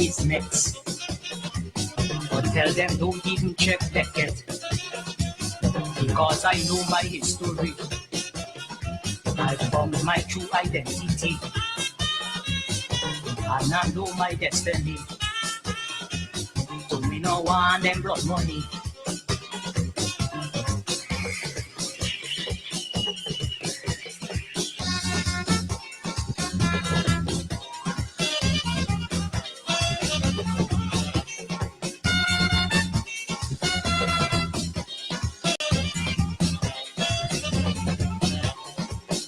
is next. But tell them don't even check that yet. Because I know my history. I found my true identity. And I know my destiny. So me no want them blood money.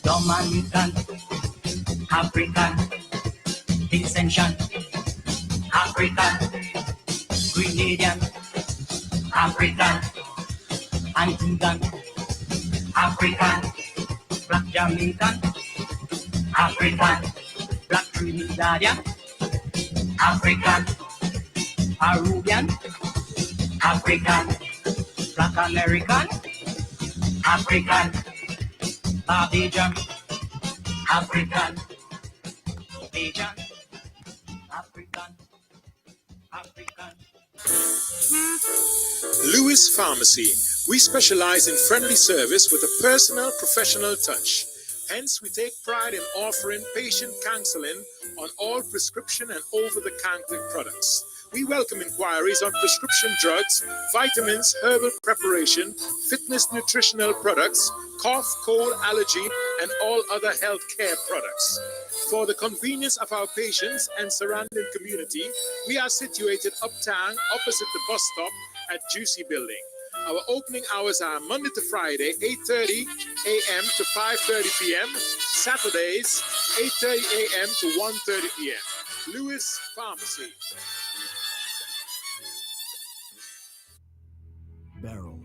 Dominican, African, Vincentian, African, Grenadian, African, Antiguan, African, Black Jamaican, African, Black Trinidadian, African, Peruvian, African, Black American, African, Barbadian, African, Asian, African, African. Lewis Pharmacy. We specialize in friendly service with a personal, professional touch. Hence, we take pride in offering patient counseling on all prescription and over-the-counter products. We welcome inquiries on prescription drugs, vitamins, herbal preparation, fitness nutritional products, cough, cold, allergy, and all other health care products. For the convenience of our patients and surrounding community, we are situated uptown opposite the bus stop at Juicy Building. Our opening hours are Monday to Friday, 8:30 a.m. to 5:30 p.m. Saturdays, 8:30 a.m. to 1:30 p.m. Lewis Pharmacy. Beryl,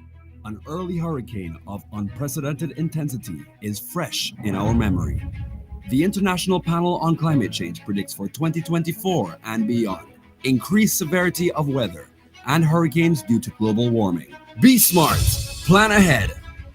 an early hurricane of unprecedented intensity, is fresh in our memory. The International Panel on Climate Change predicts for 2024 and beyond increased severity of weather and hurricanes due to global warming. Be smart, plan ahead.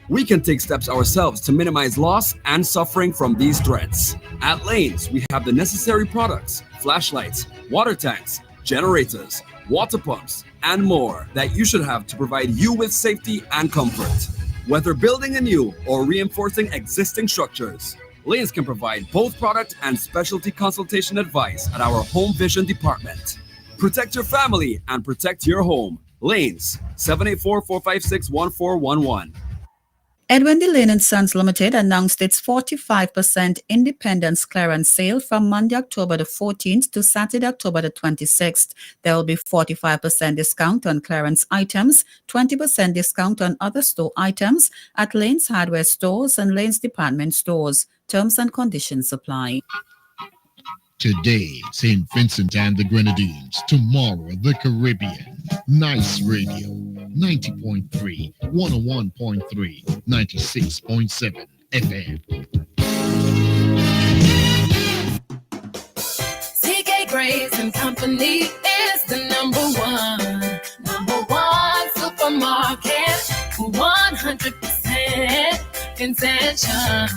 We can take steps ourselves to minimize loss and suffering from these threats. At Lanes, we have the necessary products, flashlights, water tanks, generators, water pumps, and more that you should have to provide you with safety and comfort. Whether building a new or reinforcing existing structures, Lanes can provide both product and specialty consultation advice at our Home Vision department. Protect your family and protect your home. Lanes, 784-456-1411. Edwin D. Lane & Sons Limited announced its 45% independence clearance sale from Monday, October the 14th to Saturday, October the 26th. There will be 45% discount on clearance items, 20% discount on other store items at Lane's Hardware Stores and Lane's Department Stores. Terms and conditions apply. Today, St. Vincent and the Grenadines. Tomorrow, the Caribbean. Nice Radio. 90.3, 101.3, 96.7 FM. CK Graves and Company is the number one supermarket. 100% intention.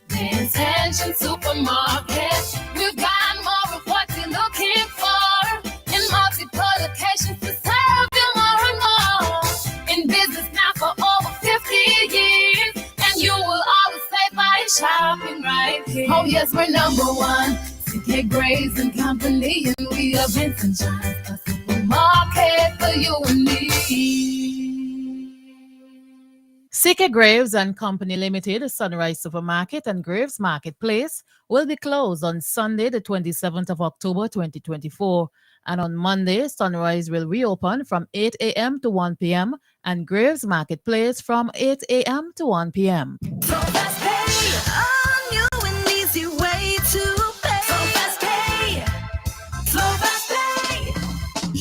The Intention Supermarket. We've got more of what you're looking for in multiple locations to serve you more and more. In business now for over 50 years, and you will always save by shopping right here. Oh yes, we're number one, CK Graves and Company, and we are Vincent Johns, a supermarket for you and me. CK Graves and Company Limited, Sunrise Supermarket and Graves Marketplace will be closed on Sunday, the 27th of October, 2024. And on Monday, Sunrise will reopen from 8 a.m. to 1 p.m. and Graves Marketplace from 8 a.m. to 1 p.m. So fast pay, a new and easy way to pay. So fast pay, so fast pay.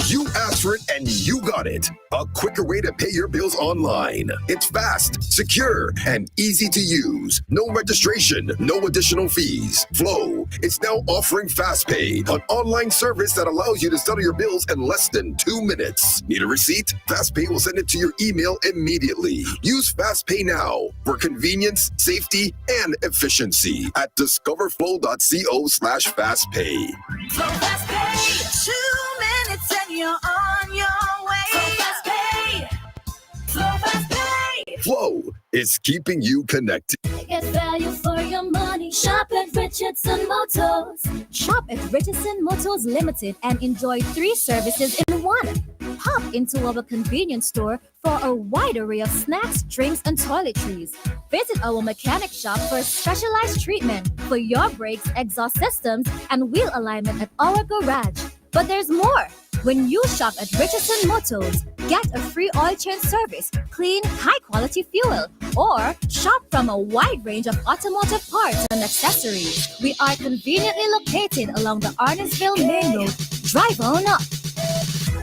You asked for it and you got it. A quicker way to pay your bills online. It's fast, secure, and easy to use. No registration, no additional fees. Flow is now offering FastPay, an online service that allows you to settle your bills in less than 2 minutes. Need a receipt? FastPay will send it to your email immediately. Use FastPay now for convenience, safety, and efficiency at discoverflow.co/fastpay. So fast pay, Flow is keeping you connected. Get value for your money. Shop at Richardson Motors. Shop at Richardson Motors Limited and enjoy 3 services in one. Pop into our convenience store for a wide array of snacks, drinks, and toiletries. Visit our mechanic shop for a specialized treatment for your brakes, exhaust systems, and wheel alignment at our garage. But there's more. When you shop at Richardson Motors, get a free oil change service, clean, high-quality fuel, or shop from a wide range of automotive parts and accessories. We are conveniently located along the Arnesville Main Road. Drive on up.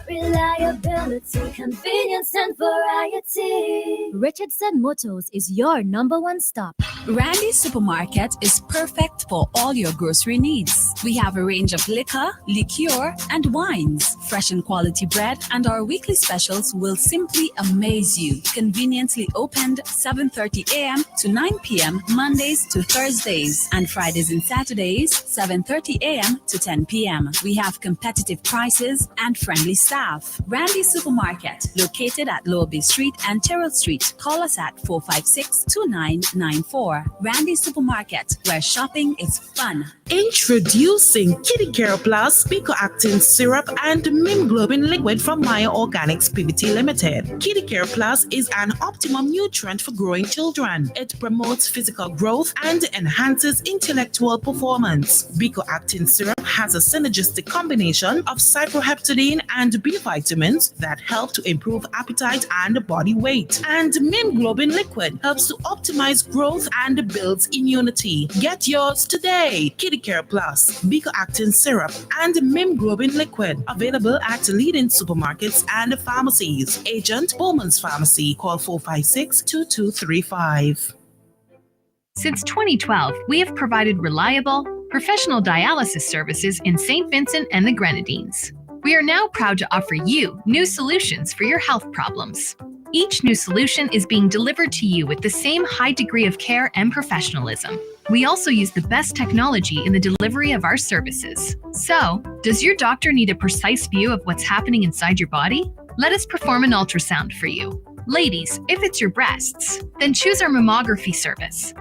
Reliability, convenience, and variety. Richardson Motors is your #1 stop. Randy Supermarket is perfect for all your grocery needs. We have a range of liquor, liqueur, and wines, fresh and quality bread, and our weekly specials will simply amaze you. Conveniently opened 7:30 a.m. to 9 p.m. Mondays to Thursdays, and Fridays and Saturdays 7:30 a.m. to 10 p.m. We have competitive prices and friendly staff. Randy Supermarket, located at Lower Bay Street and Terrell Street. Call us at 456-2994. Randy Supermarket, where shopping is fun. Introducing Kitty Care Plus, Picoactin Syrup, and Mimglobin Liquid from Maya Organics PVT Limited. Kitty Care Plus is an optimum nutrient for growing children. It promotes physical growth and enhances intellectual performance. Picoactin Syrup has a synergistic combination of cyproheptadine and B vitamins that help to improve appetite and body weight. And Mimglobin Liquid helps to optimize growth and builds immunity. Get yours today. Kitty Care Plus, Picoactin Syrup, and Mimglobin Liquid. Available at leading supermarkets and pharmacies. Agent Bowman's Pharmacy. Call 456-2235. Since 2012, we have provided reliable, professional dialysis services in St. Vincent and the Grenadines. We are now proud to offer you new solutions for your health problems. Each new solution is being delivered to you with the same high degree of care and professionalism. We also use the best technology in the delivery of our services. So, does your doctor need a precise view of what's happening inside your body? Let us perform an ultrasound for you. Ladies, if it's your breasts, then choose our mammography service.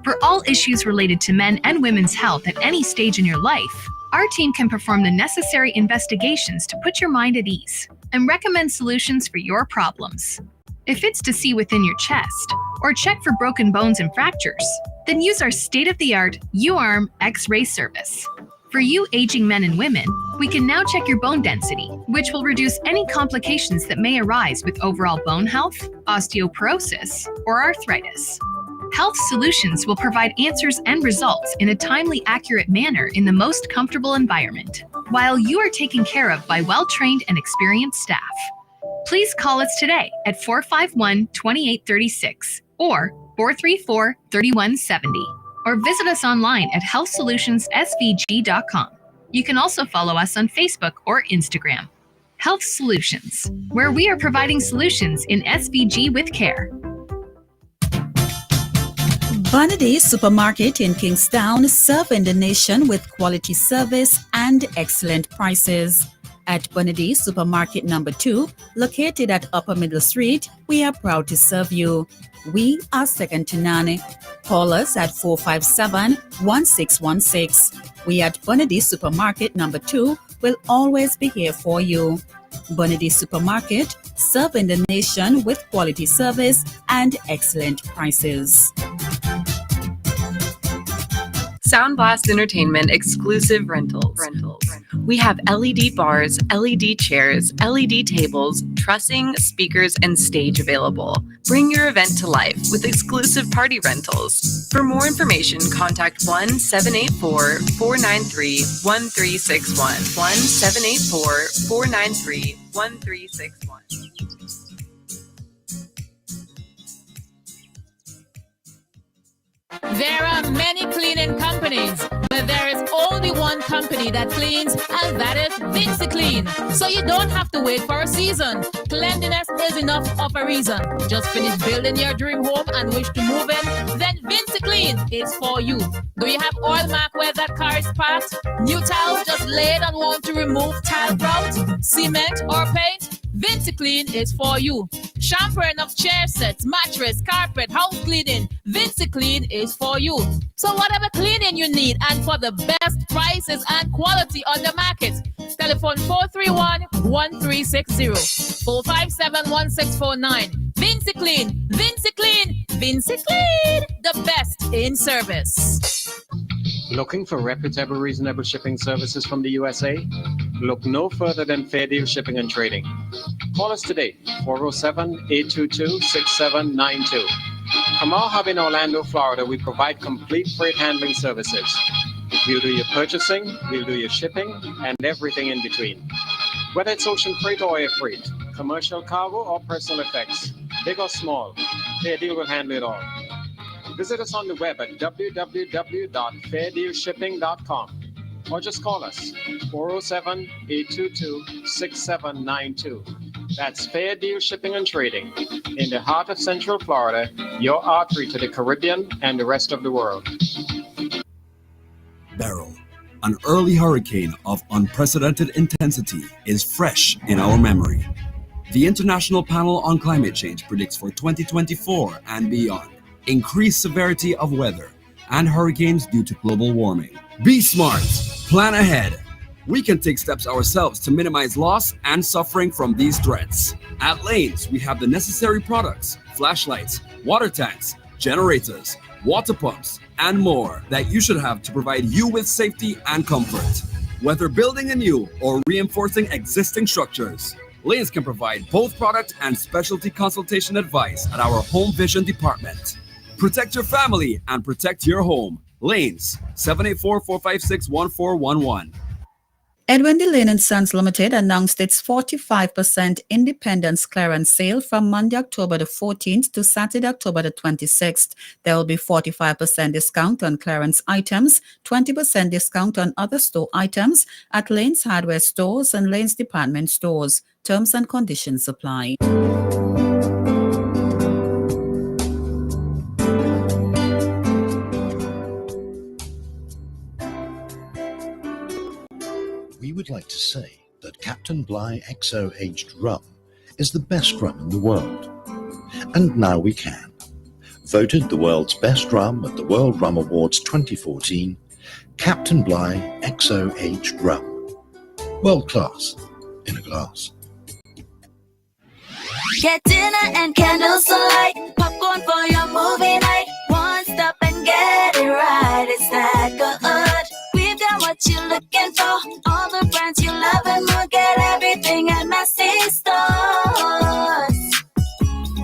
For all issues related to men and women's health at any stage in your life, our team can perform the necessary investigations to put your mind at ease and recommend solutions for your problems. If it's to see within your chest or check for broken bones and fractures, then use our state-of-the-art U-Arm X-ray service. For you aging men and women, we can now check your bone density, which will reduce any complications that may arise with overall bone health, osteoporosis, or arthritis. Health Solutions will provide answers and results in a timely, accurate manner in the most comfortable environment, while you are taken care of by well-trained and experienced staff. Please call us today at 451-2836 or 434-3170, or visit us online at healthsolutionssvg.com. You can also follow us on Facebook or Instagram. Health Solutions, where we are providing solutions in SVG with care. Bonadies Supermarket in Kingstown, serving the nation with quality service and excellent prices. At Bonadies Supermarket number 2, located at Upper Middle Street, we are proud to serve you. We are second to none. Call us at 457-1616. We at Bonadies Supermarket number 2 will always be here for you. Bonadies Supermarket, serving the nation with quality service and excellent prices. Soundblast Entertainment exclusive rentals. We have LED bars, LED chairs, LED tables, trussing, speakers, and stage available. Bring your event to life with exclusive party rentals. For more information, contact 1-784-493-1361. 1-784-493-1361. There are many cleaning companies, but there is only one company that cleans, and that is VinsiClean. So you don't have to wait for a season. Cleanliness is enough of a reason. Just finish building your dream home and wish to move in? Then VinsiClean is for you. Do you have oil mark where that car is parked? New tiles just laid and want to remove tile grout, cement, or paint? VinceClean is for you. Shampooing of chair sets, mattress, carpet, house cleaning. VinceClean is for you. So whatever cleaning you need and for the best prices and quality on the market, telephone 431-1360, 457-1649. VinceClean, VinceClean, VinceClean, the best in service. Looking for reputable, reasonable shipping services from the USA? Look no further than Fair Deal Shipping and Trading. Call us today, 407-822-6792. From our hub in Orlando, Florida, we provide complete freight handling services. We'll do your purchasing, we'll do your shipping, and everything in between. Whether it's ocean freight or air freight, commercial cargo or personal effects, big or small, Fair Deal will handle it all. Visit us on the web at www.fairdealshipping.com or just call us 407-822-6792. That's Fair Deal Shipping and Trading in the heart of Central Florida, your artery to the Caribbean and the rest of the world. Beryl, an early hurricane of unprecedented intensity, is fresh in our memory. The International Panel on Climate Change predicts for 2024 and beyond increased severity of weather and hurricanes due to global warming. Be smart, plan ahead. We can take steps ourselves to minimize loss and suffering from these threats. At Lanes, we have the necessary products, flashlights, water tanks, generators, water pumps, and more that you should have to provide you with safety and comfort. Whether building a new or reinforcing existing structures, Lanes can provide both product and specialty consultation advice at our Home Vision department. Protect your family and protect your home. Lanes, 784-456-1411. Edwin D. Lane and Sons Limited announced its 45% independence clearance sale from Monday, October the 14th to Saturday, October the 26th. There will be 45% discount on clearance items, 20% discount on other store items at Lane's hardware stores and Lane's department stores. Terms and conditions apply. We would like to say that Captain Bligh XO aged rum is the best rum in the world. And now we can. Voted the world's best rum at the World Rum Awards 2014, Captain Bligh XO aged rum. World class in a glass. Get dinner and candles alight, popcorn for your movie night. One stop and get it right, it's that good. We've got what you're looking for, all the brands you love and more. Get everything at Massy Stores.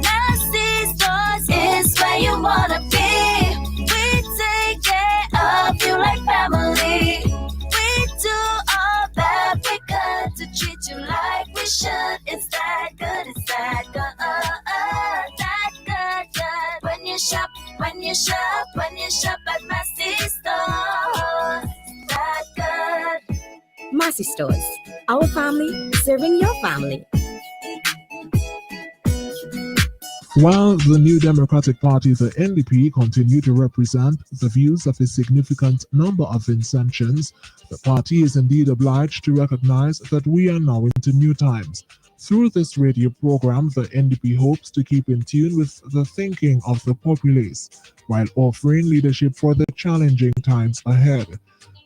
Massy Stores is where you wanna be. We take care of you like family. We do all that we could to treat you like we should. It's that good, it's that good, that good. When you shop at Massy Stores. That good. Massy Stores, our family serving your family. While the New Democratic Party, the NDP, continue to represent the views of a significant number of Vincentians, the party is indeed obliged to recognize that we are now into new times. Through this radio program, the NDP hopes to keep in tune with the thinking of the populace, while offering leadership for the challenging times ahead.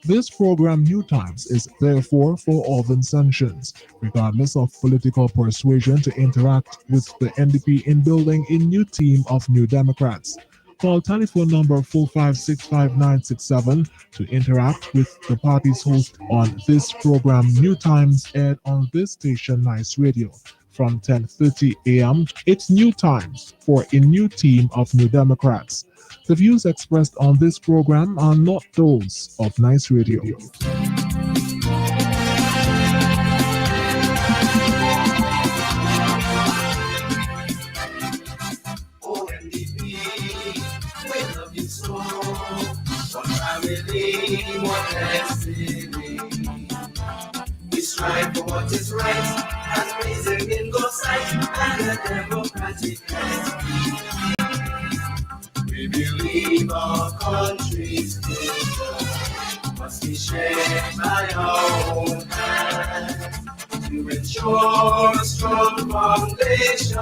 This program, New Times, is therefore for all Vincentians, regardless of political persuasion, to interact with the NDP in building a new team of New Democrats. Call telephone number 4565967 to interact with the party's host on this program, New Times, aired on this station, Nice Radio. From 10:30 a.m., it's New Times for a new team of New Democrats. The views expressed on this program are not those of Nice Radio. We strive for what is right, as pleasing in God's sight, and a democratic right. We believe our country's future must be shaped by our own hands. to ensure a strong foundation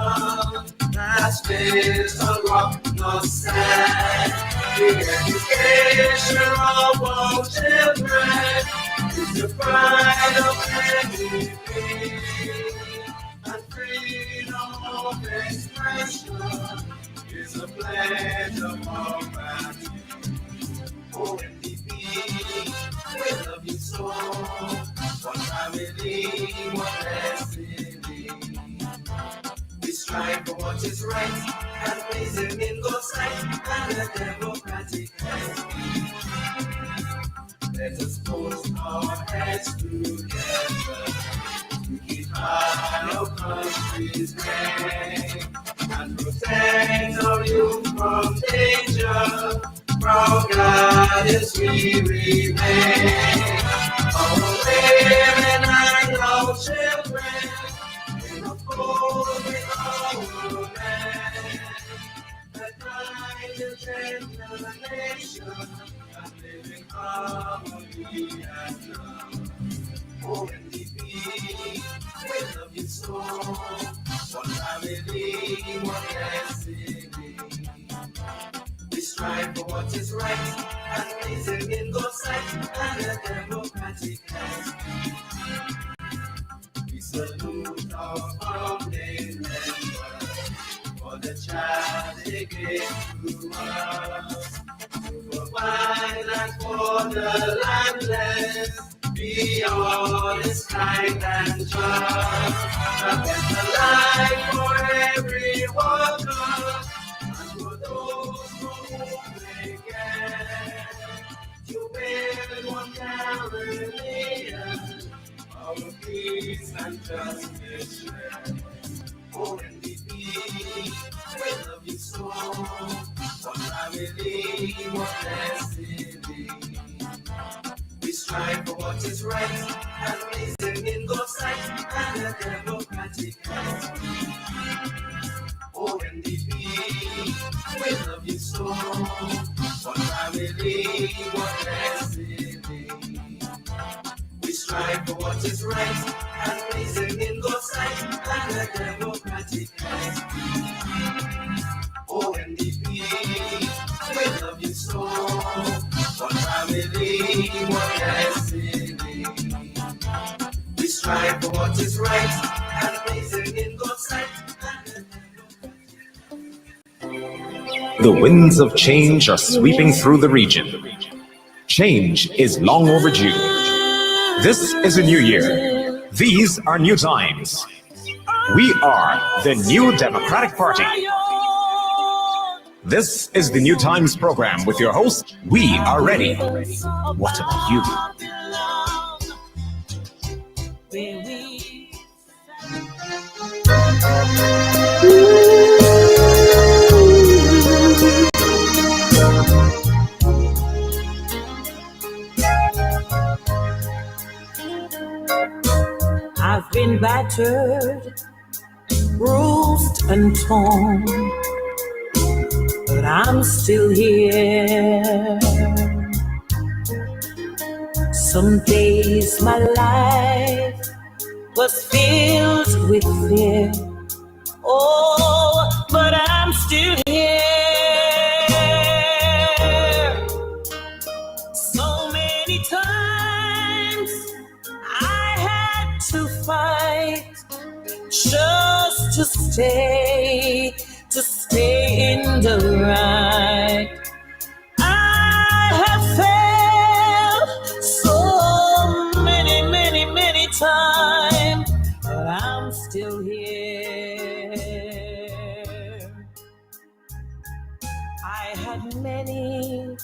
that's based on rock, not sand. The education of our children is the pride of everything, and freedom of expression is a pledge of our gratitude. ONDP, we love you so. One family, one destiny. We strive for what is right and pleasing in God's sight and a democratic destiny. Let us put our heads together to keep our country's name and protect our youth from danger. Proud guardians we remain. Our women and our children, in a fold with our men, that guide the generation and live in harmony and love. ONDP, we love you so. One family, one destiny. We strive for what is right and pleasing in God's sight and a democratic destiny. We salute our founding members for the child they gave to us, to provide and for the landless, be honest, kind and just, a better life for every worker and for those who they get. To build one Caribbean, our peace and justice share. ONDP, we love you so. One family, one destiny. We strive for what is right and pleasing in God's sight and a democratic destiny. ONDP, we love you so. One family, one destiny. We strive for what is right and pleasing in God's sight and a democratic destiny. ONDP, we love you so. One family, one destiny. We strive for what is right and pleasing in God's sight. The winds of change are sweeping through the region. Change is long overdue. This is a new year. These are new times. We are the New Democratic Party. This is the New Times program with your host, We Are Ready. What about you? I've been battered, bruised and torn, but I'm still here. Some days my life was filled with fear. Oh, but I'm still here. So many times I had to fight just to stay in the right. I have failed so many times, but I'm still here. I had many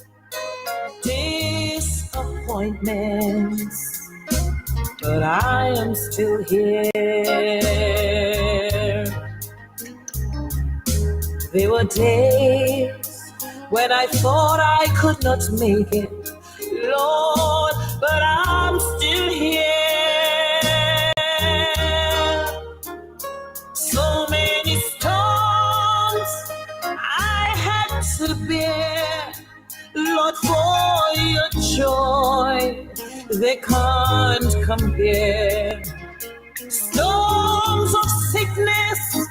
disappointments, but I am still here. There were days when I thought I could not make it, Lord, but I'm still here. So many storms I had to bear, Lord, for your joy they can't compare. sickness,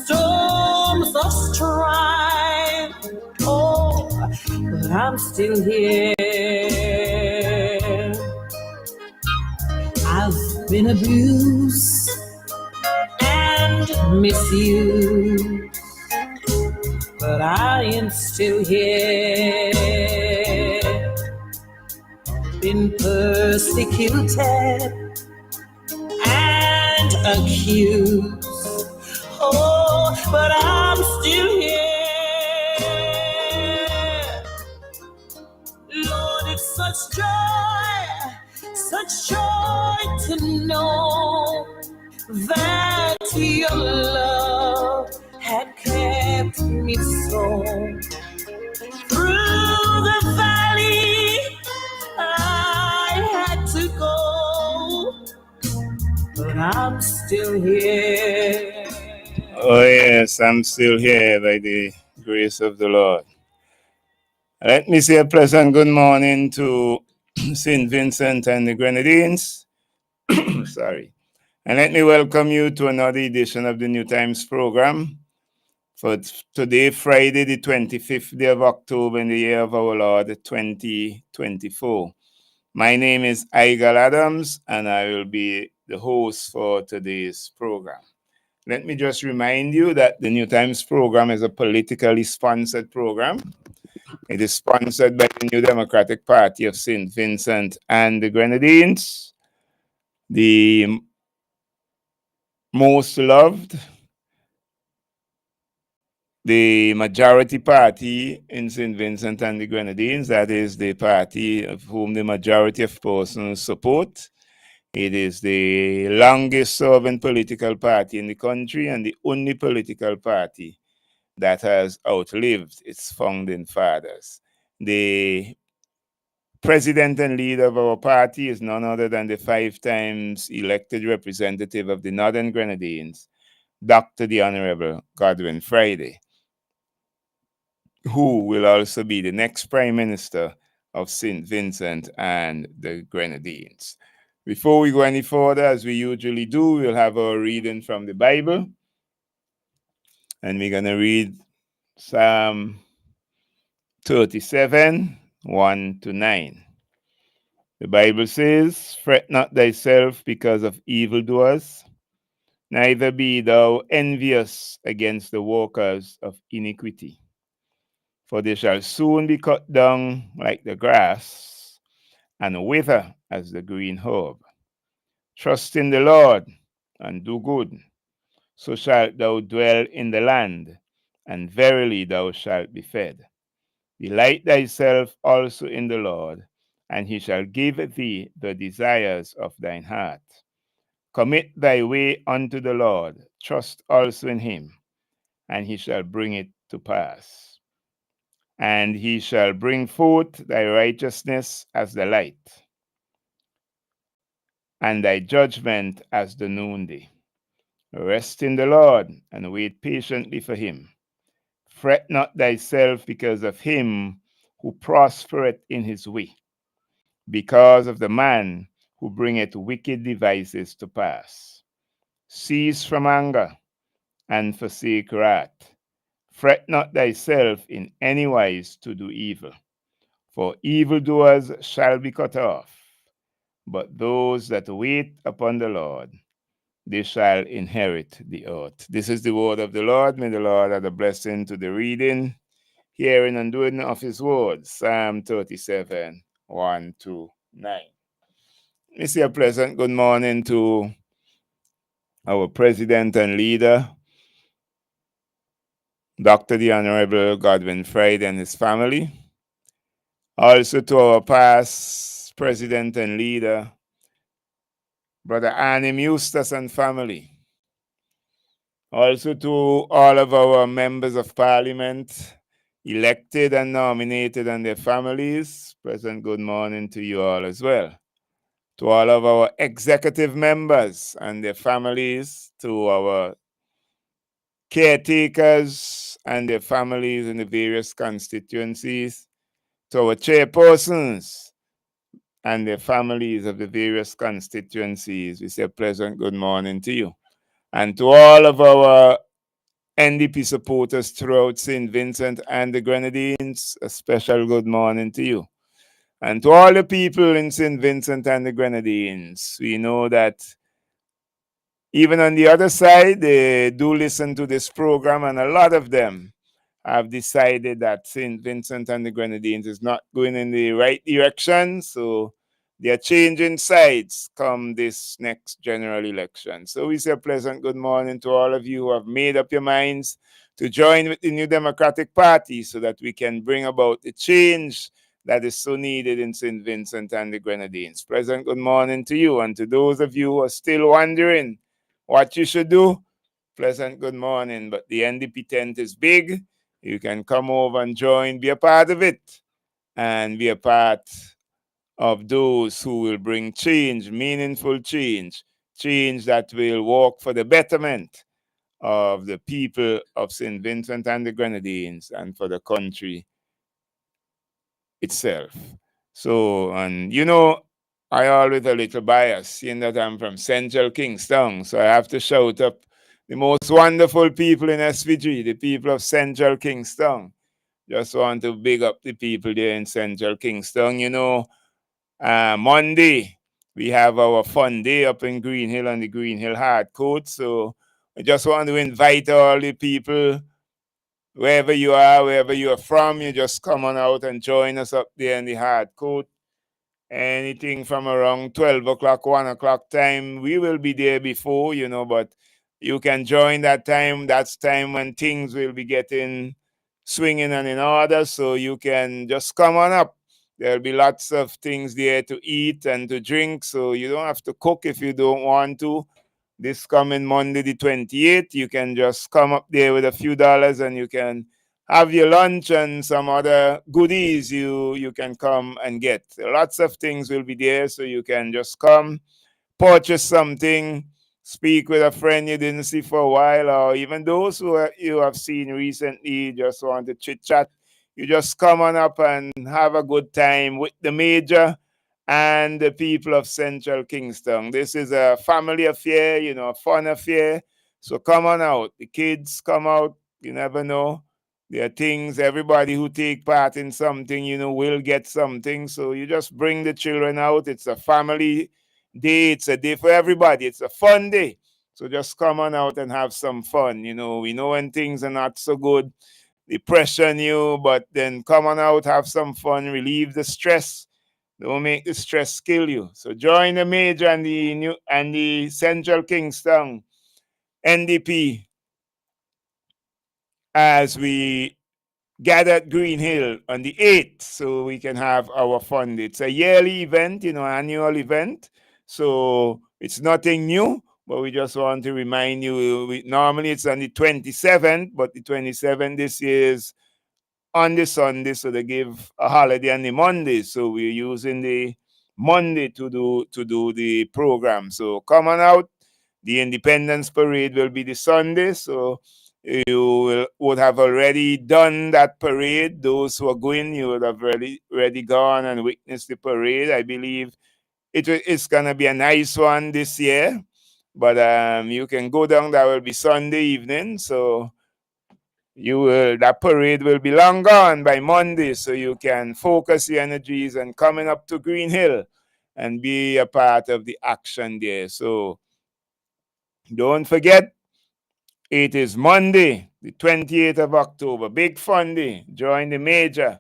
storms of strife. Oh, but I'm still here. I've been abused and misused, but I am still here. Been persecuted and accused. Oh, but I'm still here. Lord, it's such joy to know that your love had kept me so. Through the valley I had to go, but I'm still here. Oh, yes, I'm still here by the grace of the Lord. Let me say a pleasant good morning to St. Vincent and the Grenadines. Sorry. And let me welcome you to another edition of the New Times program for today, Friday, the 25th day of October in the year of our Lord, 2024. My name is Igal Adams, and I will be the host for today's program. Let me just remind you that the New Times program is a politically sponsored program. It is sponsored by the New Democratic Party of St. Vincent and the Grenadines, the most loved, the majority party in St. Vincent and the Grenadines. That is the party of whom the majority of persons support. It is the longest serving political party in the country and the only political party that has outlived its founding fathers. The president and leader of our party is none other than the 5 times elected representative of the Northern Grenadines, Dr. the Honorable Godwin Friday, who will also be the next Prime Minister of St. Vincent and the Grenadines. Before we go any further, as we usually do, we'll have our reading from the Bible. And we're going to read Psalm 37, 1-9. The Bible says, "Fret not thyself because of evildoers, neither be thou envious against the workers of iniquity. For they shall soon be cut down like the grass, and wither as the green herb. Trust in the Lord, and do good, so shalt thou dwell in the land, and verily thou shalt be fed. Delight thyself also in the Lord, and he shall give thee the desires of thine heart. Commit thy way unto the Lord, trust also in him, and he shall bring it to pass. And he shall bring forth thy righteousness as the light, and thy judgment as the noonday. Rest in the Lord, and wait patiently for him. Fret not thyself because of him who prospereth in his way, because of the man who bringeth wicked devices to pass. Cease from anger, and forsake wrath. Fret not thyself in any wise to do evil, for evildoers shall be cut off. But those that wait upon the Lord, they shall inherit the earth." This is the word of the Lord. May the Lord add a blessing to the reading, hearing, and doing of his word. Psalm 37, 1-9. Let me say a pleasant good morning to our president and leader, Dr. the Honorable Godwin Friday and his family. Also to our past president and leader, Brother Arnim Eustace and family. Also to all of our members of parliament, elected and nominated, and their families. Pleasant good morning to you all as well. To all of our executive members and their families, to our caretakers and their families in the various constituencies, to our chairpersons and their families of the various constituencies, we say a pleasant good morning to you. And to all of our NDP supporters throughout St. Vincent and the Grenadines, a special good morning to you. And to all the people in St. Vincent and the Grenadines, we know that even on the other side, they do listen to this program, and a lot of them have decided that St. Vincent and the Grenadines is not going in the right direction, so they're changing sides come this next general election. So we say a pleasant good morning to all of you who have made up your minds to join with the New Democratic Party so that we can bring about the change that is so needed in St. Vincent and the Grenadines. Pleasant good morning to you, and to those of you who are still wondering what you should do, pleasant good morning. But the NDP tent is big. You can come over and join, be a part of it, and be a part of those who will bring change, meaningful change, change that will work for the betterment of the people of St. Vincent and the Grenadines and for the country itself. So, and you know, I always a little bias, seeing that I'm from Central Kingston, so I have to shout up the most wonderful people in SVG, the people of Central Kingston. Just want to big up the people there in Central Kingston. You know, Monday, we have our fun day up in Green Hill on the Green Hill Hard Court. So I just want to invite all the people, wherever you are, wherever you are from, you just come on out and join us up there in the Hard Court. Anything from around 12 o'clock, 1 o'clock time, we will be there before, you know, but you can join that time. That's time when things will be getting swinging and in order, so you can just come on up. There'll be lots of things there to eat and to drink, so you don't have to cook if you don't want to. This coming Monday the 28th, you can just come up there with a few dollars and you can have your lunch and some other goodies you can come and get. Lots of things will be there, so you can just come, purchase something, speak with a friend you didn't see for a while, or even those who you have seen recently, just want to chit-chat. You just come on up and have a good time with the Major and the people of Central Kingston. This is a family affair, you know, a fun affair. So come on out. The kids come out. You never know. There are things, everybody who take part in something, you know, will get something. So you just bring the children out. It's a family day. It's a day for everybody. It's a fun day. So just come on out and have some fun. You know, we know when things are not so good, they pressure you, but then come on out, have some fun, relieve the stress. Don't make the stress kill you. So join the Major and the Central Kingston NDP as we gather at Green Hill on the 8th, so we can have our fun. It's a yearly event, you know, annual event. So it's nothing new, but we just want to remind you, normally it's on the 27th, but the 27th this year is on the Sunday, so they give a holiday on the Monday. So we're using the Monday to do the program. So come on out. The Independence Parade will be the Sunday, so you would have already done that parade. Those who are going, you would have already gone and witnessed the parade. I believe it's going to be a nice one this year. But you can go down. That will be Sunday evening. So that parade will be long gone by Monday. So you can focus your energies on coming up to Green Hill and be a part of the action there. So don't forget, it is Monday, the 28th of October. Big fun day. Join the Major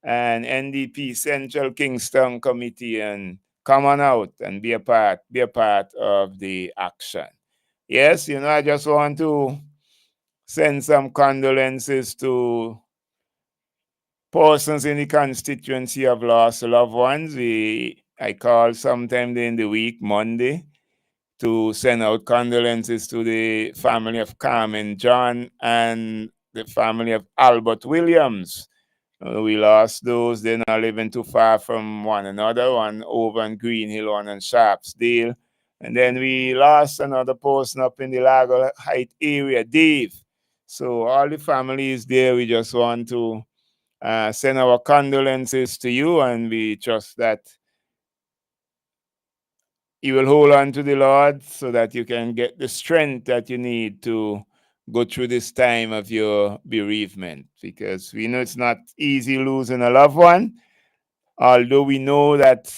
and NDP Central Kingston Committee and come on out and be a part of the action. Yes, you know, I just want to send some condolences to persons in the constituency who have lost loved ones. I called sometime during the week, Monday, to send out condolences to the family of Carmen John and the family of Albert Williams. We lost those. They're not living too far from one another, one over on Green Hill, one on Sharpsdale. And then we lost another person up in the Lago Height area, Dave. So all the families there, we just want to send our condolences to you, and we trust that you will hold on to the Lord so that you can get the strength that you need to go through this time of your bereavement, because we know it's not easy losing a loved one, although we know that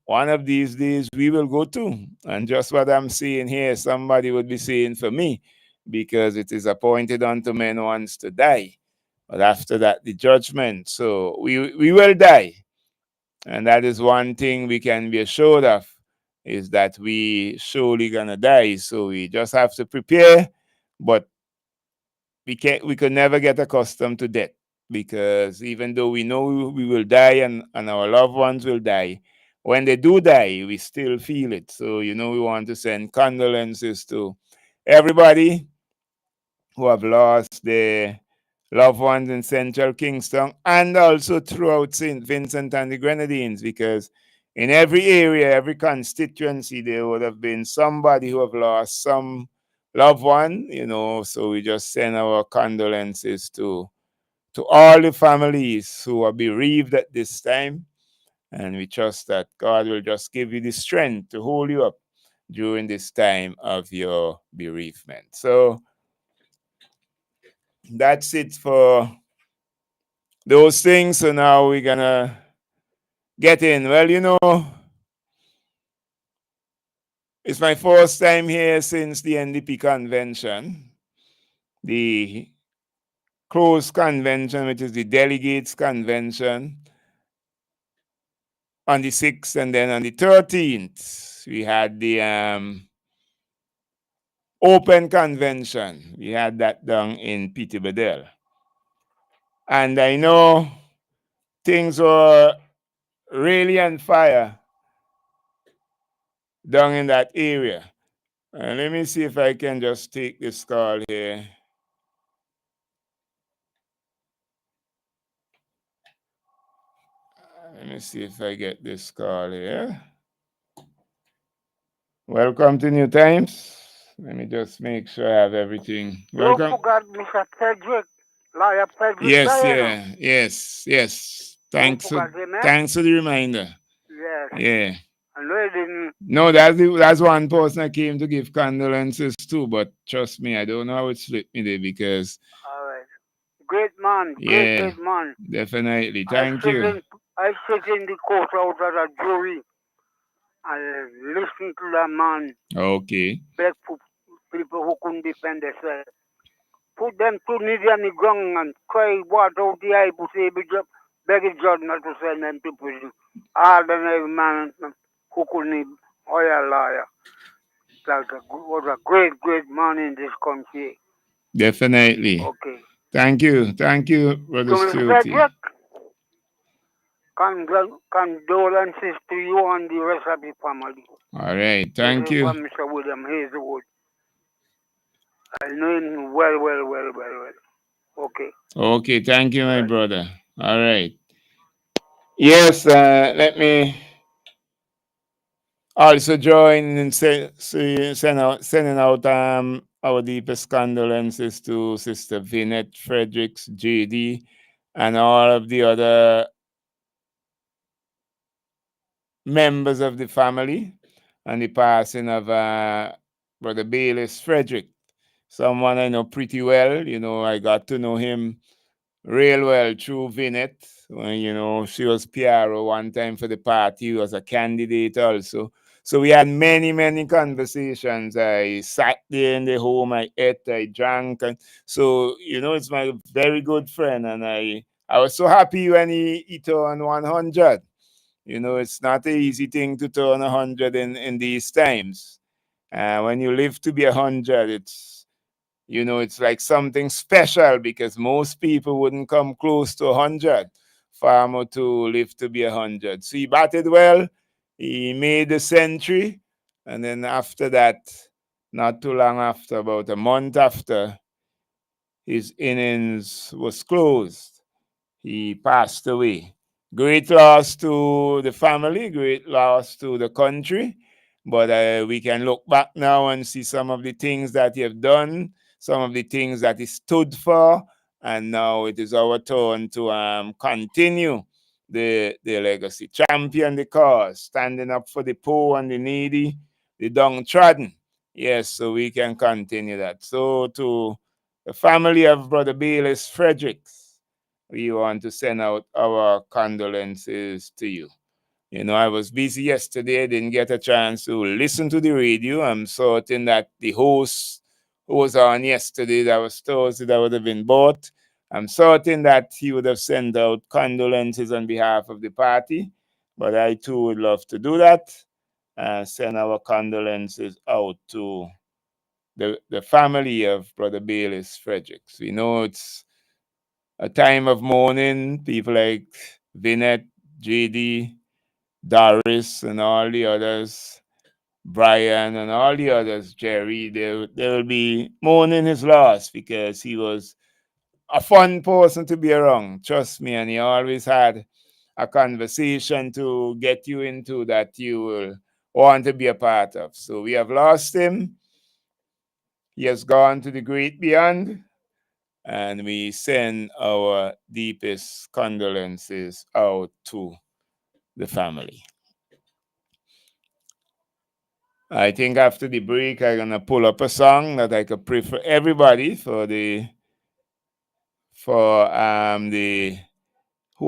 one of these days we will go to. And just what I'm seeing here, somebody would be saying for me, because it is appointed unto men once to die, but after that the judgment. So we will die. And that is one thing we can be assured of, is that we surely gonna die. So we just have to prepare, but we could never get accustomed to death, because even though we know we will die and our loved ones will die, when they do die, we still feel it. So, we want to send condolences to everybody who have lost their loved ones in Central Kingston and also throughout St. Vincent and the Grenadines, because in every area, every constituency, there would have been somebody who have lost some loved one, so we just send our condolences to all the families who are bereaved at this time. And we trust that God will just give you the strength to hold you up during this time of your bereavement. So that's it for those things. So now we're going to get in. Well, it's my first time here since the NDP convention, the closed convention, which is the delegates convention, on the 6th, and then on the 13th, we had the open convention. We had that down in Peterborough. And I know things were really on fire down in that area. Let me see if I can just take this call here. Let me see if I get this call here. Welcome to New Times. Let me just make sure I have everything. Welcome. Don't forget Mr. Frederick, Lawyer Frederick. Yes. Thanks for the reminder. Yes. Yeah. I know you didn't. No, that's one person I came to give condolences to, but trust me, I don't know how it slipped me there, because. All right. Great man. Yeah, Great man. Definitely. Thank you. I sit in the court out of the jury and listen to that man. Okay. Beg for people who couldn't defend themselves. Put them two knees on the ground and cry water out the eye to say, beg the judge not to send them to prison. All the every man who couldn't hire a lawyer. Was a great, great man in this country. Definitely. Okay. Thank you, Brother Stuart. Condolences to you and the rest of the family. All right, thank you. From Mr. William Hazelwood. I know him well. Okay. Okay, thank you, my brother. All right. Yes, let me also join in sending out our deepest condolences to Sister Vinette Fredericks, JD, and all of the other members of the family, and the passing of Brother Bayless Frederick, someone I know pretty well. I got to know him real well through Vinette. When, she was PRO one time for the party. He was a candidate also. So we had many, many conversations. I sat there in the home, I ate, I drank. And so, it's my very good friend. And I was so happy when he turned 100. It's not an easy thing to turn 100 in these times. When you live to be 100, it's like something special, because most people wouldn't come close to 100. Far more to live to be 100. So he batted well. He made the century. And then after that, not too long after, about a month after, his innings was closed. He passed away. Great loss to the family, great loss to the country. But we can look back now and see some of the things that he have done, some of the things that he stood for. And now it is our turn to continue the legacy. Champion the cause, standing up for the poor and the needy, the downtrodden. Yes, so we can continue that. So to the family of Brother Bayless Fredericks, we want to send out our condolences to you. You know, I was busy yesterday, didn't get a chance to listen to the radio. I'm certain that the host who was on yesterday, that was Thursday, that would have been bought. I'm certain that he would have sent out condolences on behalf of the party, but I too would love to do that and send our condolences out to the family of Brother Bayless Fredericks. We know it's a time of mourning. People like Vinette, JD, Doris, and all the others, Brian, and all the others, Jerry, they will be mourning his loss because he was a fun person to be around. Trust me, and he always had a conversation to get you into that you will want to be a part of. So we have lost him. He has gone to the great beyond, and we send our deepest condolences out to the family. I think after the break, I'm gonna pull up a song that I could play for everybody for the who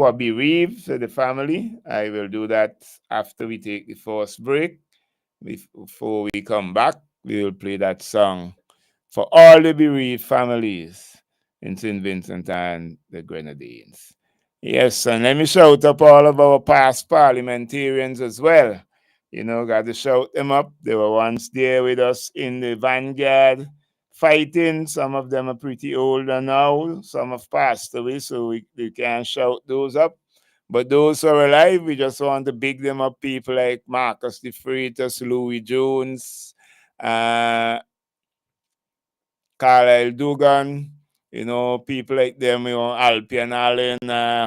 are bereaved, for the family. I will do that after we take the first break. Before we come back, we will play that song for all the bereaved families in St. Vincent and the Grenadines. Yes, and let me shout up all of our past parliamentarians as well. You know, got to shout them up. They were once there with us in the vanguard fighting. Some of them are pretty older now. Some have passed away, so we can't shout those up. But those who are alive, we just want to big them up. People like Marcus de Freitas, Louis Jones, Carlisle Dugan, you know, people like them, you know, Alpian Allen,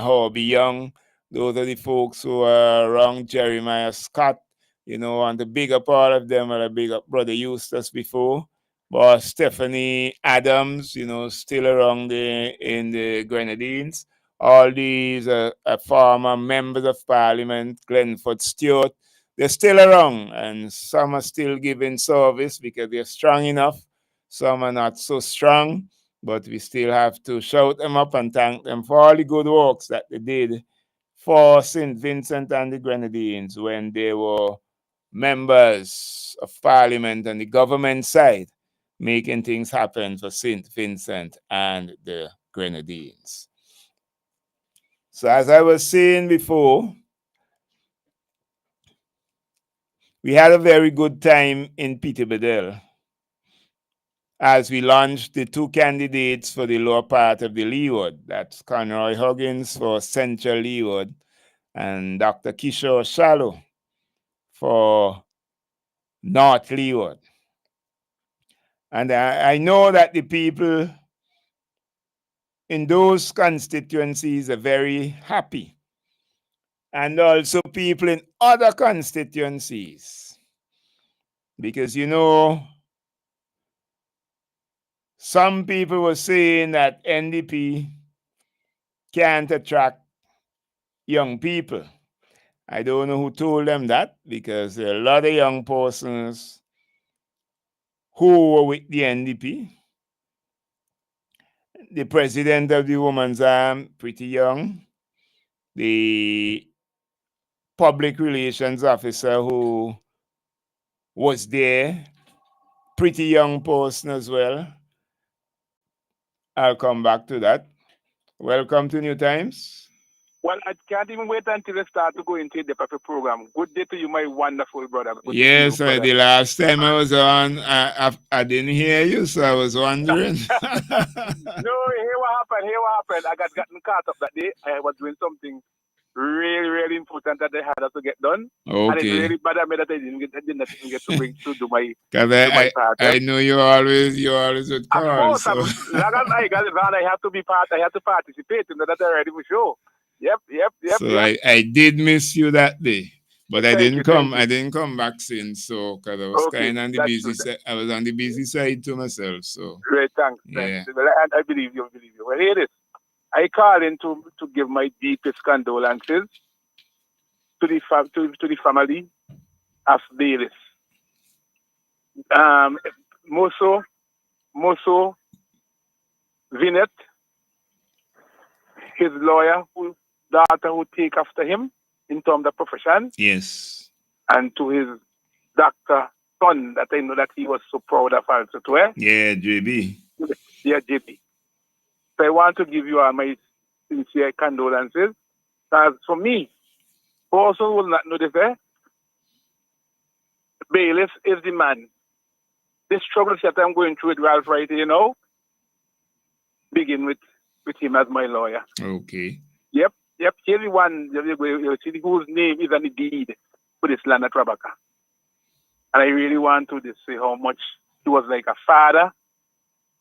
Hobby Young. Those are the folks who are around. Jeremiah Scott, you know, and the big up all of them, are a big up Brother Eustace before. But Stephanie Adams, you know, still around in the Grenadines. All these former members of parliament, Glenford Stewart, they're still around, and some are still giving service because they're strong enough. Some are not so strong, but we still have to shout them up and thank them for all the good works that they did for St. Vincent and the Grenadines when they were members of parliament on the government side, making things happen for St. Vincent and the Grenadines. So as I was saying before, we had a very good time in Peterborough as we launched the two candidates for the lower part of the Leeward. That's Conroy Huggins for Central Leeward and Dr. Kishore Shallow for North Leeward. And I know that the people in those constituencies are very happy. And also people in other constituencies. Because, you know, some people were saying that NDP can't attract young people. I don't know who told them that, because there are a lot of young persons who were with the NDP. The president of the Women's Arm, pretty young. The public relations officer who was there, pretty young person as well. I'll come back to that. Welcome to New Times. Well, I can't even wait until you start to go into the paper program. Good day to you, my wonderful brother. Yes, the last time I was on, I didn't hear you, so I was wondering. No, here what happened. I got gotten caught up that day. I was doing something really, really important that I had to get done. Okay. And it's really bad at me that I didn't get to do my part. I know you always would call. Of course, I got it wrong. I have to participate in that already for sure. Yep. So I did miss you that day, but I didn't come back since, so because I was kind of on the busy side. I was on the busy side to myself. So great, thanks. Yeah. Well, I believe you. Well, here it is. I call in to give my deepest condolences to the family of Bayless. Moso Vinette, his lawyer, daughter who take after him in terms of profession, Yes. and to his doctor son that I know that he was so proud of also to her. Yeah, JB. Yeah, JP. So I want to give you all my sincere condolences. Because for me, who also will not know this, Bailiff is the man. This trouble that I'm going through with Ralph right here, begin with him as my lawyer. Okay. Yep. Here's the one, you see whose name is on the deed for this land at Rabaka. And I really want to just say how much he was like a father.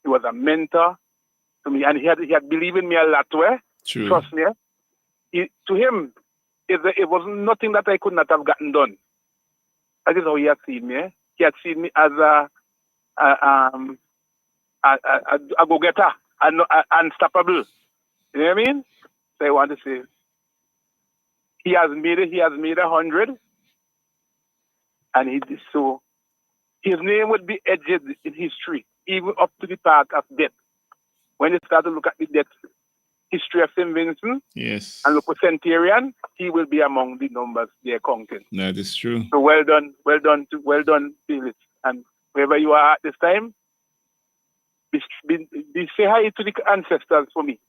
He was a mentor to me. And he had believed in me a lot. True. Trust me. To him, it was nothing that I could not have gotten done. That is how he had seen me. He had seen me as a go-getter, unstoppable. You know what I mean? So I want to say, he has made 100, and he did so. His name would be edged in history, even up to the part of death. When you start to look at the death history of St. Vincent, yes, and look at Centurion, he will be among the numbers they are counting. That is true. So well done, Felix. And wherever you are at this time, be say hi to the ancestors for me.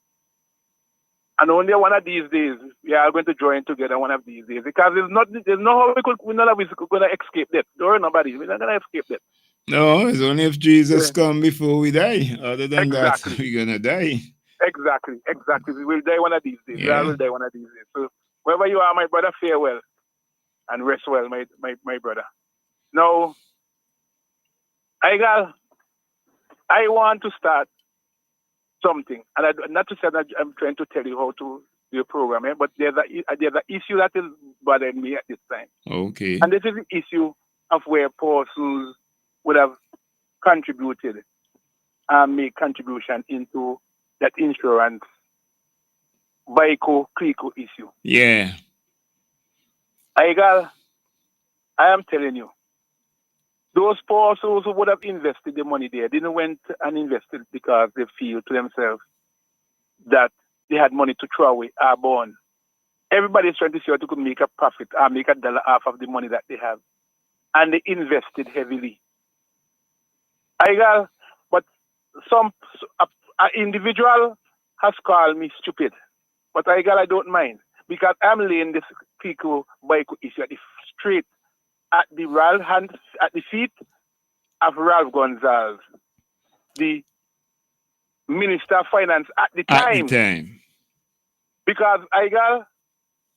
And only one of these days, we are going to join together one of these days. Because there's no how we're not going to escape death. Don't worry, nobody. We're not going to escape death. No, it's only if Jesus come before we die. Other than Exactly. that, we're going to die. Exactly. We will die one of these days. Yeah. We will die one of these days. So wherever you are, my brother, farewell. And rest well, my brother. Now, I want to start something, and not to say that I'm trying to tell you how to do a program, but there's an issue that is bothering me at this time. Okay. And this is the issue of where persons would have contributed and make contribution into that insurance Baiko-Clico issue. Yeah. I am telling you, those persons who would have invested the money there didn't went and invested because they feel to themselves that they had money to throw away or burn. Everybody is trying to see how they could make a profit or make $1 off of the money that they have. And they invested heavily. But an individual has called me stupid. But I don't mind. Because I'm laying this Clico Baiko issue straight at the feet of Ralph Gonzalez, the Minister of Finance at the time. Because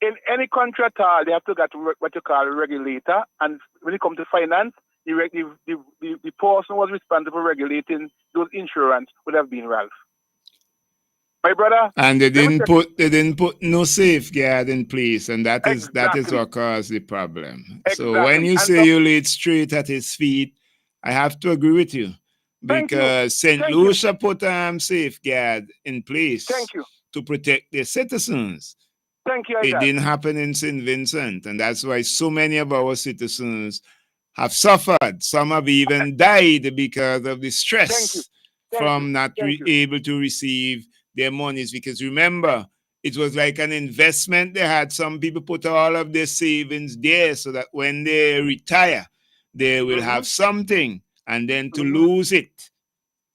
in any country at all, they have to get what you call a regulator, and when it comes to finance, the person who was responsible for regulating those insurance would have been Ralph. My brother, and they didn't put no safeguard in place, and that is what caused the problem. Exactly. So when you say you laid straight at his feet, I have to agree with you, because St. Lucia put safeguard in place to protect their citizens. It didn't happen in St. Vincent, and that's why so many of our citizens have suffered. Some have even died because of the stress from not able to receive their monies. Because remember, it was like an investment they had. Some people put all of their savings there so that when they retire, they will have something. And then to lose it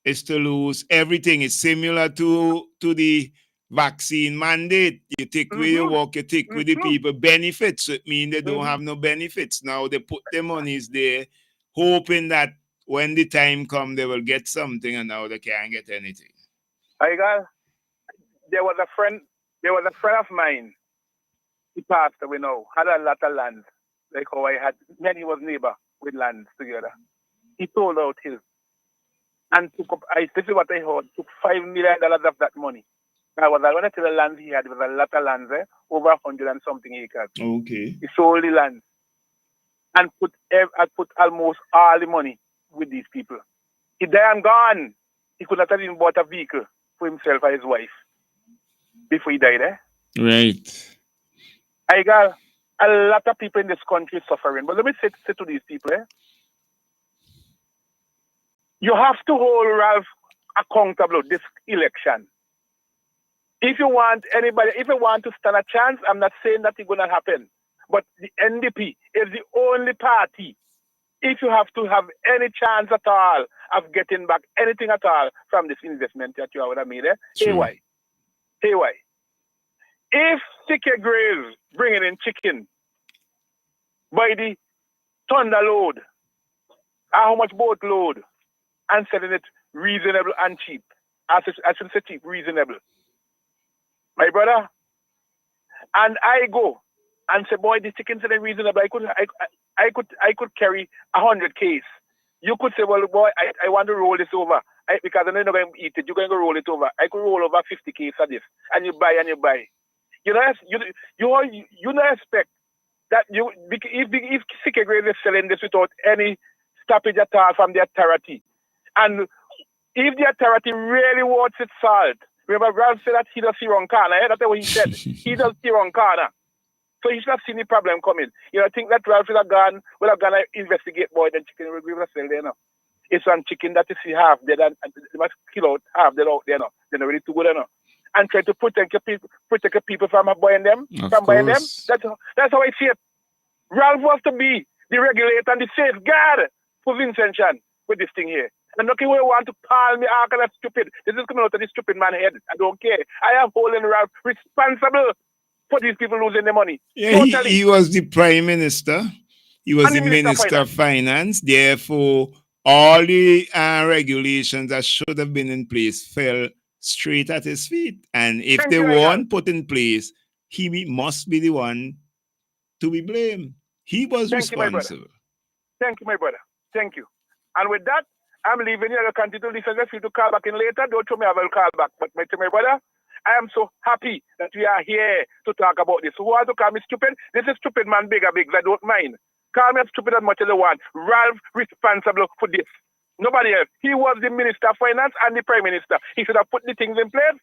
is to lose everything. It's similar to the vaccine mandate. You take where you work, you take with the people benefits. So it means they don't have no benefits. Now they put their monies there, hoping that when the time comes, they will get something, and now they can't get anything. There was a friend of mine. He passed away now. Had a lot of land, like how I had. Many was neighbor with lands together. He sold out his and took up. This is what I heard. Took $5 million of that money. Now, what I want to tell the land he had was a lot of land there, over 100 and something acres. Okay. He sold the land and put almost all the money with these people. He died and gone. He could not have even bought a vehicle for himself and his wife before he died. Right. I a lot of people in this country suffering. But let me say to these people, you have to hold Ralph accountable this election. If you want to stand a chance, I'm not saying that it's going to happen. But the NDP is the only party, if you have to have any chance at all of getting back anything at all from this investment that you have made, AY. If CK Graves bringing in chicken by the thunder load, how much boat load, and selling it reasonable and cheap. I should say cheap, reasonable. My brother, and I go and say, boy, the chicken selling reasonable. I could carry 100 case. You could say, well, boy, I want to roll this over because I'm not going to eat it. You're going to roll it over. I could roll over 50 case of this, and you buy. You don't expect that if CK Graves is selling this without any stoppage at all from the authority, and if the authority really wants its salt, remember Ralph said that he does see wrong corner. That's what he said. He does see wrong corner. So he should have seen the problem coming. I think that Ralph would have gone and investigate boy, then chicken will be sell there now. It's one chicken that is half dead and they must kill out half dead out there now. They're not ready to go there now. And try to protect your people from buying them, buying them. That's how I see it. Ralph wants to be the regulator and the safeguard for Vincent Chan with this thing here. And looking where you want to call me, that's stupid. This is coming out of this stupid man head. I don't care. I am holding Ralph responsible for these people losing their money. Yeah, he was the prime minister. He was the minister of finance. Therefore, all the regulations that should have been in place fell straight at his feet. And if they weren't put in place, he must be the one to be blamed. He was responsible. Thank you, my brother. Thank you. And with that, I'm leaving you. I'll continue to listen to you to call back in later. Don't show me I will call back. But my brother, I am so happy that we are here to talk about this. Who wants to call me stupid? This is stupid man, bigger. I don't mind. Call me stupid as much as you want. Ralph responsible for this. Nobody else. He was the Minister of Finance and the Prime Minister. He should have put the things in place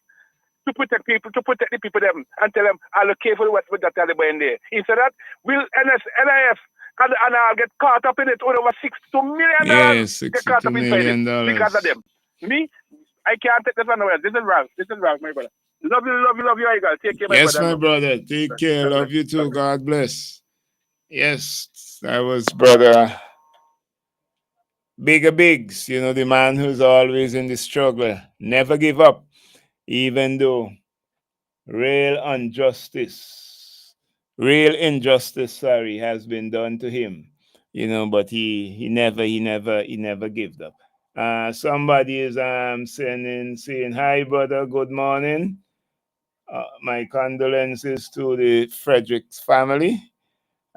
to protect people, to protect the people them, and tell them, allocate for what that Taliban in there. Instead of that, will NIS and I'll get caught up in it over $62 million. Yes, $62 million. Because of them. Me, I can't take this anywhere. This is Ralph, my brother. Love you, I got. Take care, my yes, brother. Yes, my brother. Take care. Love you too. God bless. Yes, that was brother Bigger Biggs, the man who's always in the struggle. Never give up, even though real injustice, has been done to him, but he never gave up. Somebody is saying, hi, brother, good morning. My condolences to the Fredericks family.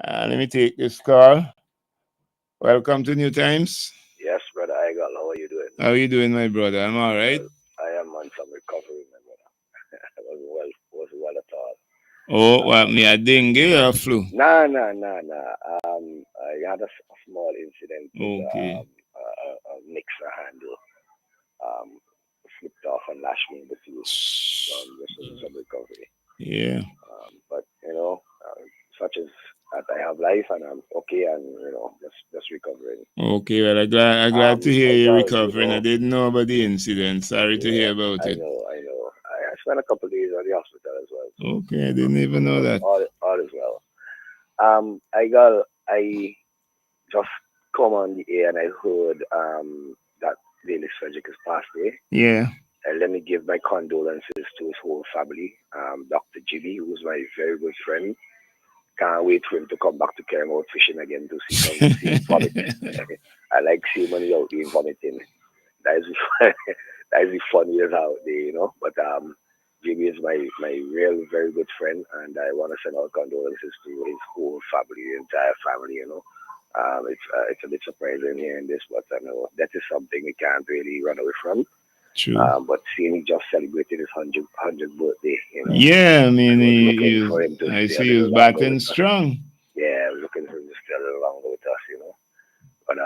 Let me take this call. Welcome to New Times. Yes, brother Igal, how are you doing? How are you doing, my brother? I'm all right. I am on some recovery, my brother. I wasn't well at all. Oh, what, me a dengue or flu? Nah. I had a small incident with a mixer handle. Flipped off and lashed me in the face. This is some recovery. Yeah. But, such as that I have life and I'm okay and, just recovering. Okay, well, I'm glad to hear you're recovering. I didn't know about the incident. Sorry to hear about it. I know. I spent a couple of days at the hospital as well. Okay, I didn't even know that. All is well. I just come on the air and I heard that Bailey Frederick has passed away. Yeah. Let me give my condolences to his whole family. Dr. Jimmy, who's my very good friend. Can't wait for him to come back to Kermode fishing again to see him vomit. I like seeing when he's out there vomiting. That is the funniest out there, But Jimmy is my real, very good friend, and I want to send our condolences to his whole family, the entire family, It's a bit surprising hearing this, but I know that is something we can't really run away from. True. But seeing he just celebrated his 100th birthday, Yeah, I mean, I see he was batting strong. Yeah, we're looking for him to stay a little longer with us, But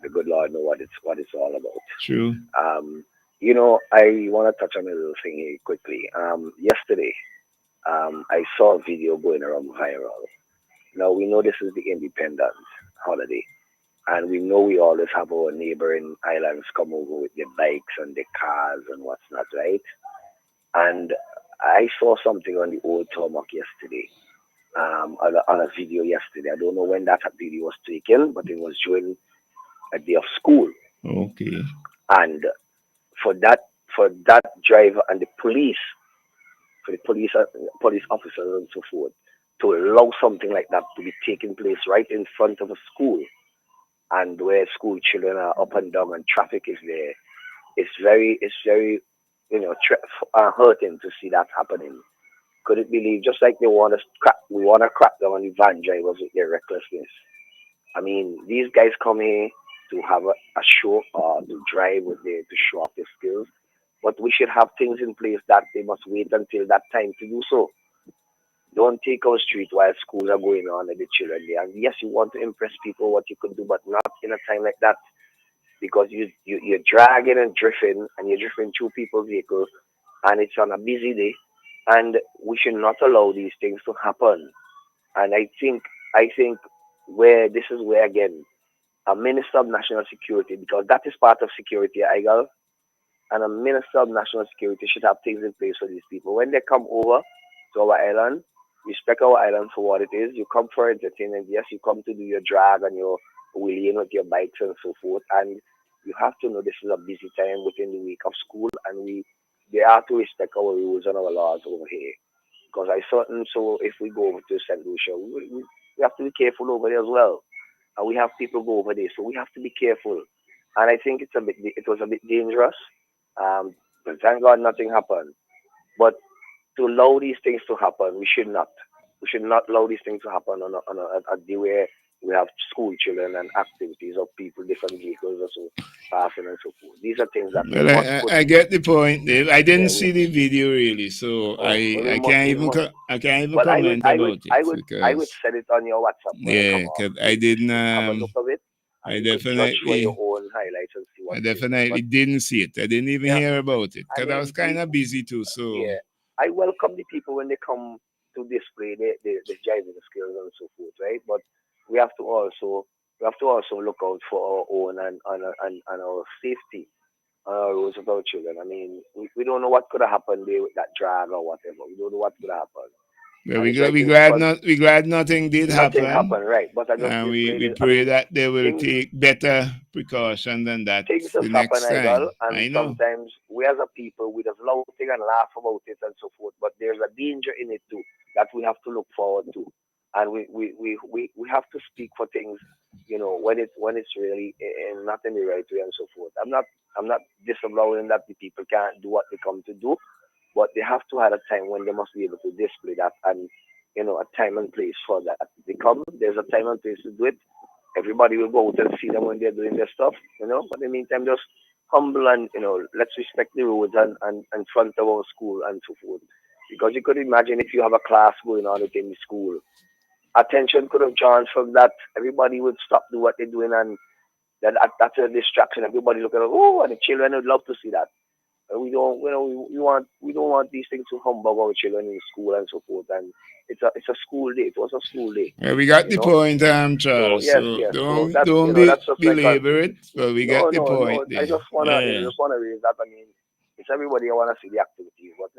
the good Lord knows what it's all about. True. I want to touch on a little thing here quickly. Yesterday, I saw a video going around viral Now we know this is the Independence holiday, and we know we always have our neighboring islands come over with their bikes and their cars and what's not, right? And I saw something on the old tarmac yesterday, on a video yesterday. I don't know when that video was taken, but it was during a day of school. Okay. And for that driver and the police, for the police officers and so forth, to allow something like that to be taking place right in front of a school, and where school children are up and down and traffic is there, it's very hurting to see that happening. Could it believe, just like we want to crack down on the van drivers with their recklessness. I mean, these guys come here to have a show or to drive with to show off their skills, but we should have things in place that they must wait until that time to do so. Don't take our street while schools are going on and the children there. And yes, you want to impress people what you could do, but not in a time like that, because you're dragging and drifting, and you're drifting through people's vehicles, and it's on a busy day, and we should not allow these things to happen. And I think where this is where again, a Minister of National Security, because that is part of security, IGAL, and a Minister of National Security should have things in place for these people. When they come over to our island, respect our island for what it is. You come for entertainment. Yes, you come to do your drag and your wheeling with your bikes and so forth. And you have to know this is a busy time within the week of school, and they have to respect our rules and our laws over here. Because so if we go over to St. Lucia, we have to be careful over there as well. And we have people go over there, so we have to be careful. And I think it was a bit dangerous. But thank God nothing happened. But to allow these things to happen, we should not. We should not allow these things to happen on a day where we have school children and activities of people, different vehicles or so, passing and so forth. These are things that well, I get the point, Dave. I didn't see the video really, so I can't even comment about it. I would send it on your WhatsApp. Yeah, because I didn't. Have a look of it. I definitely. Your own highlights and see what I definitely didn't see it. I didn't even hear about it because I was kind of busy too. So yeah, I welcome the people when they come to display their driving skills and so forth, right? But we have to also look out for our own and our safety on our roads of our children. I mean, we don't know what could have happened there with that drag or whatever. We don't know what could have happened. Well, we glad nothing did happen. Nothing happened, right? But and we pray that they will take better precaution than that things the have next happened, time. and I know. sometimes we as a people we just love thing and laugh about it and so forth. But there's a danger in it too that we have to look forward to, and we have to speak for things, when it's really not in the right way and so forth. I'm not disavowing that the people can't do what they come to do. But they have to have a time when they must be able to display that, and a time and place for that. There's a time and place to do it. Everybody will go out and see them when they're doing their stuff, But in the meantime, just humble and let's respect the roads and front of our school and so forth. Because you could imagine if you have a class going on within the school, attention could have drawn from that. Everybody would stop doing what they're doing, and that's a distraction. Everybody look at and the children would love to see that. We don't want these things to humbug our children in school and so forth. And it's a school day. It was a school day. Yeah, we got the point, Charles. Yes. Don't belabor it. But we got the point. No. I just wanna raise that. I mean, it's everybody. I wanna see the activities, but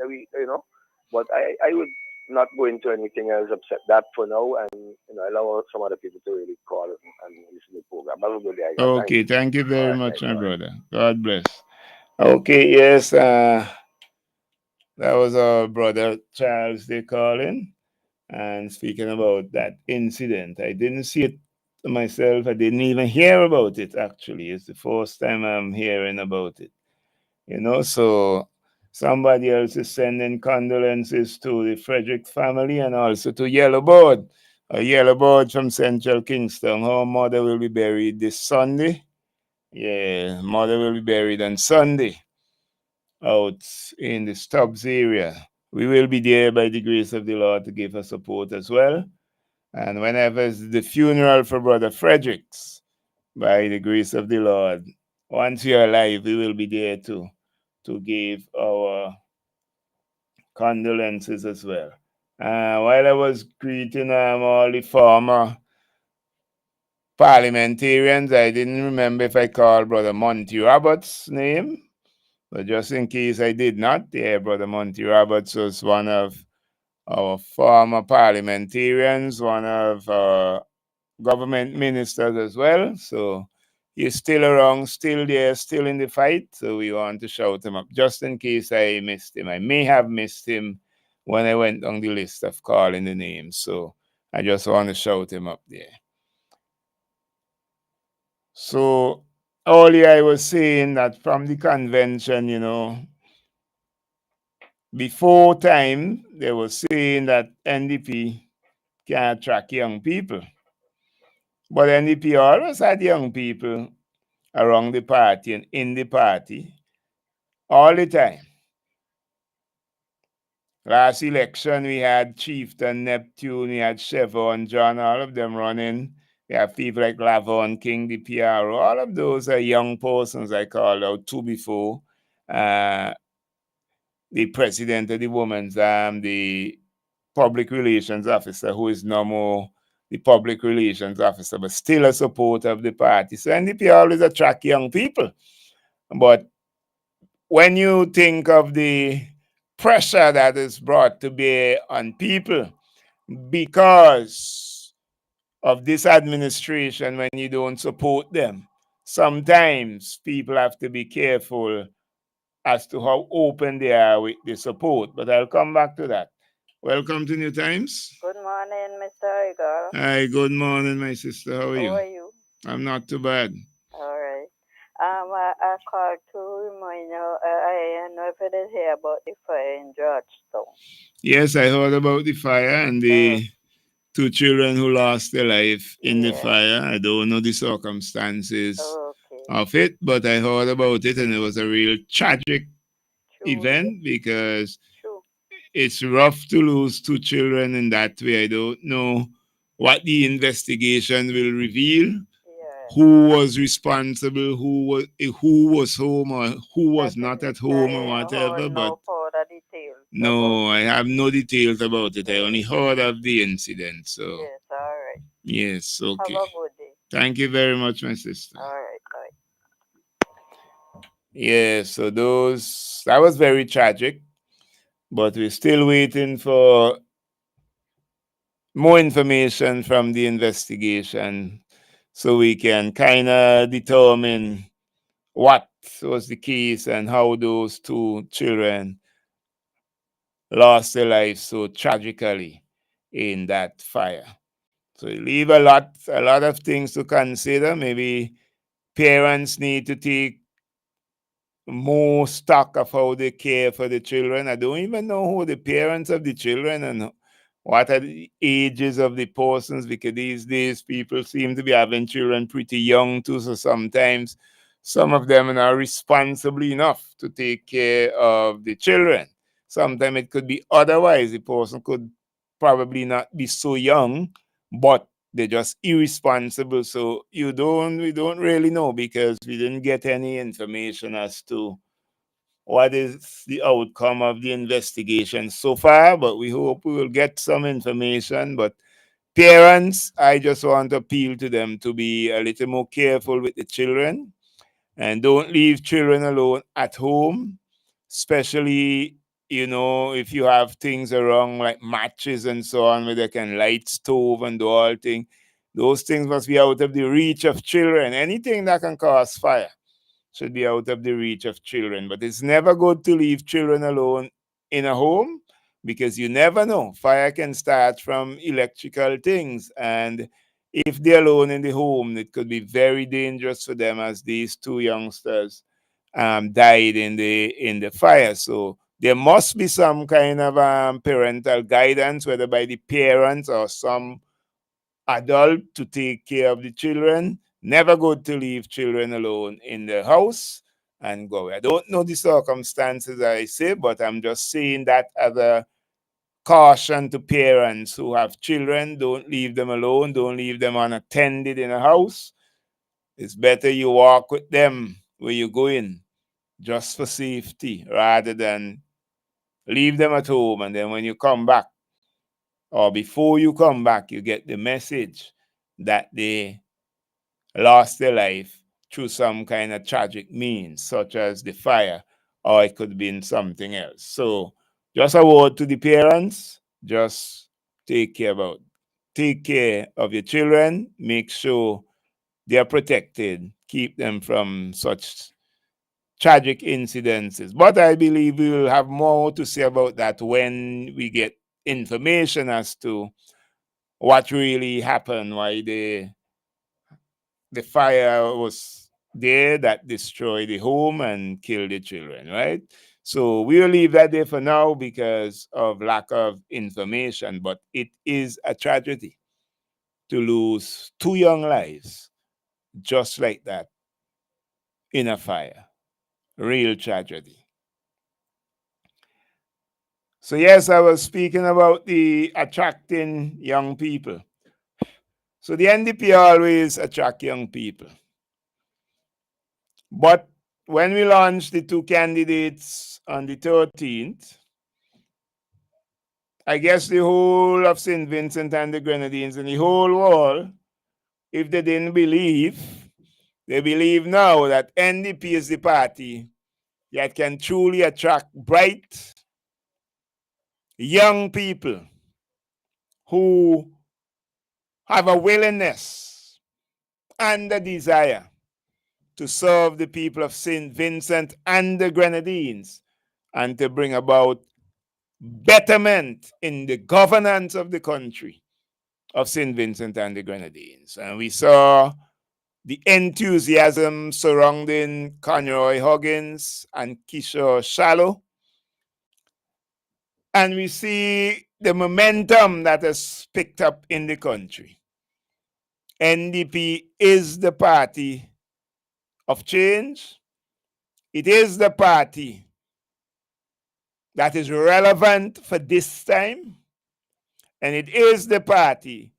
But I would not go into anything else except that for now, and allow some other people to really call and listen to the program. Have a good day. Okay, thank you very much, my brother. God bless. Okay, yes, that was our brother Charles they calling and speaking about that incident. I didn't see it myself. I didn't even hear about it, actually. It's the first time I'm hearing about it. So somebody else is sending condolences to the Frederick family and also to Yellowboard. A Yellowboard from Central Kingston. Her mother will be buried this Sunday. Yeah, mother will be buried on Sunday out in the Stubbs area. We will be there by the grace of the Lord to give her support as well. And whenever it's the funeral for Brother Fredericks, by the grace of the Lord, once we are alive, we will be there to give our condolences as well. while I was greeting all the former parliamentarians, I didn't remember if I called Brother Monty Roberts' name, but just in case I did not, yeah, Brother Monty Roberts was one of our former parliamentarians, one of government ministers as well. So he's still around, still there, still in the fight. So we want to shout him up just in case I missed him. I may have missed him when I went on the list of calling the names. So I just want to shout him up there. So earlier I was saying that from the convention, you know, before time, they were saying that NDP can attract young people. But NDP always had young people around the party and in the party all the time. Last election, we had Chieftain, Neptune, we had Chevron, John, all of them running. We have people like Lavon King, the PRO. All of those are young persons I called out two before. The president of the women's the public relations officer, who is no more the public relations officer, but still a supporter of the party. So NDP always attract young people. But when you think of the pressure that is brought to bear on people because of this administration, when you don't support them, sometimes people have to be careful as to how open they are with the support. But I'll come back to that. Welcome to New Times. Good morning, Mr. Eagle. Hi, good morning, my sister. How are you? How are you? I'm not too bad. All right. I called to remind you, I know if it is here about the fire in Georgetown. Yes, I heard about the fire and the two children who lost their life in the fire. I don't know the circumstances of it, but I heard about it, and it was a real tragic event because it's rough to lose two children in that way. I don't know what the investigation will reveal, who was responsible, who was home or who was not at home or whatever, but no, I have no details about it. I only heard of the incident. So yes, all right. Yes, okay. Have a good day. Thank you very much, my sister. All right, bye. Yeah, so that was very tragic, but we're still waiting for more information from the investigation so we can kind of determine what was the case and how those two children lost their lives so tragically in that fire. So you leave a lot of things to consider. Maybe parents need to take more stock of how they care for the children. I don't even know who the parents of the children and what are the ages of the persons, because these days people seem to be having children pretty young too. So sometimes some of them are not responsible enough to take care of the children. Sometimes it could be otherwise. The person could probably not be so young, but they're just irresponsible. So we don't really know because we didn't get any information as to what is the outcome of the investigation so far, but we hope we will get some information. But parents, I just want to appeal to them to be a little more careful with the children and don't leave children alone at home, especially, you know, if you have things around like matches and so on where they can light stove and do all things. Those things must be out of the reach of children. Anything that can cause fire should be out of the reach of children. But it's never good to leave children alone in a home because you never know. Fire can start from electrical things. And if they're alone in the home, it could be very dangerous for them, as these two youngsters died in the fire. So there must be some kind of parental guidance, whether by the parents or some adult, to take care of the children. Never good to leave children alone in the house and go. I don't know the circumstances, I say, but I'm just saying that as a caution to parents who have children. Don't leave them alone. Don't leave them unattended in a house. It's better you walk with them where you're going just for safety rather than leave them at home and then when you come back, or before you come back, you get the message that they lost their life through some kind of tragic means, such as the fire, or it could have been something else. So just a word to the parents, just take care of your children, make sure they are protected, keep them from such tragic incidences. But I believe we will have more to say about that when we get information as to what really happened, why the fire was there that destroyed the home and killed the children, right? So we'll leave that there for now because of lack of information, but it is a tragedy to lose 2 young lives just like that in a fire. Real tragedy. So yes, I was speaking about the attracting young people. So the NDP always attract young people. But when we launched the 2 candidates on the 13th, I guess the whole of St. Vincent and the Grenadines and the whole world, if they didn't believe, they believe now that NDP is the party that can truly attract bright, young people who have a willingness and a desire to serve the people of St. Vincent and the Grenadines and to bring about betterment in the governance of the country of St. Vincent and the Grenadines. And we saw the enthusiasm surrounding Conroy Huggins and Kishore Shallow. And we see the momentum that has picked up in the country. NDP is the party of change. It is the party that is relevant for this time. And it is the party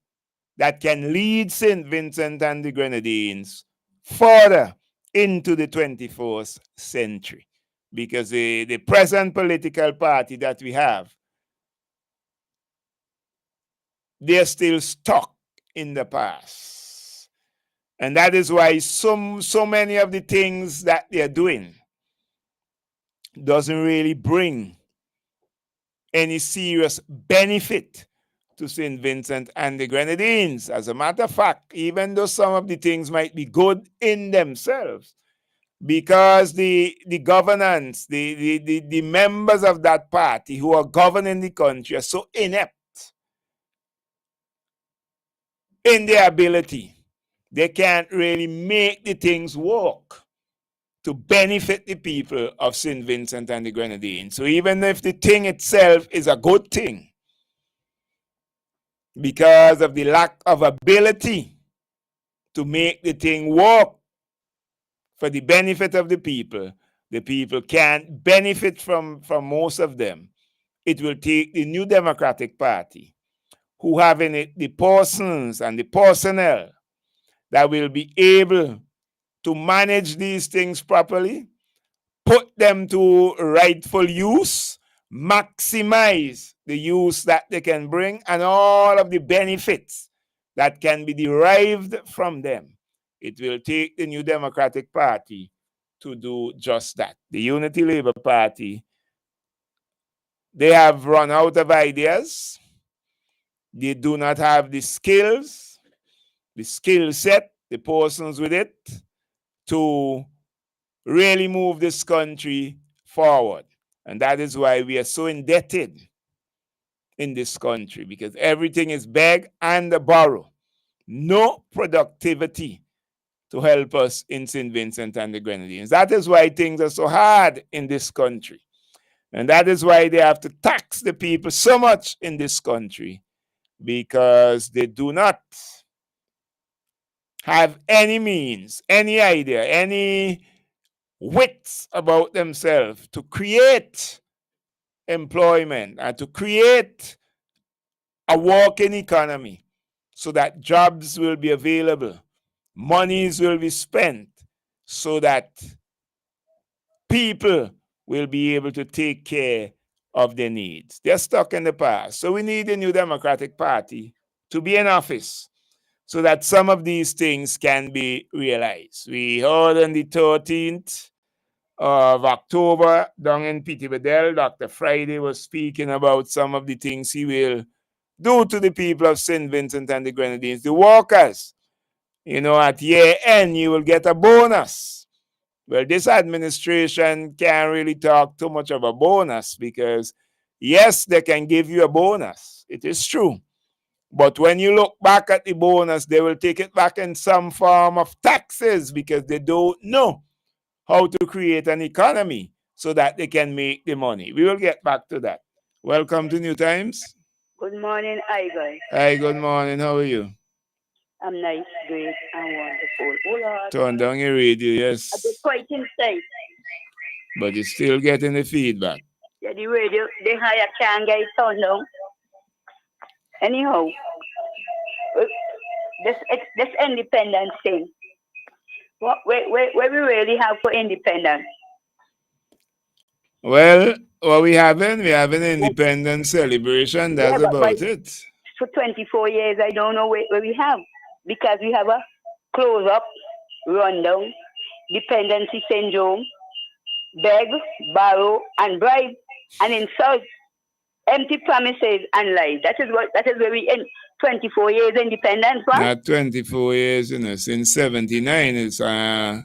that can lead St. Vincent and the Grenadines further into the 21st century. Because the present political party that we have, they're still stuck in the past. And that is why so many of the things that they're doing doesn't really bring any serious benefit to St. Vincent and the Grenadines. As a matter of fact, even though some of the things might be good in themselves, because the governance, the members of that party who are governing the country are so inept in their ability, they can't really make the things work to benefit the people of St. Vincent and the Grenadines. So even if the thing itself is a good thing, because of the lack of ability to make the thing work for the benefit of the people can't benefit from most of them. It will take the New Democratic Party, who have in it the persons and the personnel that will be able to manage these things properly, put them to rightful use, maximize the use that they can bring, and all of the benefits that can be derived from them. It will take the New Democratic Party to do just that. The Unity Labour Party, they have run out of ideas. They do not have the skills, the skill set, the persons with it to really move this country forward. And that is why we are so indebted in this country, because everything is beg and borrow. No productivity to help us in St. Vincent and the Grenadines. That is why things are so hard in this country. And that is why they have to tax the people so much in this country, because they do not have any means, any idea, any wits about themselves to create employment and to create a working economy so that jobs will be available, monies will be spent, so that people will be able to take care of their needs. They're stuck in the past. So we need a new Democratic Party to be in office so that some of these things can be realized. We heard on the 13th of October down in Petit Bedell, Dr. Friday was speaking about some of the things he will do to the people of St. Vincent and the Grenadines, the workers. You know, at year end, you will get a bonus. Well, this administration can't really talk too much of a bonus because, yes, they can give you a bonus. It is true. But when you look back at the bonus, they will take it back in some form of taxes because they don't know how to create an economy so that they can make the money. We will get back to that. Welcome to New Times. Good morning, hi guys. Hi, good morning. How are you? I'm nice, great, and wonderful. Oh Lord. Turn down your radio, I'm yes. just quite inside. But you're still getting the feedback. Yeah, the radio, the higher can't get it turned down. Anyhow, this independence thing. What we really have for independence? Well, what we have an independence celebration. That's Yeah, but about it. For 24 years, I don't know where we have. Because we have a close-up, rundown, dependency syndrome, beg, borrow, and bribe, and insult, empty promises and lies. That is where we end 24 years independence, right? Not 24 years, you know, since 79, it's No,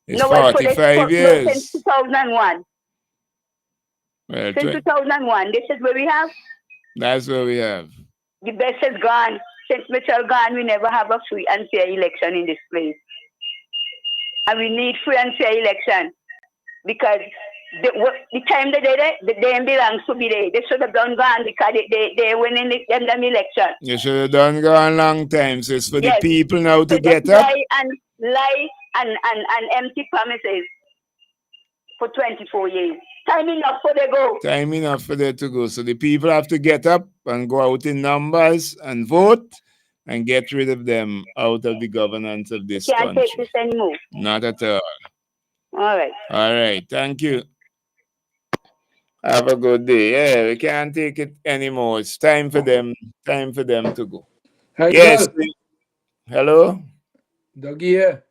45 years. No, since 2001. Well, Since 2001, this is where we have. that's what we have. The best is gone. Since Mitchell gone, we never have a free and fair election in this place. And we need free and fair election because the time they did it, the day belongs to be there. They should have done gone because they winning them election. You should have done gone long time. So it's for Yes. the people now to So get just up. lie and empty promises for 24 years. Time enough for they go. Time enough for them to go. So the people have to get up and go out in numbers and vote and get rid of them out of the governance of this Can't country. take this anymore. Not at all. All right. All right. Thank you. Have a good day. Yeah, we can't take it anymore. It's time for them. Time for them to go. Hi, Yes. Doug. Hello. Dougie here.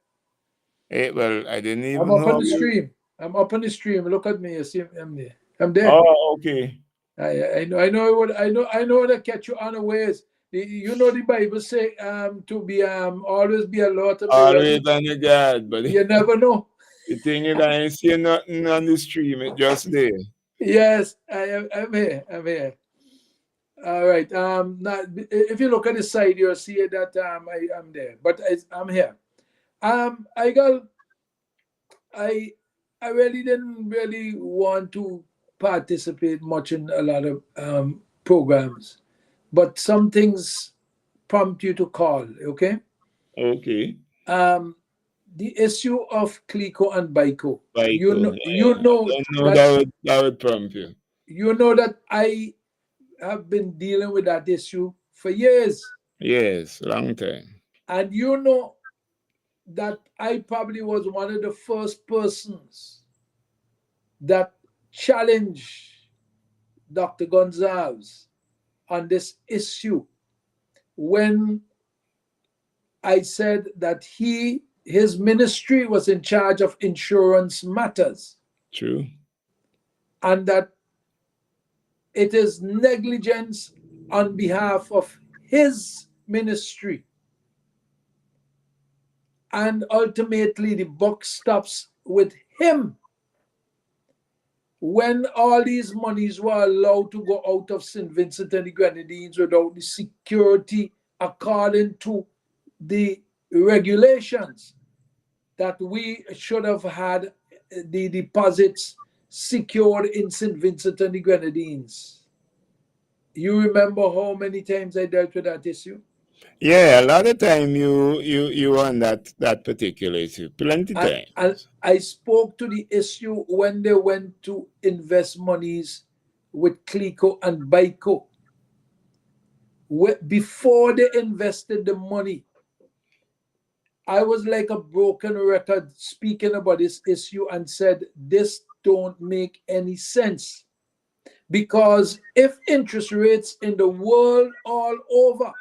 Hey, well, I didn't even I'm up know. on the stream. I'm up on the stream. Look at me. You see, I'm there. I'm there. Oh, okay. I know that catch you unawares. You know the Bible say to be always be alert and be Always ready. on your guard, but You never know. the thing is, I ain't see nothing on the stream. It just there. Yes, I'm here. I'm here. All right. Now, if you look at the side, you'll see that I'm there, but I'm here. I really didn't really want to participate much in a lot of programs, but some things prompt you to call. Okay. Okay. The issue of Clico and Baiko. You know, I don't know that would prompt you. You know that I have been dealing with that issue for years. Yes, long time. And you know that I probably was one of the first persons that challenged Dr. Gonzalez on this issue when I said that his ministry was in charge of insurance matters. True. And that it is negligence on behalf of his ministry. And ultimately, the buck stops with him. When all these monies were allowed to go out of St. Vincent and the Grenadines without the security according to the regulations, that we should have had the deposits secured in St. Vincent and the Grenadines. You remember how many times I dealt with that issue? Yeah, a lot of time you on that particular issue. Plenty time. And I spoke to the issue when they went to invest monies with Clico and Baiko. Before they invested the money, I was like a broken record speaking about this issue and said, this don't make any sense. Because if interest rates in the world all over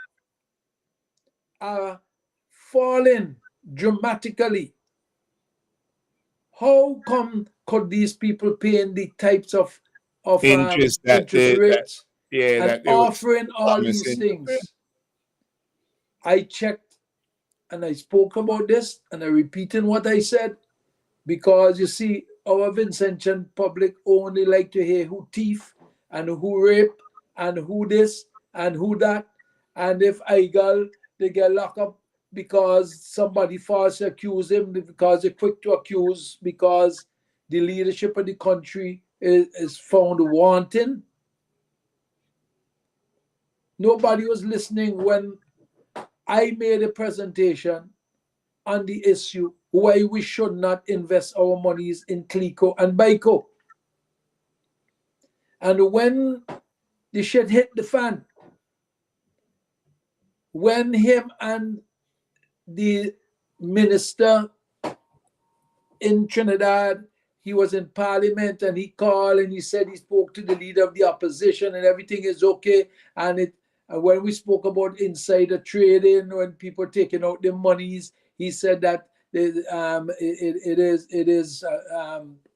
are falling dramatically, how come could these people paying the types of Interest that interest they, rates yeah, and that they were offering all these promising. things? I checked and I spoke about this and I'm repeating what I said, because you see, our Vincentian public only like to hear who thief and who rape and who this and who that. And if Igal, they get locked up because somebody falsely accuse him, because they're quick to accuse, because the leadership of the country is found wanting. Nobody was listening when I made a presentation on the issue why we should not invest our monies in Clico and Baico. And when the shit hit the fan, when him and the minister in Trinidad, he was in parliament and he called and he said he spoke to the leader of the opposition and everything is okay. And when we spoke about insider trading, when people taking out their monies, he said that it is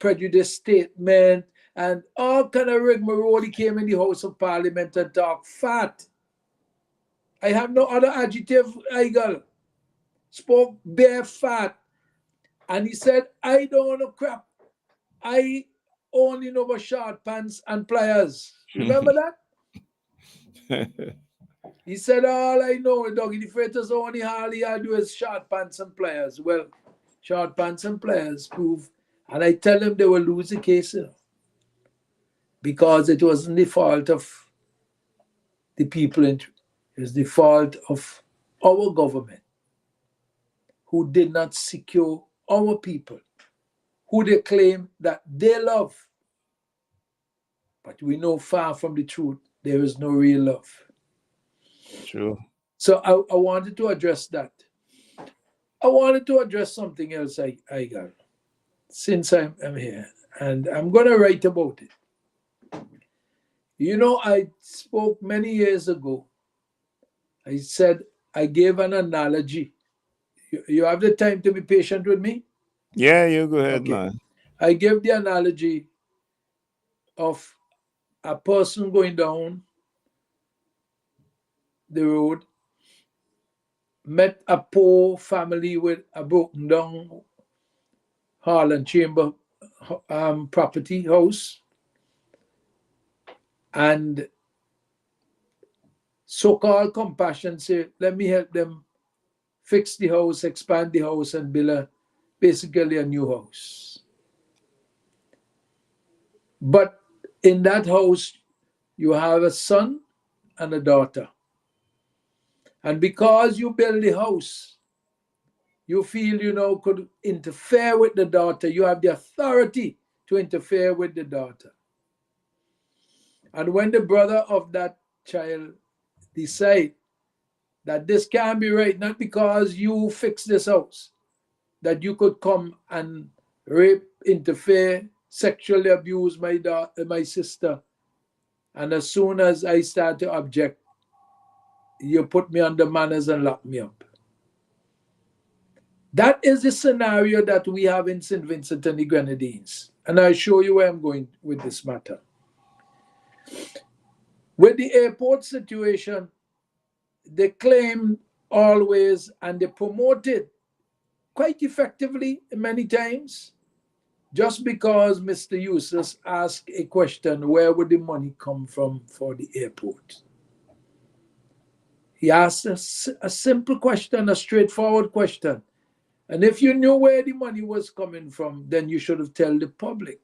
prejudice statement and all kind of rigmarole. He came in the House of Parliament and talked fat. I have no other adjective, Igal. Spoke bare fat. And he said, I don't know crap. I only know about short pants and pliers. Remember that? He said, all I know, Doggy the Freighter's only all he had to do is short pants and pliers. Well, short pants and pliers prove. And I tell them they will lose the case, you know, because it wasn't the fault of the people. It was the fault of our government, who did not secure our people, who they claim that they love. But we know far from the truth, there is no real love. True. So I wanted to address that. I wanted to address something else I got since I'm here, and I'm going to write about it. You know, I spoke many years ago. I said, I gave an analogy. You have the time to be patient with me? Yeah, you go ahead, Okay. man. I gave the analogy of a person going down the road, met a poor family with a broken down hall and chamber property house, and so-called compassion say, let me help them fix the house, expand the house, and build basically a new house. But in that house, you have a son and a daughter. And because you build the house, you feel, you know, could interfere with the daughter. You have the authority to interfere with the daughter. And when the brother of that child decide that this can't be right, not because you fix this house, that you could come and rape, interfere, sexually abuse my sister. And as soon as I start to object, you put me under manners and lock me up. That is the scenario that we have in St. Vincent and the Grenadines. And I'll show you where I'm going with this matter. With the airport situation, they claim always, and they promote it quite effectively many times, just because Mr. Eustace asked a question, where would the money come from for the airport? He asked a simple question, a straightforward question. And if you knew where the money was coming from, then you should have told the public.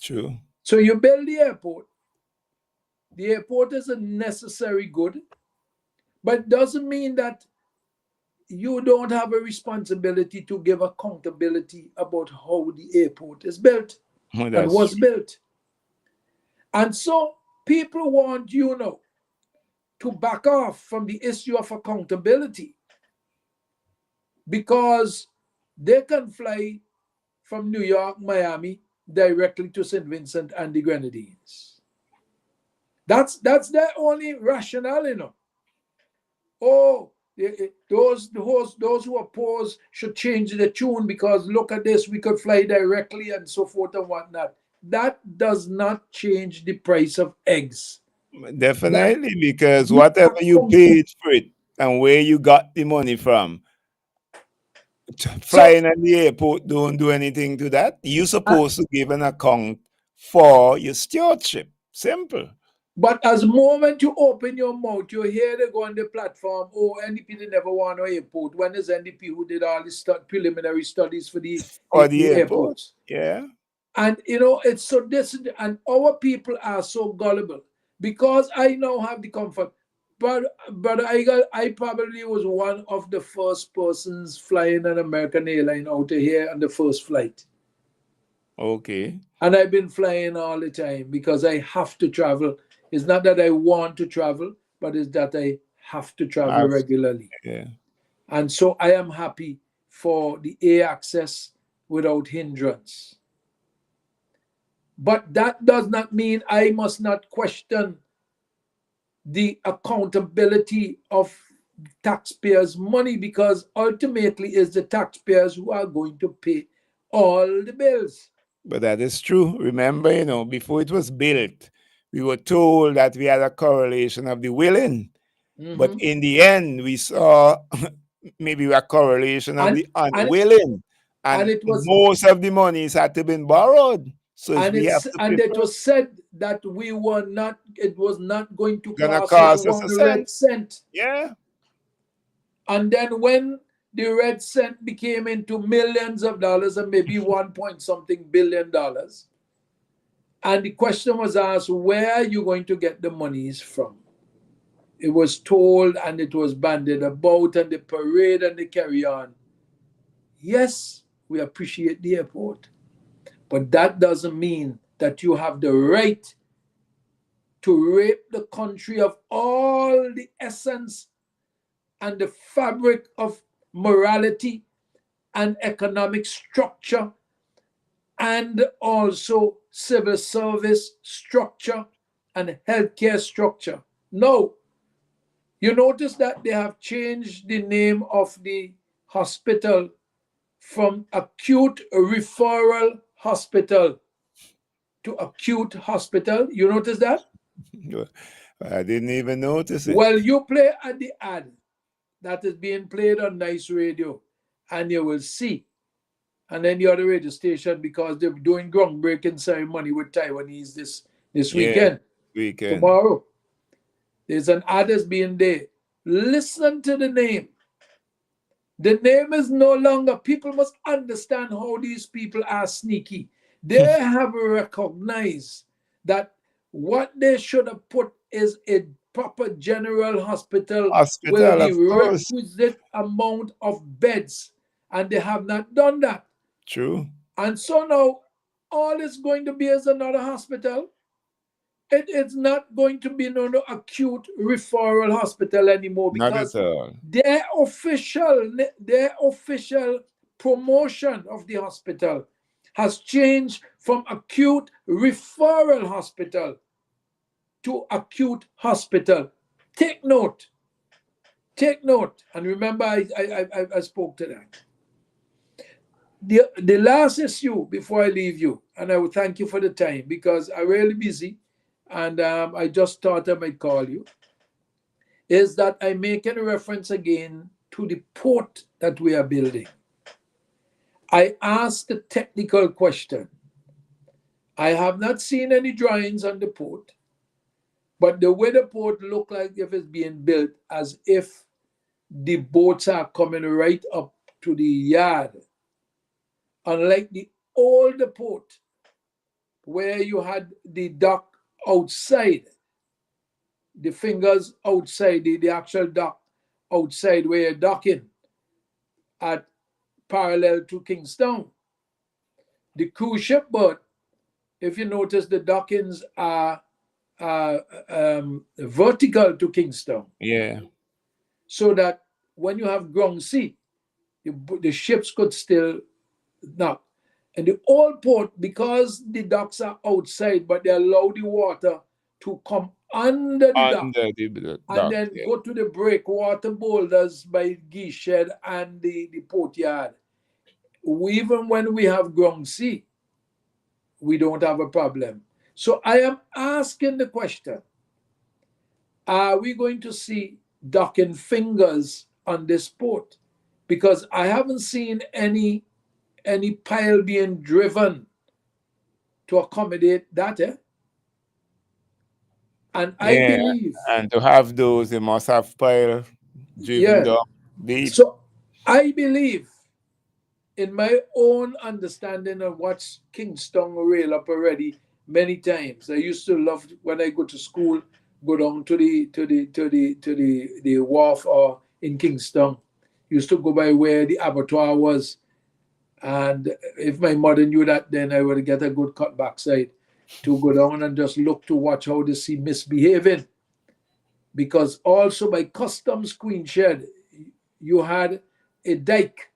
True. So you build the airport. The airport is a necessary good, but it doesn't mean that you don't have a responsibility to give accountability about how the airport is built and was built. And so people want you now to back off from the issue of accountability, because they can fly from New York, Miami, directly to St. Vincent and the Grenadines. That's their only rationale, you know. Oh, those who oppose should change the tune because look at this, we could fly directly and so forth and whatnot. That does not change the price of eggs. Definitely, because whatever you paid for it and where you got the money from, flying at the airport don't do anything to that. You're supposed to give an account for your stewardship. Simple. But as the moment you open your mouth, you hear they go on the platform, oh, NDP they never want no airport. When is NDP who did all the preliminary studies for the airports? Yeah. And you know, it's so this, and our people are so gullible because I now have the comfort. But I probably was one of the first persons flying an American airline out of here on the first flight. Okay. And I've been flying all the time because I have to travel. It's not that I want to travel, but it's that I have to travel regularly. Yeah. And so I am happy for the air access without hindrance. But that does not mean I must not question the accountability of taxpayers' money because ultimately it's the taxpayers who are going to pay all the bills. But that is true. Remember, you know, before it was built, we were told that we had a correlation of the willing. But in the end, we saw maybe a correlation of the unwilling. And it was, most of the monies had to be borrowed. So it was said that we were not, it was not going to cost us a red cent. Yeah. And then when the red cent became into millions of dollars and maybe 1-point-something billion dollars, and the question was asked, where are you going to get the monies from? It was told and it was bandied about and the parade and the carry on. Yes, we appreciate the airport. But that doesn't mean that you have the right to rape the country of all the essence and the fabric of morality and economic structure and also civil service structure and healthcare structure. No. You notice that they have changed the name of the hospital from acute referral hospital to acute hospital. You notice that? I didn't even notice it. Well, you play at the ad that is being played on Nice Radio and you will see. And then the other radio station because they're doing groundbreaking ceremony with Taiwanese this weekend. Tomorrow. There's an ad that's being there. Listen to the name. The name is no longer, people must understand how these people are sneaky. They have recognized that what they should have put is a proper general hospital with the requisite amount of beds. And they have not done that. True. And so now all it's going to be is another hospital. It's not going to be no acute referral hospital anymore because their official promotion of the hospital has changed from acute referral hospital to acute hospital. Take note. Take note. And remember, I spoke to that. The last issue before I leave you, and I will thank you for the time because I'm really busy. And I just thought I might call you, is that I'm making a reference again to the port that we are building. I asked the technical question. I have not seen any drawings on the port, but the way the port looks like if it's being built as if the boats are coming right up to the yard. Unlike the older port, where you had the dock outside, the fingers outside, the actual dock outside where you're docking at parallel to Kingstown. The cruise ship berth, if you notice, the dockings are vertical to Kingstown. Yeah. So that when you have ground sea, the ships could still dock. And the old port, because the docks are outside, but they allow the water to come under the dock, Under the and dock, then yeah. go to the breakwater boulders by Geese Shed and the port yard. Even when we have ground sea, we don't have a problem. So I am asking the question, are we going to see docking fingers on this port? Because I haven't seen any pile being driven to accommodate that. And I Yeah, believe, and to have those, they must have pile driven down deep. So I believe, in my own understanding of what's Kingston rail up already many times. I used to love when I go to school, go down to the wharf or in Kingston. Used to go by where the abattoir was. And if my mother knew that, then I would get a good cut backside to go down and just look to watch how the sea misbehaving. Because also by Customs Queen Shed, you had a dike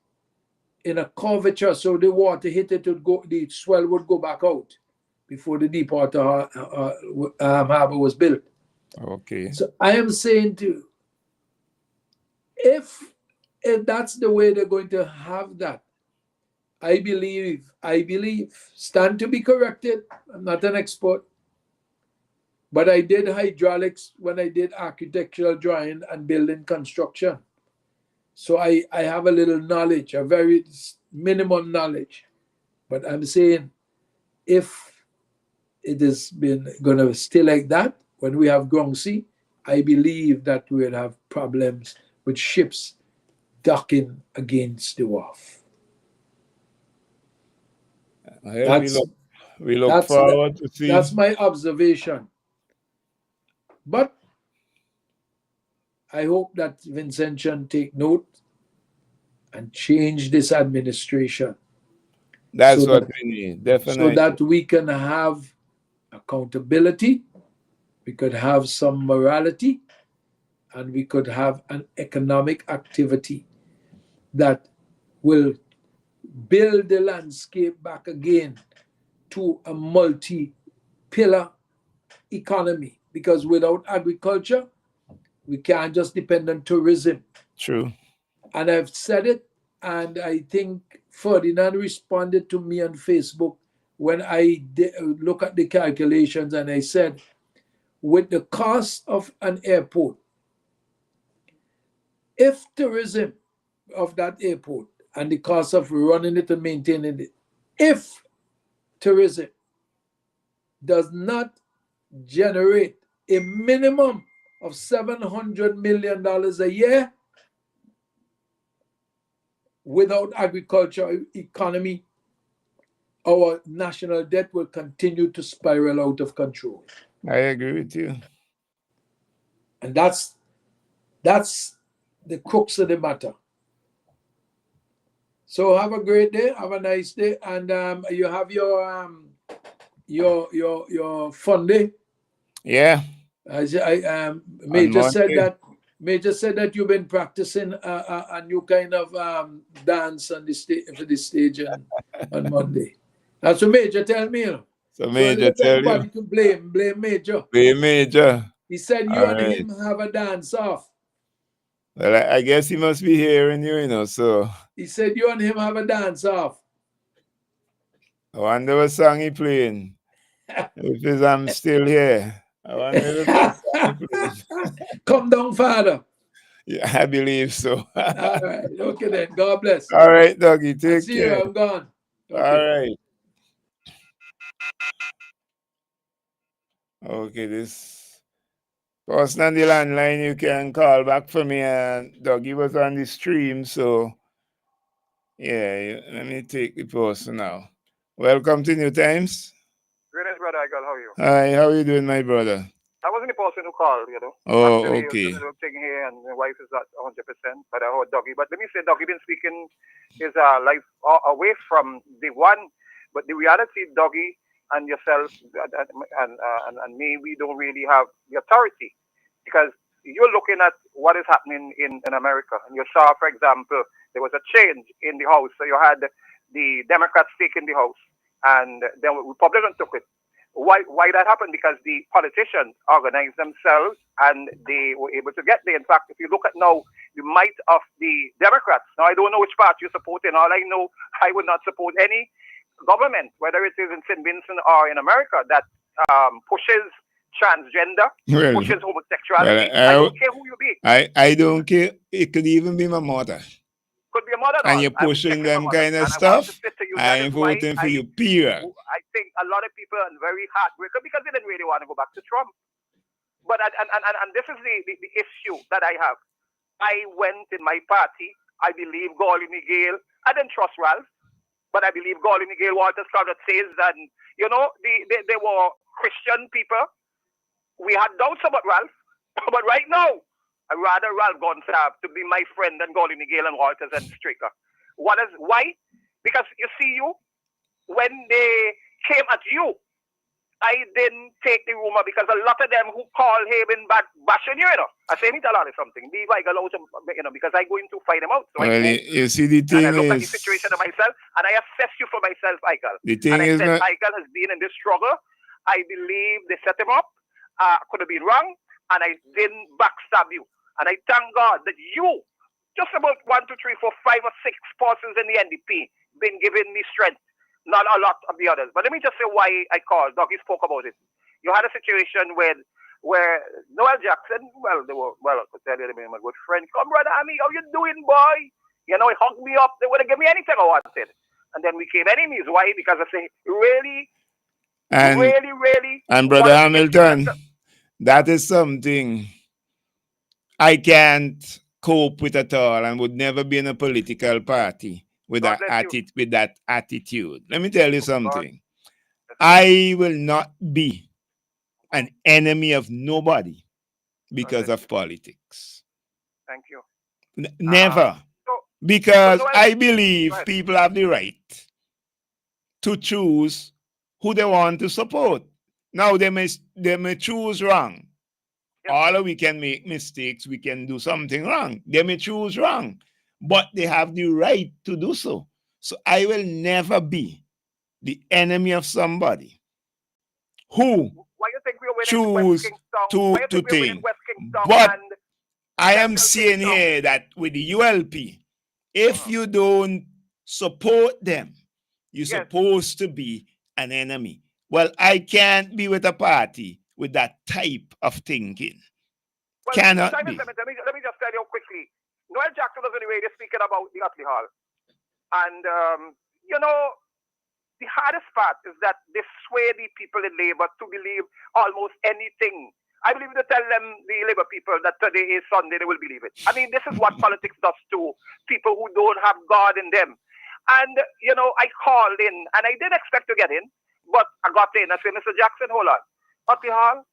in a curvature, so the water hit it, the swell would go back out before the deepwater harbor was built. Okay. So I am saying to you, if that's the way they're going to have that, I believe, stand to be corrected. I'm not an expert, but I did hydraulics when I did architectural drawing and building construction. So I have a little knowledge, a very minimum knowledge. But I'm saying if it has been going to stay like that, when we have ground sea, I believe that we will have problems with ships docking against the wharf. Well, we look forward to see. That's my observation. But I hope that Vincentian take note and change this administration. That's so what we need, definitely. So that we can have accountability, we could have some morality, and we could have an economic activity that will build the landscape back again to a multi-pillar economy. Because without agriculture, we can't just depend on tourism. True. And I've said it, and I think Ferdinand responded to me on Facebook when I look at the calculations, and I said, with the cost of an airport, if tourism of that airport and the cost of running it and maintaining it, if tourism does not generate a minimum of $700 million a year, without agriculture economy, our national debt will continue to spiral out of control. I agree with you. And that's the crux of the matter. So have a great day, have a nice day, and you have your fun day. Yeah. Major said that you've been practicing a new kind of dance on the for the stage on Monday. That's what Major tell me. So Major tell you. To blame Major. Blame Major. He said you and him have a dance off. Well, I guess he must be hearing you, so. He said you and him have a dance off. I wonder what song he playing. If I'm still here. I wonder what song he playing. Come down, Father. Yeah, I believe so. All right. Okay then. God bless. All right, Doggy. Take care. See you. I'm gone. Okay. All right. Okay, this person on the landline, you can call back for me. And Doggy was on the stream, so yeah, let me take the person now. Welcome to New Times. Greetings, brother. How are you? Hi, how are you doing, my brother? I wasn't the person who called, Oh, actually, okay. I'm sitting here, and my wife is not 100%, but I heard Doggy. But let me say, Doggy been speaking his life away from the one, but the reality, Doggy and yourself and me, we don't really have the authority, because you're looking at what is happening in America. And you saw, for example, there was a change in the House. So you had the Democrats taking the House, and then Republicans took it. Why that happened? Because the politicians organized themselves and they were able to get there. In fact, if you look at now the might of the Democrats, now I don't know which party you support in. All I know, I would not support any government, whether it is in St. Vincent or in America, that pushes transgender, pushes homosexuality. I don't care who you be. I don't care. It could even be my mother. Could be a mother. And you're pushing them kind of stuff. I ain't voting for you, period. I think a lot of people are very heartbroken because they didn't really want to go back to Trump. But and this is the issue that I have. I went in my party. I believe Gawley Miguel. I didn't trust Ralph, but I believe Gawley Miguel Walters Scott says that, you know, they were Christian people. We had doubts about Ralph, but right now, I'd rather Ralph Gonsalves to be my friend than Gawley Miguel and Walters and Stricker. Why? Because you see, when they came at you, I didn't take the rumor because a lot of them who call him in bashing you, I say, me tell you something. Leave I go out, because I going to fight him out. So well, you see, the thing and I look at the is, situation of myself, and I assess you for myself, Eichel. The thing and I is said, not- Eichel has been in this struggle. I believe they set him up. Could have been wrong, and I didn't backstab you. And I thank God that you, just about 1, 2, 3, 4, 5 or 6 persons in the NDP, been giving me strength. Not a lot of the others. But let me just say why I called. Dougie spoke about it. You had a situation where Noel Jackson, I could tell you, my good friend, come, brother Ami, how you doing, boy? You know, he hugged me up. They would have given me anything I wanted. And then we became enemies. Why? Because I say, really, and Brother Hamilton, that is something I can't cope with at all, and would never be in a political party with that attitude. Let me tell you something. I will not be an enemy of nobody because of politics. Thank you. Never. Because I believe people have the right to choose who they want to support. Now they may choose wrong. All we can make mistakes, we can do something wrong. They may choose wrong, but they have the right to do so. So I will never be the enemy of somebody who choose to think. But I am saying here that with the ULP, if you don't support them, you're supposed to be an enemy. Well, I can't be with a party with that type of thinking. Cannot be. Let me just tell you quickly. Noel Jackson was on the radio speaking about the Utley Hall. And, you know, the hardest part is that they sway the people in Labour to believe almost anything. I believe to tell them, the Labour people, that today is Sunday, they will believe it. I mean, this is what politics does to people who don't have God in them. And, you know, I called in, and I didn't expect to get in, but I got in. I said, Mr. Jackson, hold on. Utley Hall,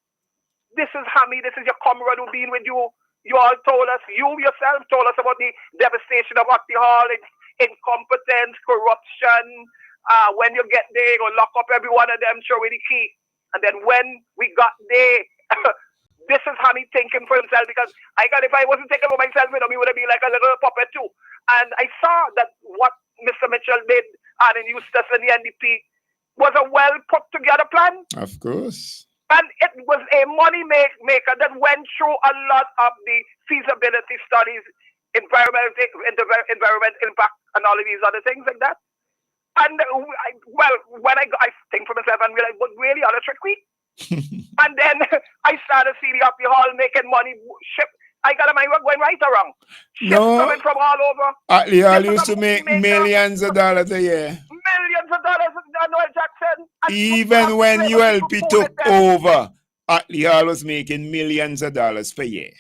this is Hammy, this is your comrade who been with you. You all told us, you yourself told us about the devastation of Utley Hall, incompetence, corruption. When you get there, you lock up every one of them, show with the key. And then when we got there, this is Hammy thinking for himself, because if I wasn't thinking for myself, he would have been like a little puppet too. And I saw that what Mr. Mitchell did, and in Eustace and the NDP, was a well put together plan. Of course. And it was a money maker that went through a lot of the feasibility studies, environment impact, and all of these other things like that. And when I think for myself and realize, but really, on a trick we. And then I started seeing the Utley Hall making money. I got my work going right or wrong. Ships coming from all over. Utley Hall used to make millions of dollars a year. Millions of dollars, Noel Jackson. Even when ULP took over, Utley Hall was making millions of dollars per year.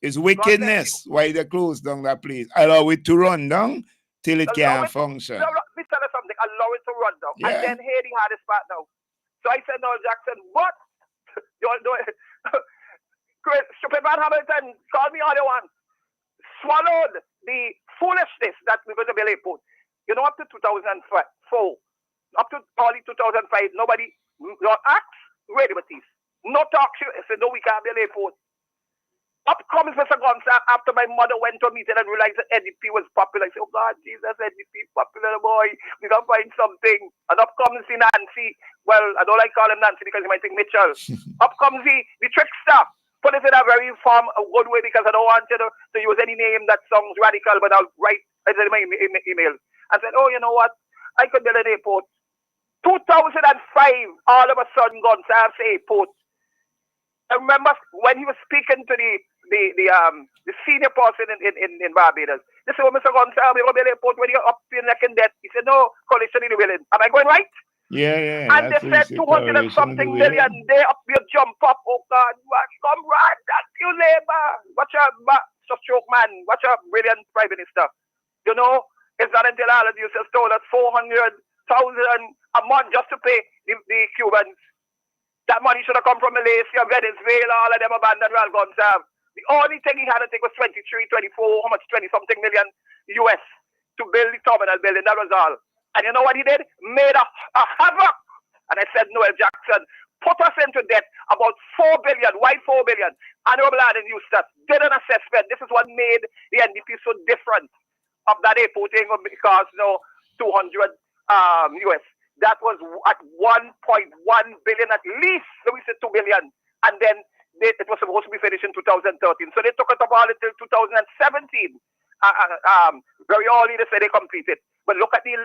It's wickedness why they closed down that place. Allow it to run down till it can't function. Let me tell you something. Allow it to run down. Yeah. And then here the hardest part now. So I said, Noel Jackson, what? You all know it. Stupid man Hamilton, call me all you want. Swallowed the foolishness that we're going to build a airport. You know, up to 2004, up to early 2005, nobody asked Radio Batiste. No talk show. I said, no, we can't build a airport. Up comes Mr. Gonsalves after my mother went to a meeting and realized that NDP was popular. I said, oh God, Jesus, NDP popular, boy. We got to find something. And up comes the Nancy. Well, I don't like calling him Nancy because he might think Mitchell. Up comes the trickster. Put it in a very a good way because I don't want you to use any name that sounds radical, but I'll write in my email. I said, oh, you know what? I could build an airport. 2005, all of a sudden, Gonsalves airport. I remember when he was speaking to the senior person in Barbados. They said, oh, Mr. Gonsalves, we're going to build an airport when you're up in neck and debt. He said, no, coalition is willing. Am I going right? Yeah. And they said 200 and something million. They up here jump up. Oh God, come right, that's you Labour. Watch out, such joke man. Watch out, brilliant Prime Minister. You know, it's not until all of you just told us 400,000 a month just to pay the Cubans. That money should have come from Malaysia, Venezuela, all of them abandoned Ralph Gonsalves. The only thing he had to take was 23, 24, how much, 20-something million US to build the terminal building. That was all. And you know what he did? Made a havoc. And I said, Noel Jackson, put us into debt about 4 billion. Why 4 billion? Honorable Adam Eustace did an assessment. This is what made the NDP so different of that airporting because 200 US. That was at 1.1 billion at least. So we said 2 billion. And then it was supposed to be finished in 2013. So they took it about until 2017. Very early they said they completed. But look at the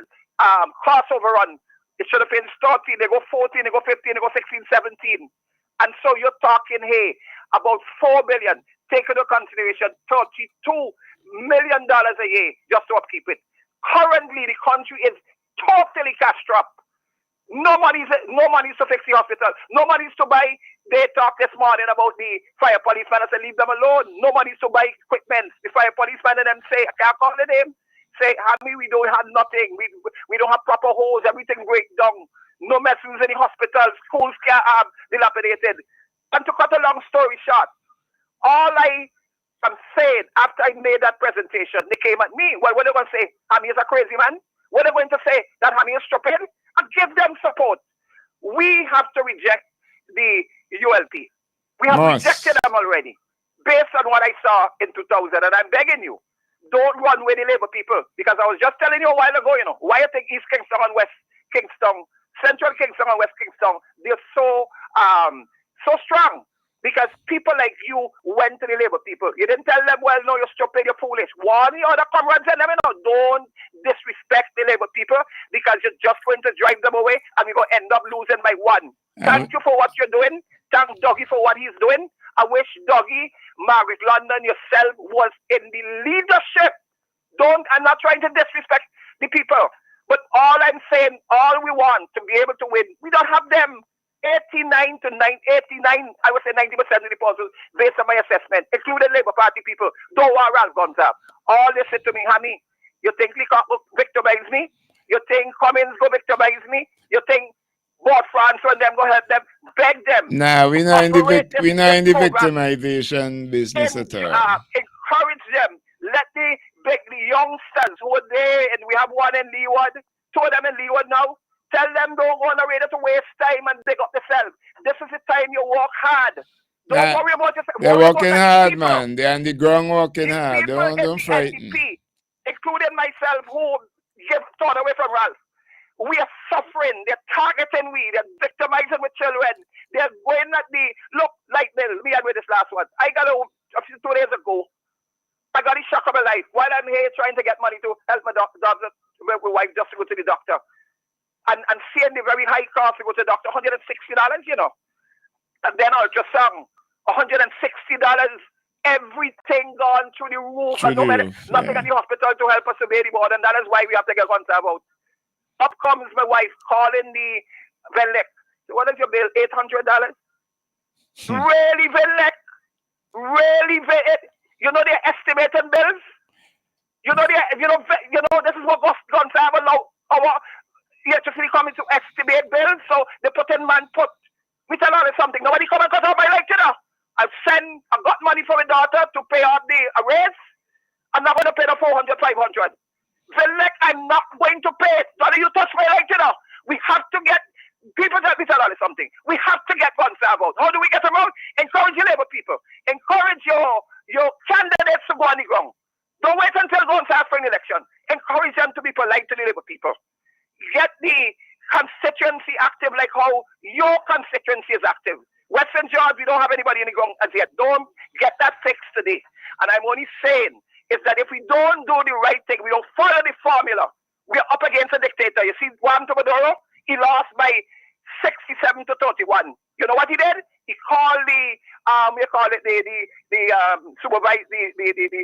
crossover run. It should have finished 13. They go 14, they go 15, they go 16, 17. And so you're talking, hey, about 4 billion. Take into consideration $32 million a year just to upkeep it. Currently, the country is totally cash-strapped. No money to fix the hospital. No money to buy. They talked this morning about the fire policeman. I said, leave them alone. No money to buy equipment. The fire policeman and them say, I can't call the name. Say, Hammy, we don't have nothing. We don't have proper hose. Everything breaks down. No medicines in the hospitals. Schools can't have dilapidated. And to cut a long story short, all I am saying after I made that presentation, they came at me. Well, what are they going to say? Hammy is a crazy man? What are they going to say? That Hammy is stupid? And give them support. We have to reject the ULP. We have rejected them already based on what I saw in 2000. And I'm begging you, don't run with the Labour people. Because I was just telling you a while ago, why I think East Kingston and West Kingston, Central Kingston and West Kingston, they're so strong. Because people like you went to the Labour people. You didn't tell them, well, no, you're stupid, you're foolish. One the other comrades and them, don't disrespect the Labour people because you're just going to drive them away and you're going to end up losing by one. Thank you for what you're doing. Thank Dougie for what he's doing. I wish Dougie, Margaret London, yourself was in the leadership. I'm not trying to disrespect the people. But all I'm saying, all we want to be able to win, we don't have them. 89 to 89, I would say 90% of the puzzle based on my assessment, including Labour Party people, don't want Ralph Gonsalves. All they said to me, Hammy, you think Leacock will victimize me? You think Cummins go victimize me? You think Board France and them go help them? Beg them. Nah, we're not in the victimization business at all. Encourage them. Let the youngsters who are there, and we have one in Leeward, two of them in Leeward now. Tell them don't go on the radio to waste time and dig up themselves. This is the time you work hard. Don't worry about yourself. They're working hard, man. They're on the ground working hard. Don't frighten. NDP, including myself, who get torn away from Ralph. We are suffering. They're targeting we. They're victimizing with children. They're going at look, like me and with this last one. I got a few 2 days ago. I got a shock of my life. While I'm here trying to get money to help my my wife just to go to the doctor. And seeing the very high cost to go to the doctor, $160, And then ultrasound, $160. Everything gone through the roof. Nothing at the hospital to help us to pay the board. And that is why we have to get Gonsalves out. Up comes my wife calling the Velec. What is your bill? $800? Really, Velec? Really, you know they're estimating bills? You know, this is what Gonsalves allow our electricity coming to estimate bills, so they put in we tell her something. Nobody come and cut off my light, I've got money for my daughter to pay off the arrears. I'm not going to pay the 400, 500. Velec, I'm not going to pay it. Don't you touch my light, We have to get people tell her something. We have to get Gonsalves out. How do we get them out? Encourage your Labour people. Encourage your St. George, we don't have anybody in the ground as yet. Don't get that fixed today. And I'm only saying is that if we don't do the right thing, we don't follow the formula, we're up against a dictator. You see, Juan Maduro, he lost by 67 to 31. You know what he did? He called the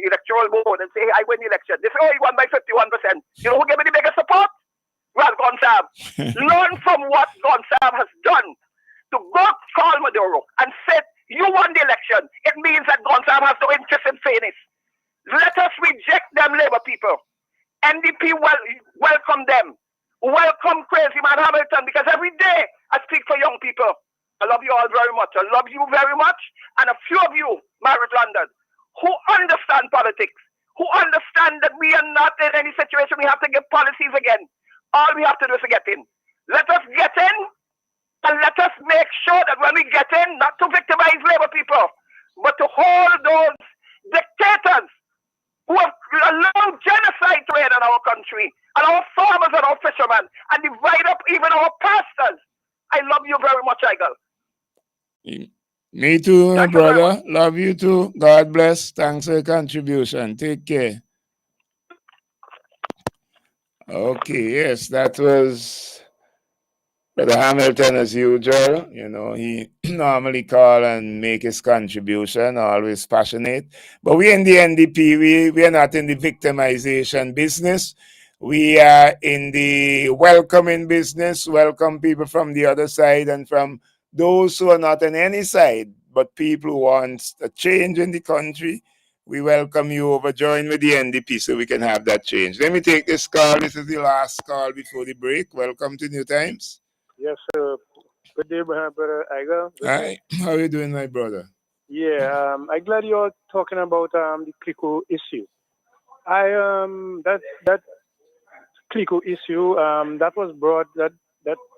electoral board and say, hey, I win the election. They say, oh, he won by 51%. You know who gave me the biggest support? Well, Gonsalve. Learn from what Gonsalve has done to go call Maduro and say, you won the election. It means that Gonsalve has no interest in fairness. Let us reject them, Labour people. NDP welcome them. Welcome Crazy Man Hamilton, because every day I speak for young people. I love you all very much. I love you very much. And a few of you, Margaret London, who understand politics, who understand that we are not in any situation we have to give policies again. All we have to do is to get in. Let us get in, and let us make sure that when we get in, not to victimize Labour people, but to hold those dictators who have allowed genocide to reign in our country, and our farmers and our fishermen, and divide up even our pastors. I love you very much, Igel. Me too, my brother. Love you too. God bless. Thanks for your contribution. Take care. Okay, yes, that was Brother Hamilton as usual. You know, he normally call and make his contribution, always passionate. But we in the NDP, we are not in the victimization business. We are in the welcoming business, welcome people from the other side and from those who are not on any side, but people who want a change in the country. We welcome you over, join with the NDP so we can have that change. Let me take this call. This is the last call before the break. Welcome to New Times. Yes, sir. Good day, brother Igel. Hi. How are you doing, my brother? Yeah, I'm glad you're talking about the Clico issue. That Clico issue, that was brought, that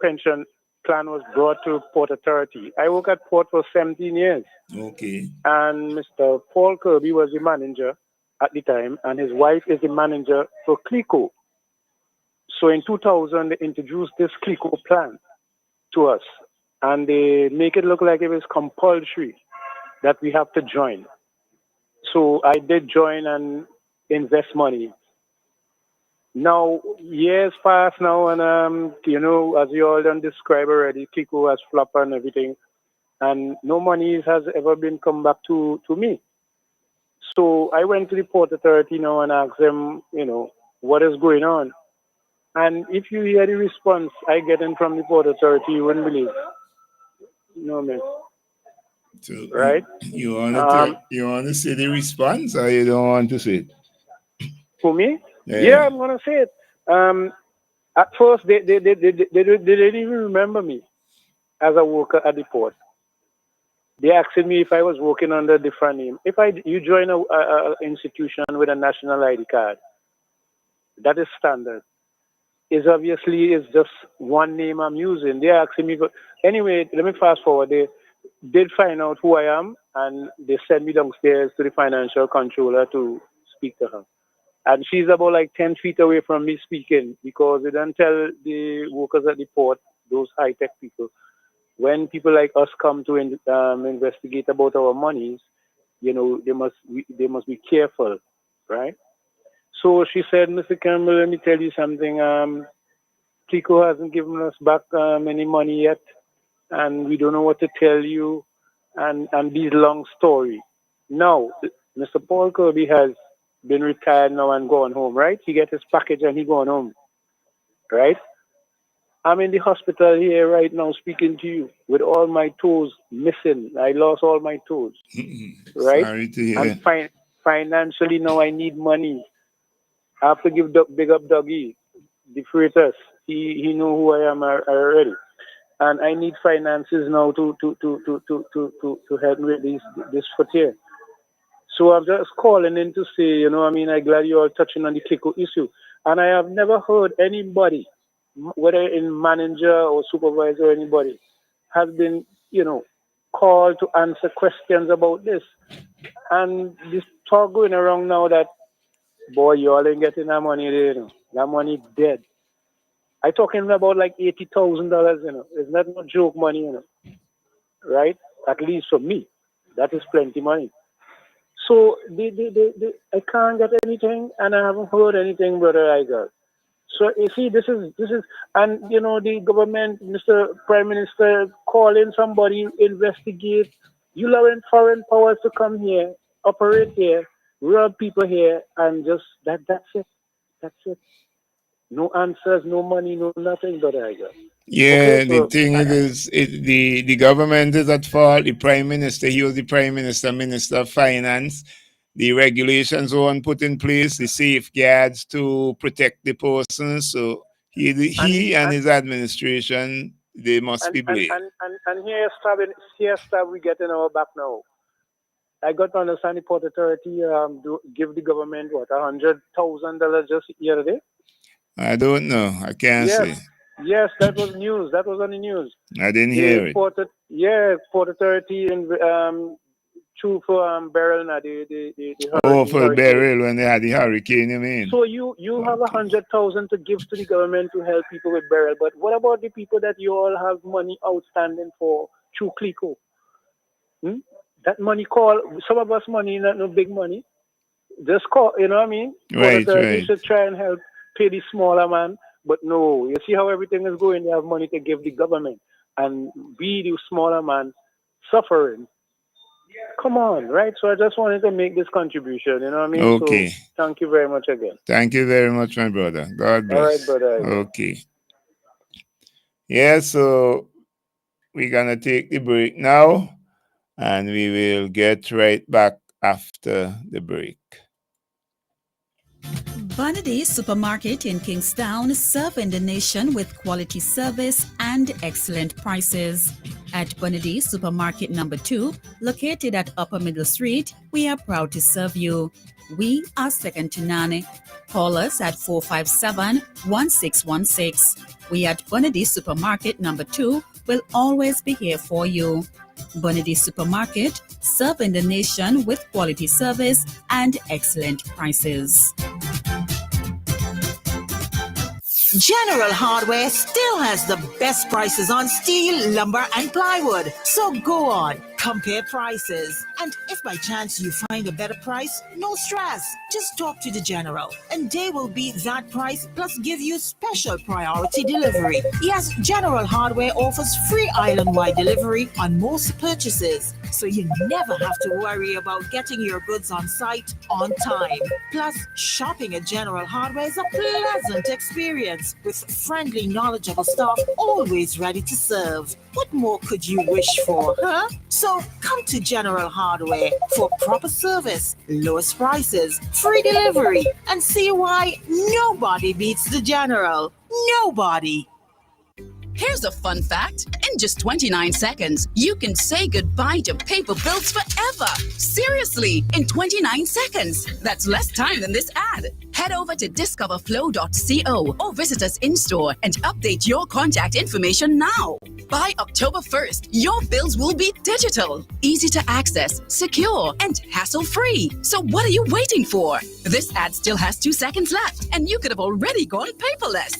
pension plan was brought to Port Authority. I worked at Port for 17 years. Okay. And Mr. Paul Kirby was the manager at the time, and his wife is the manager for Clico. So in 2000, they introduced this Clico plan to us, and they make it look like it was compulsory that we have to join. So I did join and invest money. Now, years pass now, and you know, as you all done describe already, Clico has flopped and everything, and no money has ever been come back to me. So I went to the Port Authority now and asked them, you know, what is going on? And if you hear the response I get in from the Port Authority, you wouldn't believe. No, man. So, right? You want to see the response, or you don't want to see it? For me? Yeah. Yeah, I'm gonna say it. At first, they didn't even remember me as a worker at the port. They asked me if I was working under a different name. If you join a institution with a national ID card, that is standard. It's obviously just one name I'm using. They're asking me. Anyway, let me fast forward. They did find out who I am, and they sent me downstairs to the financial controller to speak to her. And she's about like 10 feet away from me speaking, because they don't tell the workers at the port, those high-tech people, when people like us come to investigate about our monies, you know, they must be careful, right? So she said, Mr. Campbell, let me tell you something. Clico hasn't given us back any money yet, and we don't know what to tell you, and these long story. Now, Mr. Paul Kirby has been retired now and gone home, right? He get his package and he gone home, right? I'm in the hospital here right now speaking to you with all my toes missing. I lost all my toes, right? Sorry to hear. And financially now I need money. I have to give big up Dougie, the freighter. He know who I am already, and I need finances now to help me with this foot here. So I'm just calling in to say, you know, I mean, I'm glad you're touching on the Clico issue, and I have never heard anybody, whether in manager or supervisor or anybody, has been, you know, called to answer questions about this. And this talk going around now that, boy, you all ain't getting that money there, you know. That money dead. I talking about like $80,000, you know. It's not no joke money, you know. Right? At least for me, that is plenty money. So I can't get anything, and I haven't heard anything, Brother Iger. So you see, this is, and you know, the government, Mr. Prime Minister, calling somebody, investigate. You allowing foreign powers to come here, operate here, rob people here, and just that's it. That's it. No answers, no money, no nothing, Brother Iger. Yeah, Okay, so the thing is, the government is at fault. The Prime Minister, he was the Prime Minister, Minister of Finance. The regulations weren't put in place, the safeguards to protect the person. So he and his administration, they must be blamed. And here we getting our back now. I got to understand the Port Authority give the government what, $100,000 just the other day. I don't know. I can't say. Yes, that was news. That was on the news. I didn't hear it. Port Authority and true for Beryl now, the for Beryl when they had the hurricane, you mean? So you have 100,000 to give to the government to help people with Beryl, but what about the people that you all have money outstanding for through Clico? That money call, some of us money, not no big money. Just call, you know what I mean? Right. You should try and help pay the smaller man, but no, you see how everything is going, they have money to give the government, and we, the smaller man, suffering. Come on, right? So I just wanted to make this contribution, you know what I mean? Okay. So thank you very much again. Thank you very much, my brother. God bless. All right, brother. Okay. Yeah, so we're going to take the break now, and we will get right back after the break. Bonady Supermarket in Kingstown, serving the nation with quality service and excellent prices. At Bonady Supermarket number 2, located at Upper Middle Street, we are proud to serve you. We are second to none. Call us at 457-1616. We at Bonady Supermarket number 2 will always be here for you. Bonady Supermarket, serving the nation with quality service and excellent prices. General Hardware still has the best prices on steel, lumber, and plywood. So go on, compare prices. And if by chance you find a better price, no stress. Just talk to the General, and they will beat that price plus give you special priority delivery. Yes, General Hardware offers free island-wide delivery on most purchases, so you never have to worry about getting your goods on site on time. Plus, shopping at General Hardware is a pleasant experience with friendly, knowledgeable staff always ready to serve. What more could you wish for, huh? So come to General Hardware for proper service, lowest prices, free delivery, and see why nobody beats the General. Nobody. Here's a fun fact. In just 29 seconds, you can say goodbye to paper bills forever. Seriously, in 29 seconds. That's less time than this ad. Head over to discoverflow.co or visit us in-store and update your contact information now. By October 1st, your bills will be digital, easy to access, secure, and hassle-free. So what are you waiting for? This ad still has 2 seconds left, and you could have already gone paperless.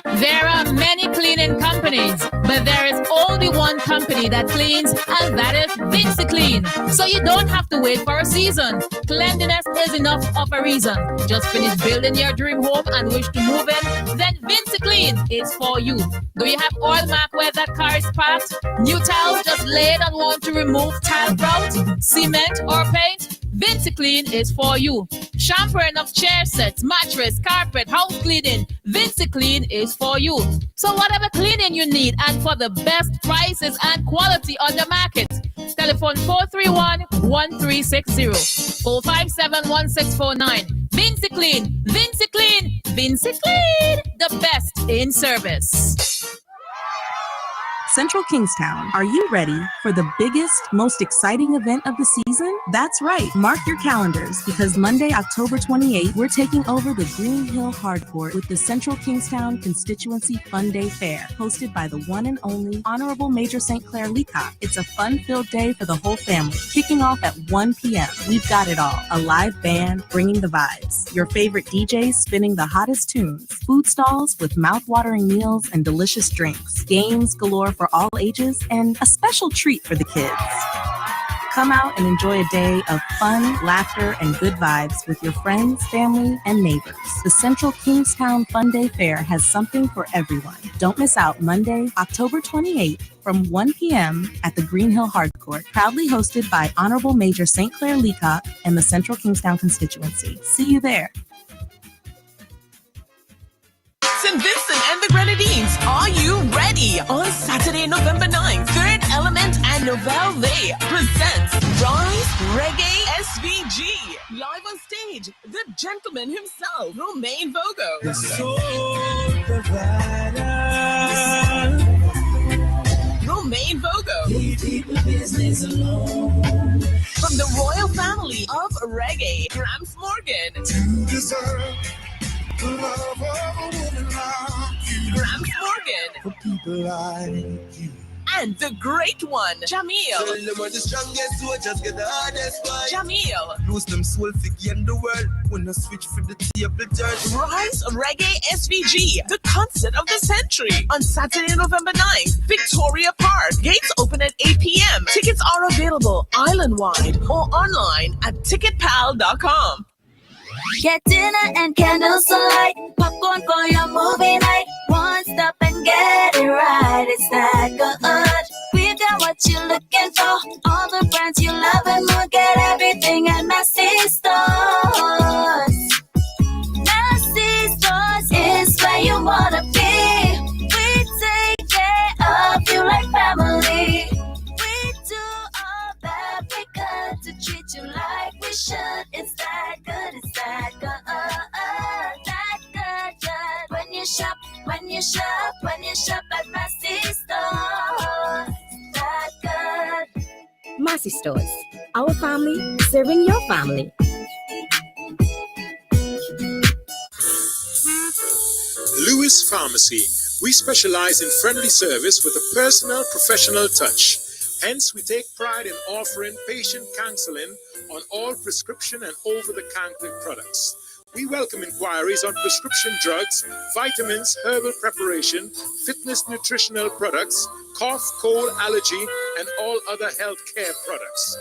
There are many cleaning companies, but there is only one company that cleans, and that is VinsiClean. So you don't have to wait for a season. Cleanliness is enough of a reason. Just finish building your dream home and wish to move in? Then VinsiClean is for you. Do you have oil mark where that car is parked? New tiles just laid and want to remove tile grout, cement, or paint? VinsiClean is for you. Shampooing of chair sets, mattress, carpet, house cleaning. VinsiClean is for you. So whatever cleaning you need and for the best prices and quality on the market, telephone 431-1360, 457-1649. VinsiClean, VinsiClean, VinsiClean, the best in service. Central Kingstown, are you ready for the biggest, most exciting event of the season? That's right. Mark your calendars because Monday, October 28th, we're taking over the Green Hill Hardcourt with the Central Kingstown Constituency Fun Day Fair, hosted by the one and only Honorable Major St. Clair Leacock. It's a fun-filled day for the whole family. Kicking off at 1 p.m., we've got it all. A live band bringing the vibes. Your favorite DJs spinning the hottest tunes. Food stalls with mouth-watering meals and delicious drinks. Games galore for for all ages and a special treat for the kids. Come out and enjoy a day of fun, laughter, and good vibes with your friends, family, and neighbors. The Central Kingstown Fun Day Fair has something for everyone. Don't miss out Monday, October 28th from 1 p.m. at the Green Hill Hardcourt, proudly hosted by Honorable Major St. Clair Leacock and the Central Kingstown constituency. See you there. St. Vincent and the Grenadines, are you ready? On Saturday, November 9th, Third Element and Nouvelle Vague presents Rise Reggae SVG. Live on stage, the gentleman himself, Romain Vogo. The soul provider. Romain Vogo. Leave people business alone. From the royal family of reggae, Gramps Morgan. To deserve the love of a woman like you. Gramps Morgan. For people like you. And the great one, Jamil. Tell them we're the strongest soldiers, get the hardest fight. Jamil. Lose them soul to gain the world. When I switch for the table turn. Rise Reggae SVG, the concert of the century. On Saturday, November 9th, Victoria Park. Gates open at 8 p.m. Tickets are available island-wide or online at ticketpal.com. Get dinner and candles alight, popcorn for your movie night. One stop and get it right. It's that good. We've got what you're looking for. All the brands you love and more. Get everything at Massy Stores. Massy Stores is where you wanna be. We take care of you like family. We do all that we could to treat you like we should. It's that good, it's that good, that good. When you shop at Massy Stores, that good. Massy Stores, our family serving your family. Lewis Pharmacy. We specialize in friendly service with a personal, professional touch. Hence, we take pride in offering patient counseling on all prescription and over-the-counter products. We welcome inquiries on prescription drugs, vitamins, herbal preparation, fitness nutritional products, cough, cold, allergy, and all other health care products.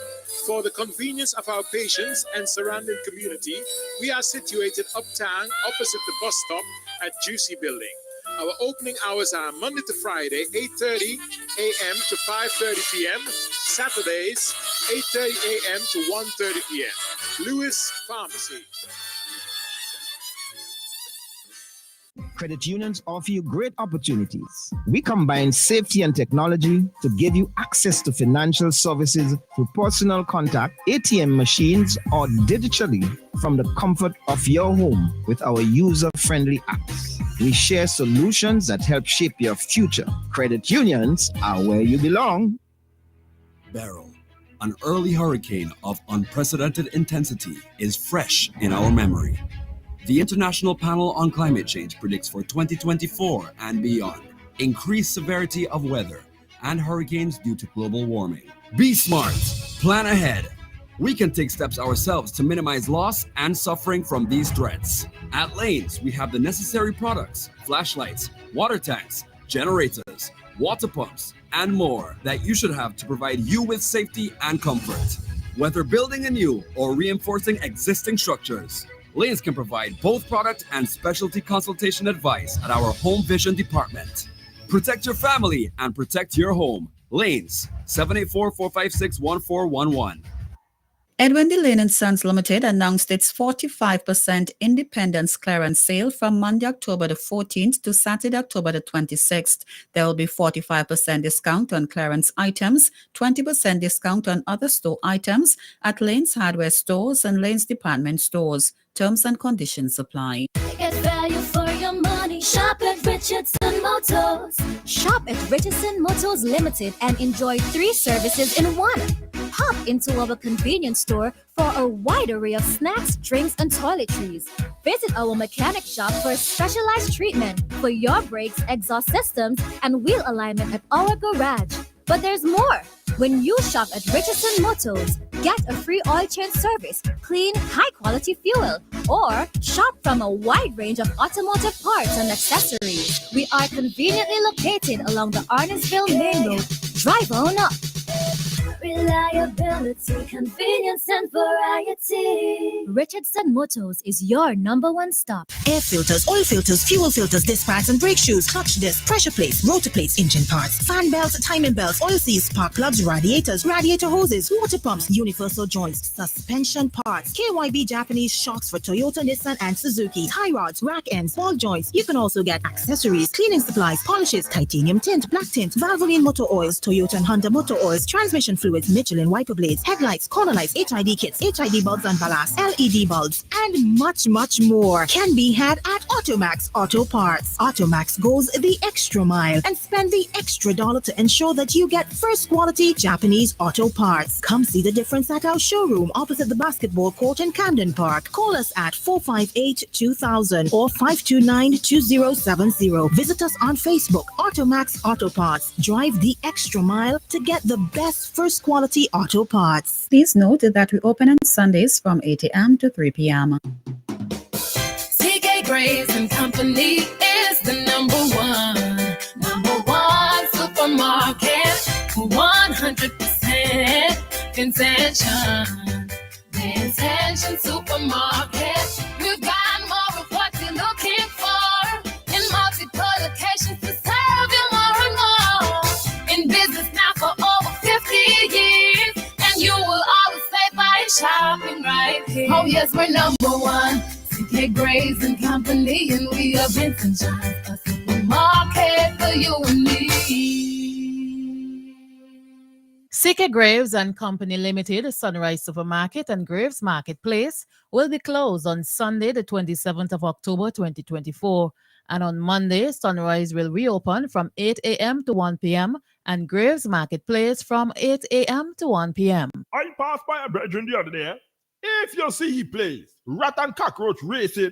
For the convenience of our patients and surrounding community, we are situated uptown opposite the bus stop at Juicy Building. Our opening hours are Monday to Friday, 8:30 a.m. to 5:30 p.m. Saturdays, 8:30 a.m. to 1:30 p.m. Lewis Pharmacy. Credit unions offer you great opportunities. We combine safety and technology to give you access to financial services through personal contact, ATM machines, or digitally from the comfort of your home with our user-friendly apps. We share solutions that help shape your future. Credit unions are where you belong. Beryl, an early hurricane of unprecedented intensity, is fresh in our memory. The International Panel on Climate Change predicts for 2024 and beyond increased severity of weather and hurricanes due to global warming. Be smart, plan ahead. We can take steps ourselves to minimize loss and suffering from these threats. At Lanes, we have the necessary products, flashlights, water tanks, generators, water pumps, and more that you should have to provide you with safety and comfort. Whether building a new or reinforcing existing structures, Lanes can provide both product and specialty consultation advice at our Home Vision department. Protect your family and protect your home. Lanes, 784-456-1411. Edwin D. Lane & Sons Limited announced its 45% independence clearance sale from Monday, October the 14th to Saturday, October the 26th. There will be 45% discount on clearance items, 20% discount on other store items at Lane's Hardware Stores and Lane's Department Stores. Terms and conditions apply. Get value for your money. Shop at Richardson Motors. Shop at Richardson Motors Limited and enjoy 3 services in one. Hop into our convenience store for a wide array of snacks, drinks, and toiletries. Visit our mechanic shop for specialized treatment for your brakes, exhaust systems, and wheel alignment at our garage. But there's more. When you shop at Richardson Motors, get a free oil change service, clean, high-quality fuel, or shop from a wide range of automotive parts and accessories. We are conveniently located along the Arnesville Main Road. Drive on up. Reliability, convenience, and variety. Richardson Motors is your #1 stop. Air filters, oil filters, fuel filters, disc pads and brake shoes, clutch disc, pressure plates, rotor plates, engine parts, fan belts, timing belts, oil seals, spark plugs, radiators, radiator hoses, water pumps, universal joints, suspension parts, KYB Japanese shocks for Toyota, Nissan, and Suzuki, tie rods, rack ends, ball joints. You can also get accessories, cleaning supplies, polishes, titanium tint, black tint, Valvoline motor oils, Toyota and Honda motor oils, transmission fluids, Michelin wiper blades, headlights, corner lights, HID kits, HID bulbs and ballast, LED bulbs, and much, much more can be had at Automax Auto Parts. Automax goes the extra mile and spend the extra dollar to ensure that you get first quality Japanese auto parts. Come see the difference at our showroom opposite the basketball court in Camden Park. Call us at 458-2000 or 529-2070. Visit us on Facebook, Automax Auto Parts. Drive the extra mile to get the best first quality auto parts. Please note that we open on Sundays from 8 a.m. to 3 p.m. CK Graves and Company is the number one supermarket for 100% intention. The Intention Supermarket. We've got more of what you're looking for in multiple locations to serve you more and more. In business now for over 50 years, and you will always say by shopping right here. Oh yes, we're #1. CK Graves and Company, and we are Vincent Johns, a supermarket for you and me. CK Graves and Company Limited, Sunrise Supermarket and Graves Marketplace will be closed on Sunday, the 27th of October, 2024. And on Monday, Sunrise will reopen from 8 a.m. to 1 p.m. and Graves Marketplace from 8 a.m. to 1 p.m. I passed by a brethren the other day. If you see he plays rat and cockroach racing,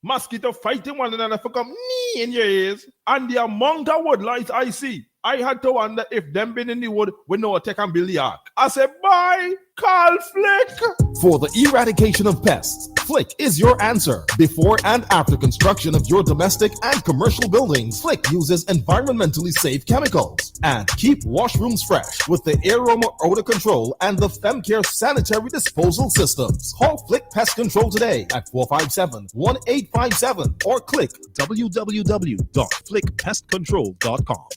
mosquito fighting one another for come knee in your ears, and the amount of woodlights I see, I had to wonder if them been in the wood with no attack and build the ark. I said, bye, call Flick. For the eradication of pests, Flick is your answer. Before and after construction of your domestic and commercial buildings, Flick uses environmentally safe chemicals and keep washrooms fresh with the Aroma Odor Control and the FemCare Sanitary Disposal Systems. Call Flick Pest Control today at 457-1857 or click www.flickpestcontrol.com.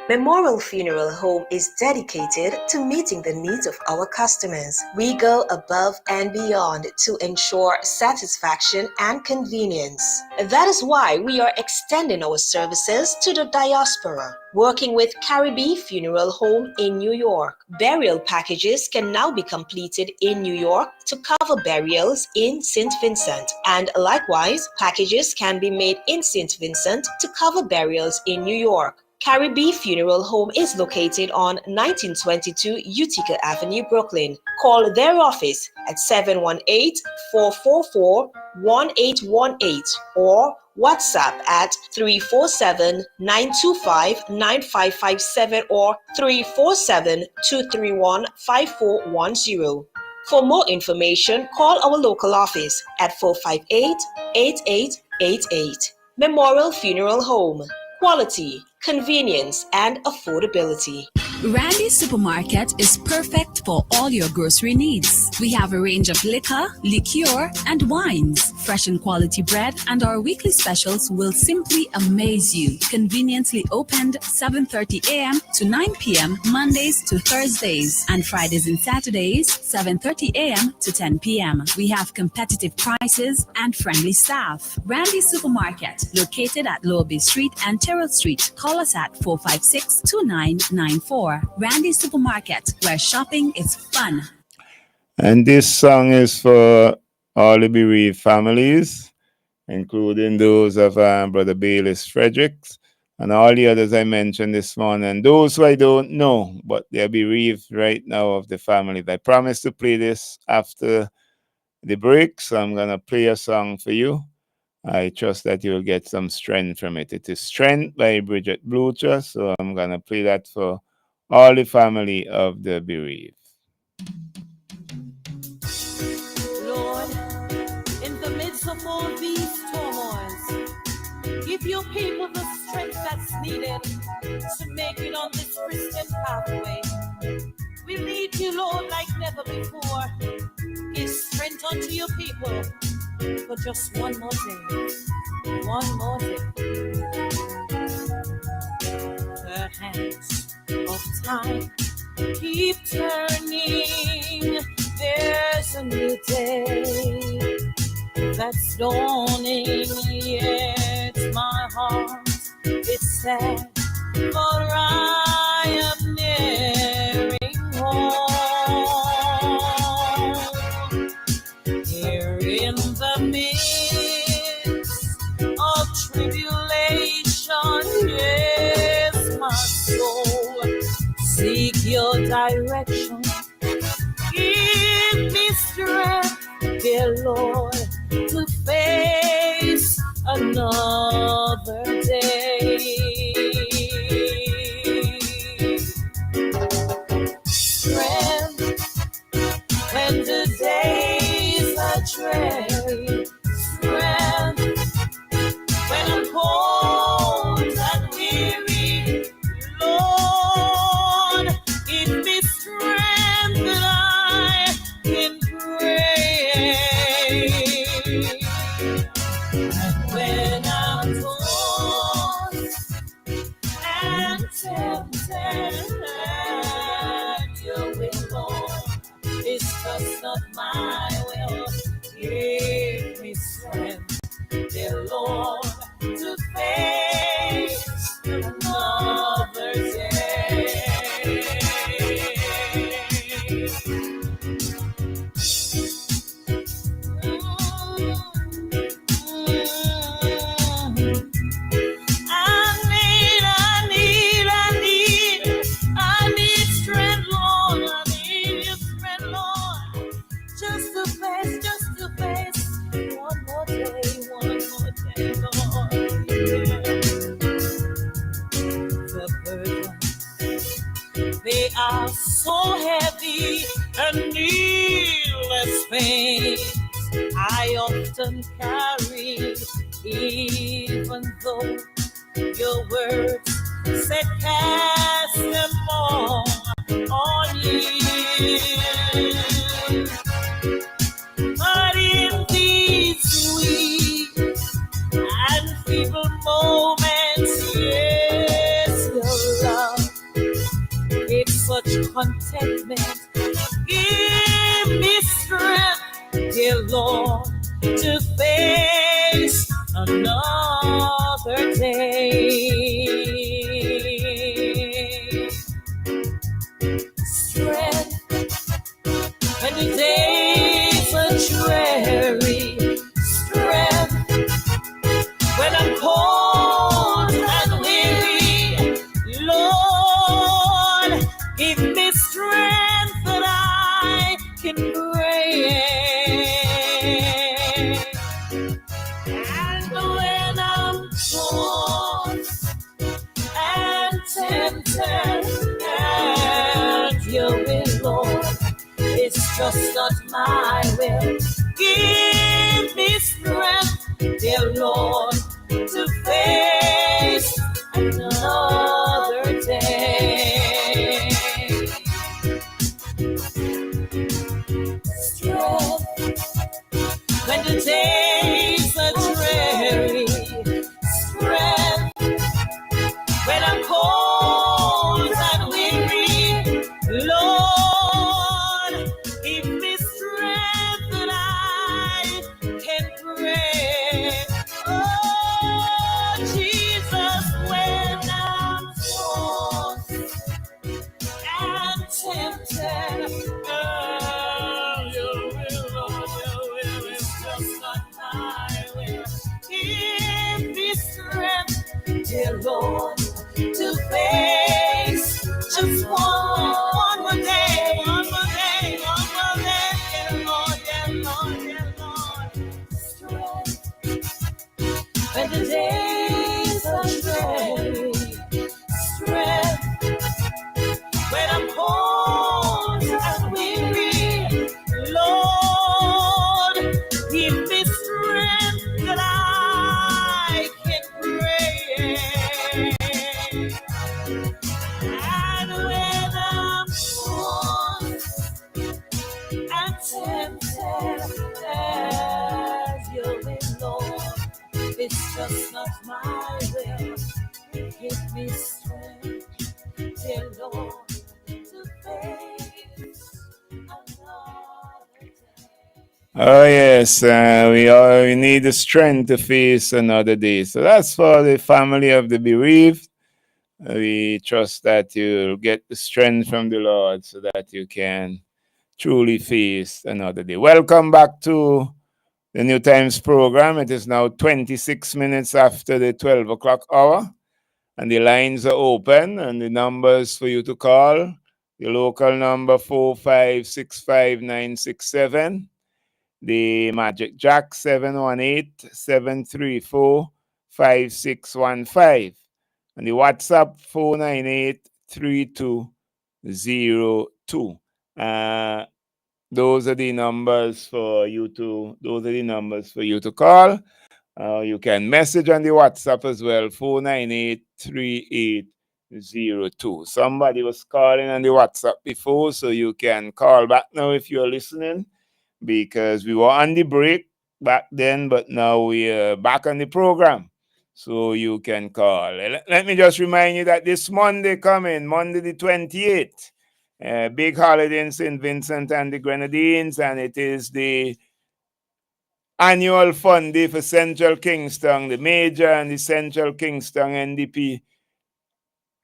Memorial Funeral Home is dedicated to meeting the needs of our customers. We go above and beyond to ensure satisfaction and convenience. That is why we are extending our services to the diaspora. Working with Caribbean Funeral Home in New York, burial packages can now be completed in New York to cover burials in St. Vincent. And likewise, packages can be made in St. Vincent to cover burials in New York. Caribbean Funeral Home is located on 1922 Utica Avenue, Brooklyn. Call their office at 718-444-1818 or WhatsApp at 347-925-9557 or 347-231-5410. For more information, call our local office at 458-8888. Memorial Funeral Home. Quality, convenience, and affordability. Randy Supermarket is perfect for all your grocery needs. We have a range of liquor, liqueur, and wines, fresh and quality bread, and our weekly specials will simply amaze you. Conveniently opened 7:30 a.m. to 9 p.m. Mondays to Thursdays, and Fridays and Saturdays 7:30 a.m. to 10 p.m. We have competitive prices and friendly staff. Randy Supermarket, located at Lower Bay Street and Terrell Street. Call us at 456-2994. Randy Supermarket, where shopping is fun. And this song is for all the bereaved families, including those of Brother Bayless Fredericks and all the others I mentioned this morning. And those who I don't know, but they're bereaved right now of the families. I promised to play this after the break, so I'm going to play a song for you. I trust that you'll get some strength from it. It is Strength by Bridget Blucher, so I'm going to play that for all the family of the bereaved. Lord, in the midst all these turmoils. Give your people the strength that's needed to make it on this Christian pathway. We need you, Lord, like never before. Give strength unto your people for just one more day. One more day. The hands of time keep turning. There's a new day that's dawning. Yet my heart is sad, for I am nearing home. Here in the midst of tribulation, yes, my soul, seek your direction. Give me strength, dear Lord, to face another day. Strength when the days are dreary. Strength when I'm cold and weary. Lord, give me strength that I can pray. And when I'm tossed and tempted, your will, Lord, it's just not my will. Give me strength, dear Lord, to face another day. I need strength, Lord. I need your strength, Lord. Just to face one more day, Lord. The burdens, they are so heavy and needless pains I often carry, even though your words said cast them all on you. But in these sweet and feeble moments, yes, your love gives such contentment. Give me strength, dear Lord, to face another day. Strength when the days are dreary. Strength when I'm cold and weary. Lord, give me strength that I can pray. And when I'm tossed and tempted at your will, Lord, it's just not my will. Give me strength, dear Lord, to face another day. Strength when the days are dreary. Strength when I'm cold and weary. Lord, give me strength that I can pray. Oh, Jesus, when I'm forced and tempted, your will, Lord, your will is just not my will. Give me strength, dear Lord, to face just one more day, yeah, Lord, strength when the days are dreary. Strength when I'm cold and weary. Lord, give me strength just not my will. Give me strength, dear Lord, to face another day. Oh yes, we need the strength to face another day. So that's for the family of the bereaved. We trust that you'll get the strength from the Lord so that you can truly face another day. Welcome back to the New Times program. It is now 26 minutes after the 12 o'clock hour, and the lines are open, and the numbers for you to call, the local number 4565967, the Magic Jack 718-734-5615, and the WhatsApp 498-3202. Those are the numbers for you to call. You can message on the WhatsApp as well, 498-3802. Somebody was calling on the WhatsApp before, so you can call back now if you're listening, because we were on the break back then, but now we are back on the program. So you can call. Let me just remind you that this Monday coming, Monday the 28th, big holiday in St. Vincent and the Grenadines, and it is the annual fun day for Central Kingston, the major and the Central Kingston NDP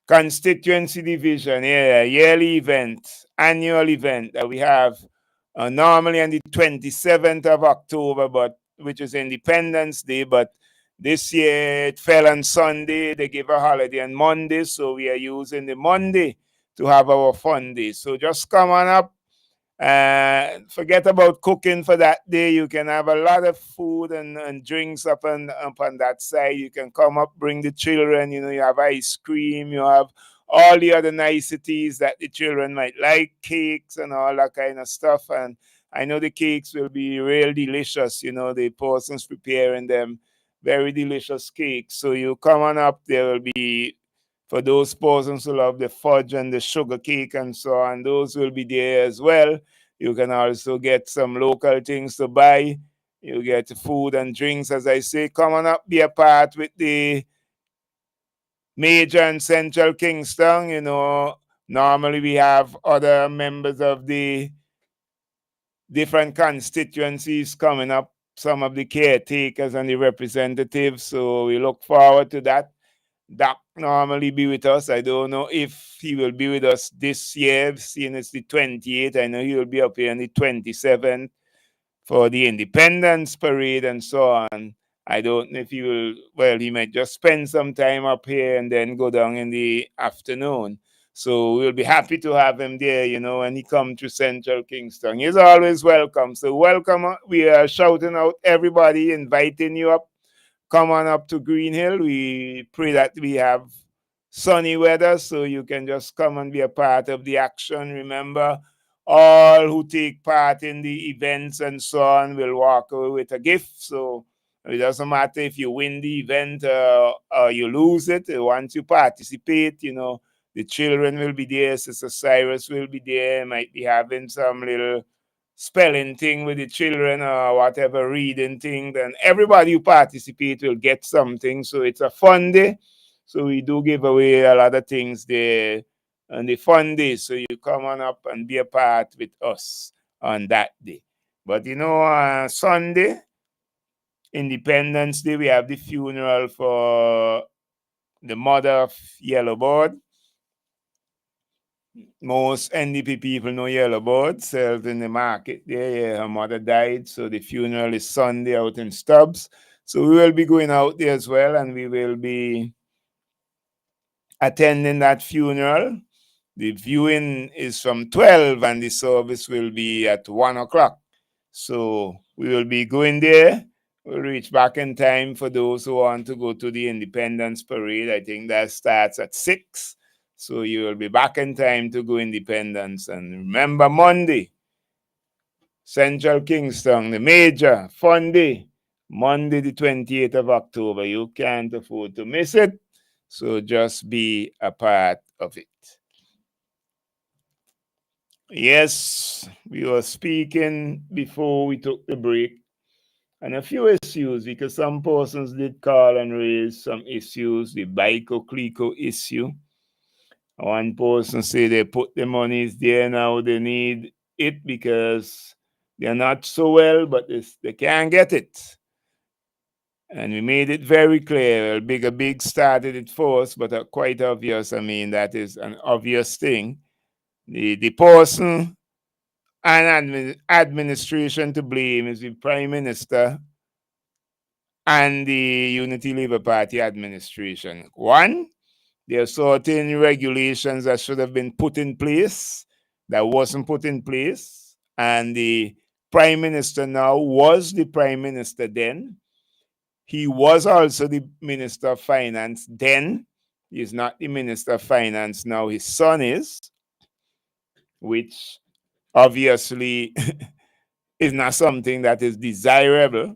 constituency division. Yeah, yearly event, annual event that we have normally on the 27th of October, but which is Independence Day, but this year it fell on Sunday. They give a holiday on Monday, so we are using the Monday to have our fun day. So just come on up. Forget about cooking for that day. You can have a lot of food and drinks up on that side. You can come up, bring the children. You know, you have ice cream. You have all the other niceties that the children might like, cakes and all that kind of stuff. And I know the cakes will be real delicious. You know, the persons preparing them, very delicious cakes. So you come on up. There will be, for those persons who love the fudge and the sugar cake and so on, those will be there as well. You can also get some local things to buy. You get food and drinks, as I say. Come on up, be a part with the Major and Central Kingston. You know, normally we have other members of the different constituencies coming up, some of the caretakers and the representatives. So we look forward to that. Doc normally be with us. I don't know if he will be with us this year, seeing it's the 28th. I know he will be up here on the 27th for the Independence Parade and so on. I don't know if he will, well, he might just spend some time up here and then go down in the afternoon. So we'll be happy to have him there, you know, when he comes to Central Kingston. He's always welcome. So welcome. We are shouting out everybody, inviting you up. Come on up to Green Hill. We pray that we have sunny weather so you can just come and be a part of the action. Remember, all who take part in the events and so on will walk away with a gift. So it doesn't matter if you win the event or you lose it. Once you participate, you know, the children will be there. Sister Cyrus will be there. Might be having some little spelling thing with the children or whatever, reading thing. Then everybody who participate will get something. So it's a fun day. So we do give away a lot of things there on the fun day. So you come on up and be a part with us on that day. But you know, Sunday, Independence Day, we have the funeral for the mother of Yellowbird. Most NDP people know Yellowbird, sells in the market there. Yeah, her mother died, so the funeral is Sunday out in Stubbs. So we will be going out there as well, and we will be attending that funeral. The viewing is from 12, and the service will be at 1 o'clock. So we will be going there. We'll reach back in time for those who want to go to the Independence Parade. I think that starts at 6. So you will be back in time to go Independence. And remember, Monday, Central Kingston, the major fun day, Monday the 28th of October. You can't afford to miss it. So just be a part of it. Yes, we were speaking before we took the break and a few issues, because some persons did call and raise some issues, the Baiko Clico issue. One person say they put the monies there now, they need it because they're not so well, but they can't get it. And we made it very clear. Big started it first, but quite obvious. I mean, that is an obvious thing. The person and administration to blame is the Prime Minister and the Unity Labour Party administration. One, there are certain regulations that should have been put in place that wasn't put in place. And the Prime Minister now was the Prime Minister then. He was also the Minister of Finance then. He's not the Minister of Finance now. His son is, which obviously is not something that is desirable.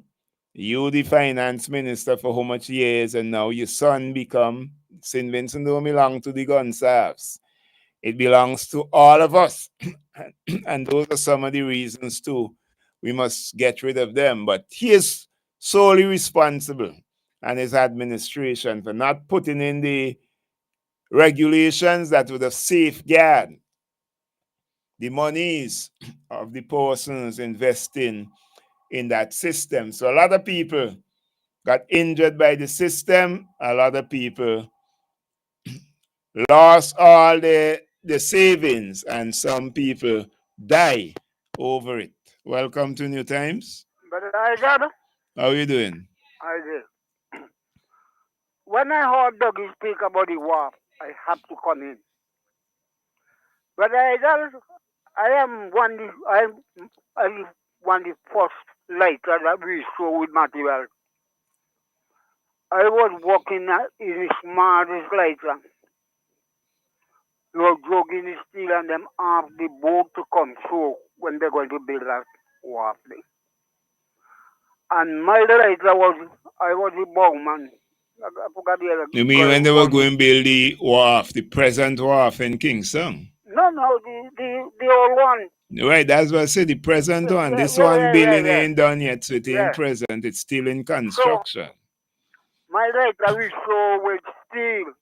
You, the Finance Minister, for how much years, and now your son become. St. Vincent don't belong to the Gonsalves. It belongs to all of us. And those are some of the reasons too. We must get rid of them. But he is solely responsible, and his administration, for not putting in the regulations that would have safeguarded the monies of the persons investing in that system. So a lot of people got injured by the system. A lot of people lost all the savings, and some people die over it. Welcome to New Times. Brother Isaac, How are you doing? I did. When I heard Dougie speak about the war, I have to come in. Brother Isaac, I am one the first lighter that we saw with material. I was working in the smartest lighter. They were jogging the steel and them off the boat to come through when they're going to build that wharf there. And my lighter I was the bowman. I forgot the other. You mean when they were going to build the wharf, the present wharf in Kingston? No, the old one. Right, that's what I said, the present one. This one building ain't done yet, so it ain't present. It's still in construction. So, my lighter we saw with steel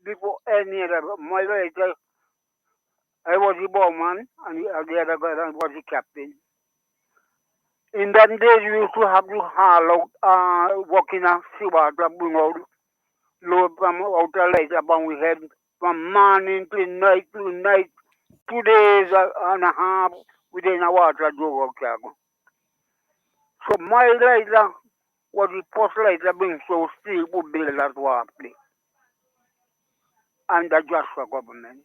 before any other. My lighter, I was the bowman, and the other guy was the captain. In that days, we used to have to haul out, working a seawater, bring out load from outer light upon we head from morning to night, 2 days and a half within a water drove out cargo. So my lighter was the first lighter being so steel to build that wharf place under Joshua government.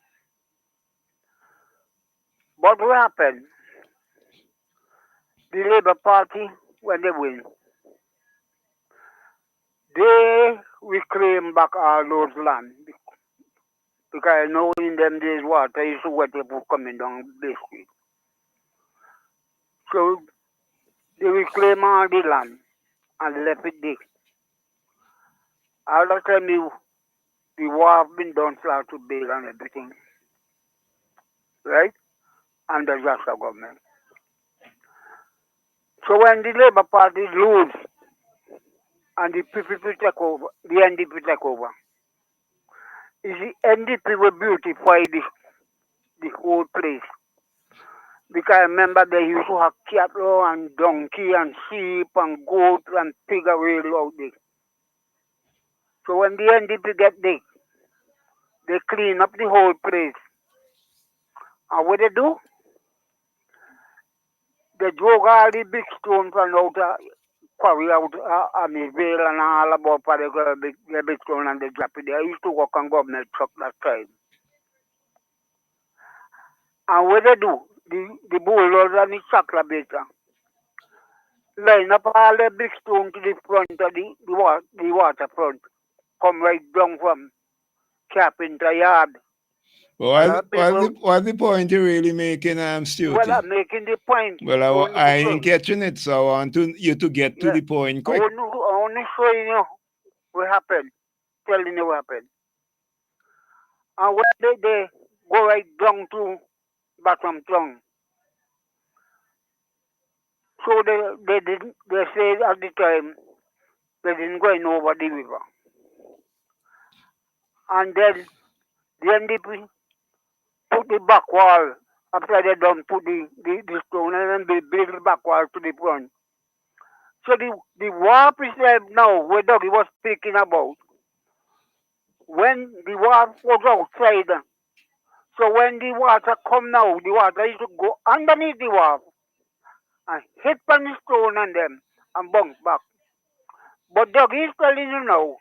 But what happened? The Labour Party, when they win, they reclaim back all those land. Because I know in them days water used to wet people coming down Bay Street. So they reclaim all the land and left it there. All the time the war have been done start to build and everything. Right? Under Joshua government. So when the Labour Party lose and the PPP take over, the NDP take over, is the NDP will beautify the whole place. Because I remember they used to have cattle and donkey and sheep and goat and pig really out there. So when the NDP get there, they clean up the whole place. And what they do? They drove all the big stones from out quarry out Amityville and all about the big stone and they drop it there. I used to work on government truck that time. And what they do? The bulldozer and the chocolate baker line up all the big stone to the front of the waterfront. Come right down from Carpenter Yard. Well, what's the point you're really making, Stuart? Well, I'm making the point. Well, I ain't catching it, so I want you to get to the point quick. I want to show you what happened. Telling you what happened. And when they go right down to bottom town. So they didn't. They said at the time they didn't go in over the river, and then the NDP put the back wall after they done put the stone and then they build the back wall to the front. So the warp is there now where Dougie was speaking about. When the warp was outside, so when the water come now, the water is to go underneath the warp and hit on the stone and them and bounce back. But Dougie is telling you now,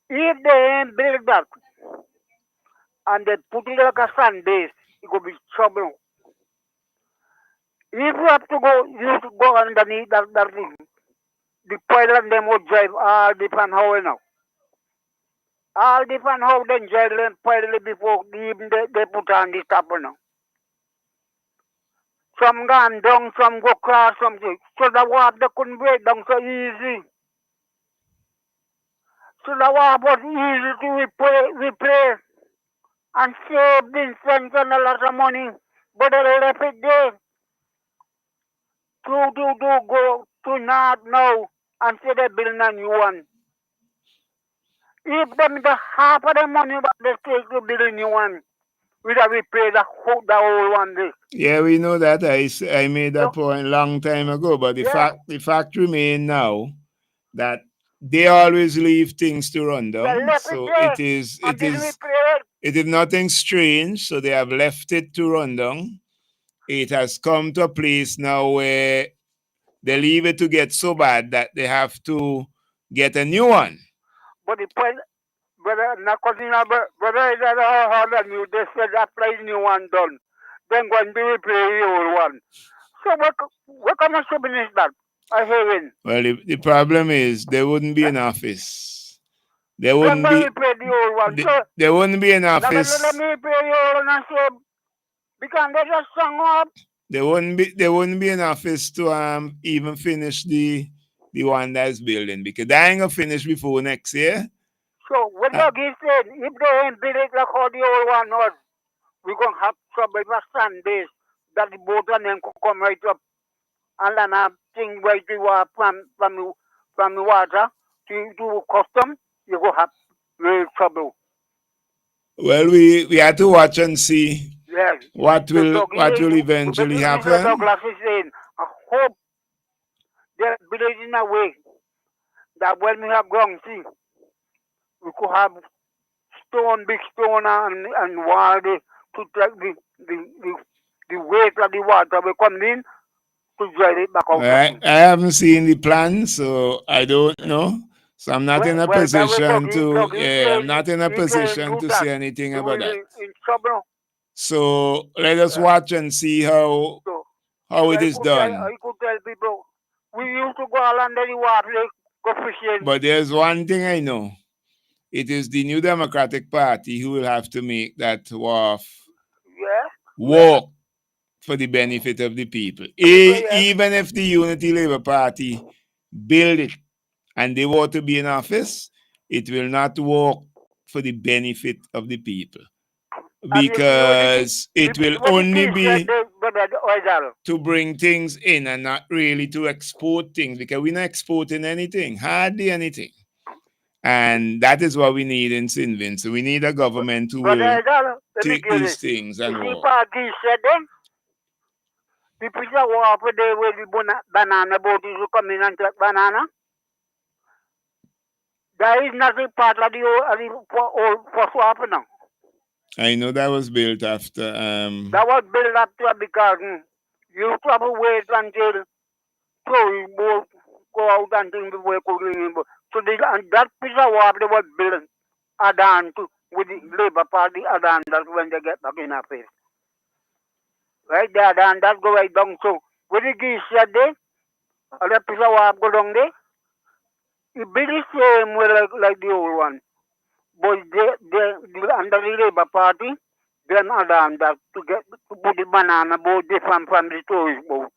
if they ain't build that and they put it like a sand base, it could be trouble. If you have to go, you have to go underneath that thing. The pilot them would drive all different how now. All different how then drive them pilot before even they put on the top now. Some gone down, some go cross, some so the warp they couldn't break down so easy. So the warp was easy to replace and save Vincent and a lot of money. But they left it there. To go to North now and say they're building a new one. If them the half of the money that they take to build a new one, we have repaid the whole one day. Yeah, we know that. I made that point long time ago, but the fact remains now that they always leave things to run down. So it is nothing strange. So they have left it to run down. It has come to a place now where they leave it to get so bad that they have to get a new one. But the point, brother, not continue, brother, is that how hard and you they said that price new one done. Then go and be replay the old one. So what kind of shopping is that? I hearing. Well, the problem is there wouldn't be an office. There wouldn't be. The old one. There wouldn't be an office. Let me replay the old one and say because they just sung up. There wouldn't be an office to even finish the one that's building because they ain't gonna finish before next year. So when Dougie said if they ain't build it like how the old one was, we're gonna have trouble with sand base that the boat and them could come right up and then a thing right to from the water to custom, you go have real trouble. Well, we have to watch and see. Yes. What will eventually happen? Douglas is saying, I hope they're building in a way that when we have ground sea, we could have big stone and wall to take the weight of the water will come in to drive it back out. I haven't seen the plan, so I don't know. So I'm not in a position to say anything about that. In trouble. So let us watch and see how it is done. I could tell people, we used to go along the water, go fishing. But there's one thing I know. It is the New Democratic Party who will have to make that walk for the benefit of the people. Even if the Unity Labour Party build it and they want to be in office, it will not work for the benefit of the people. Because it will only be to bring things in and not really to export things, because we're not exporting anything, hardly anything. And that is what we need in St. Vincent. We need a government who will take these things and work. The piece of water there where the banana boat is coming and take banana. That is not a part of the old first water now. I know that was built after. That was built after because you have to wait until towing boat go out until the way could remember. So that piece of water was built add-on to with the Labour Party add-on that when they get back in office. Right there, and that go right down. So when the geese said there, that piece of water go down there, it be the same way like the old one. But they under the Labour Party, then add-on that to put the banana boat different from the tourist boat.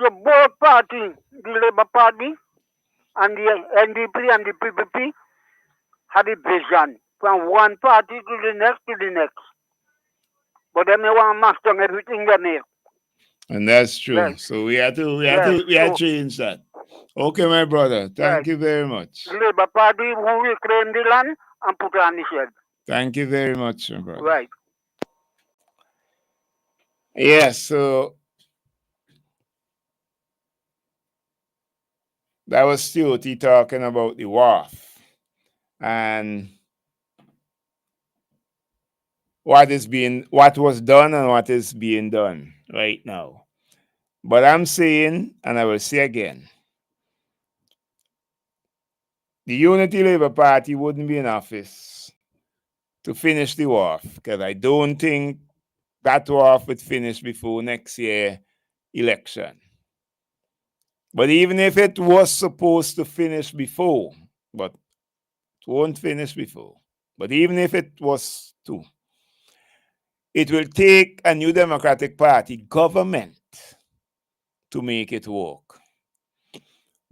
So both parties, the Labour Party and the NDP and the PPP, had a vision from one party to the next. But they may want to master everything they make. And that's true. Right. So we had to So, change that. Okay, my brother. Thank right. you very much. The Labour Party who reclaim the land and put it on the shed. Thank you very much, my brother. Right. Yes, so that was Stuarty talking about the wharf and what was done and what is being done right now. But I'm saying, and I will say again, the Unity Labour Party wouldn't be in office to finish the wharf, because I don't think that wharf would finish before next year election. But even if it was supposed to finish before, but it won't finish before. But even if it was to, it will take a new Democratic Party government to make it work.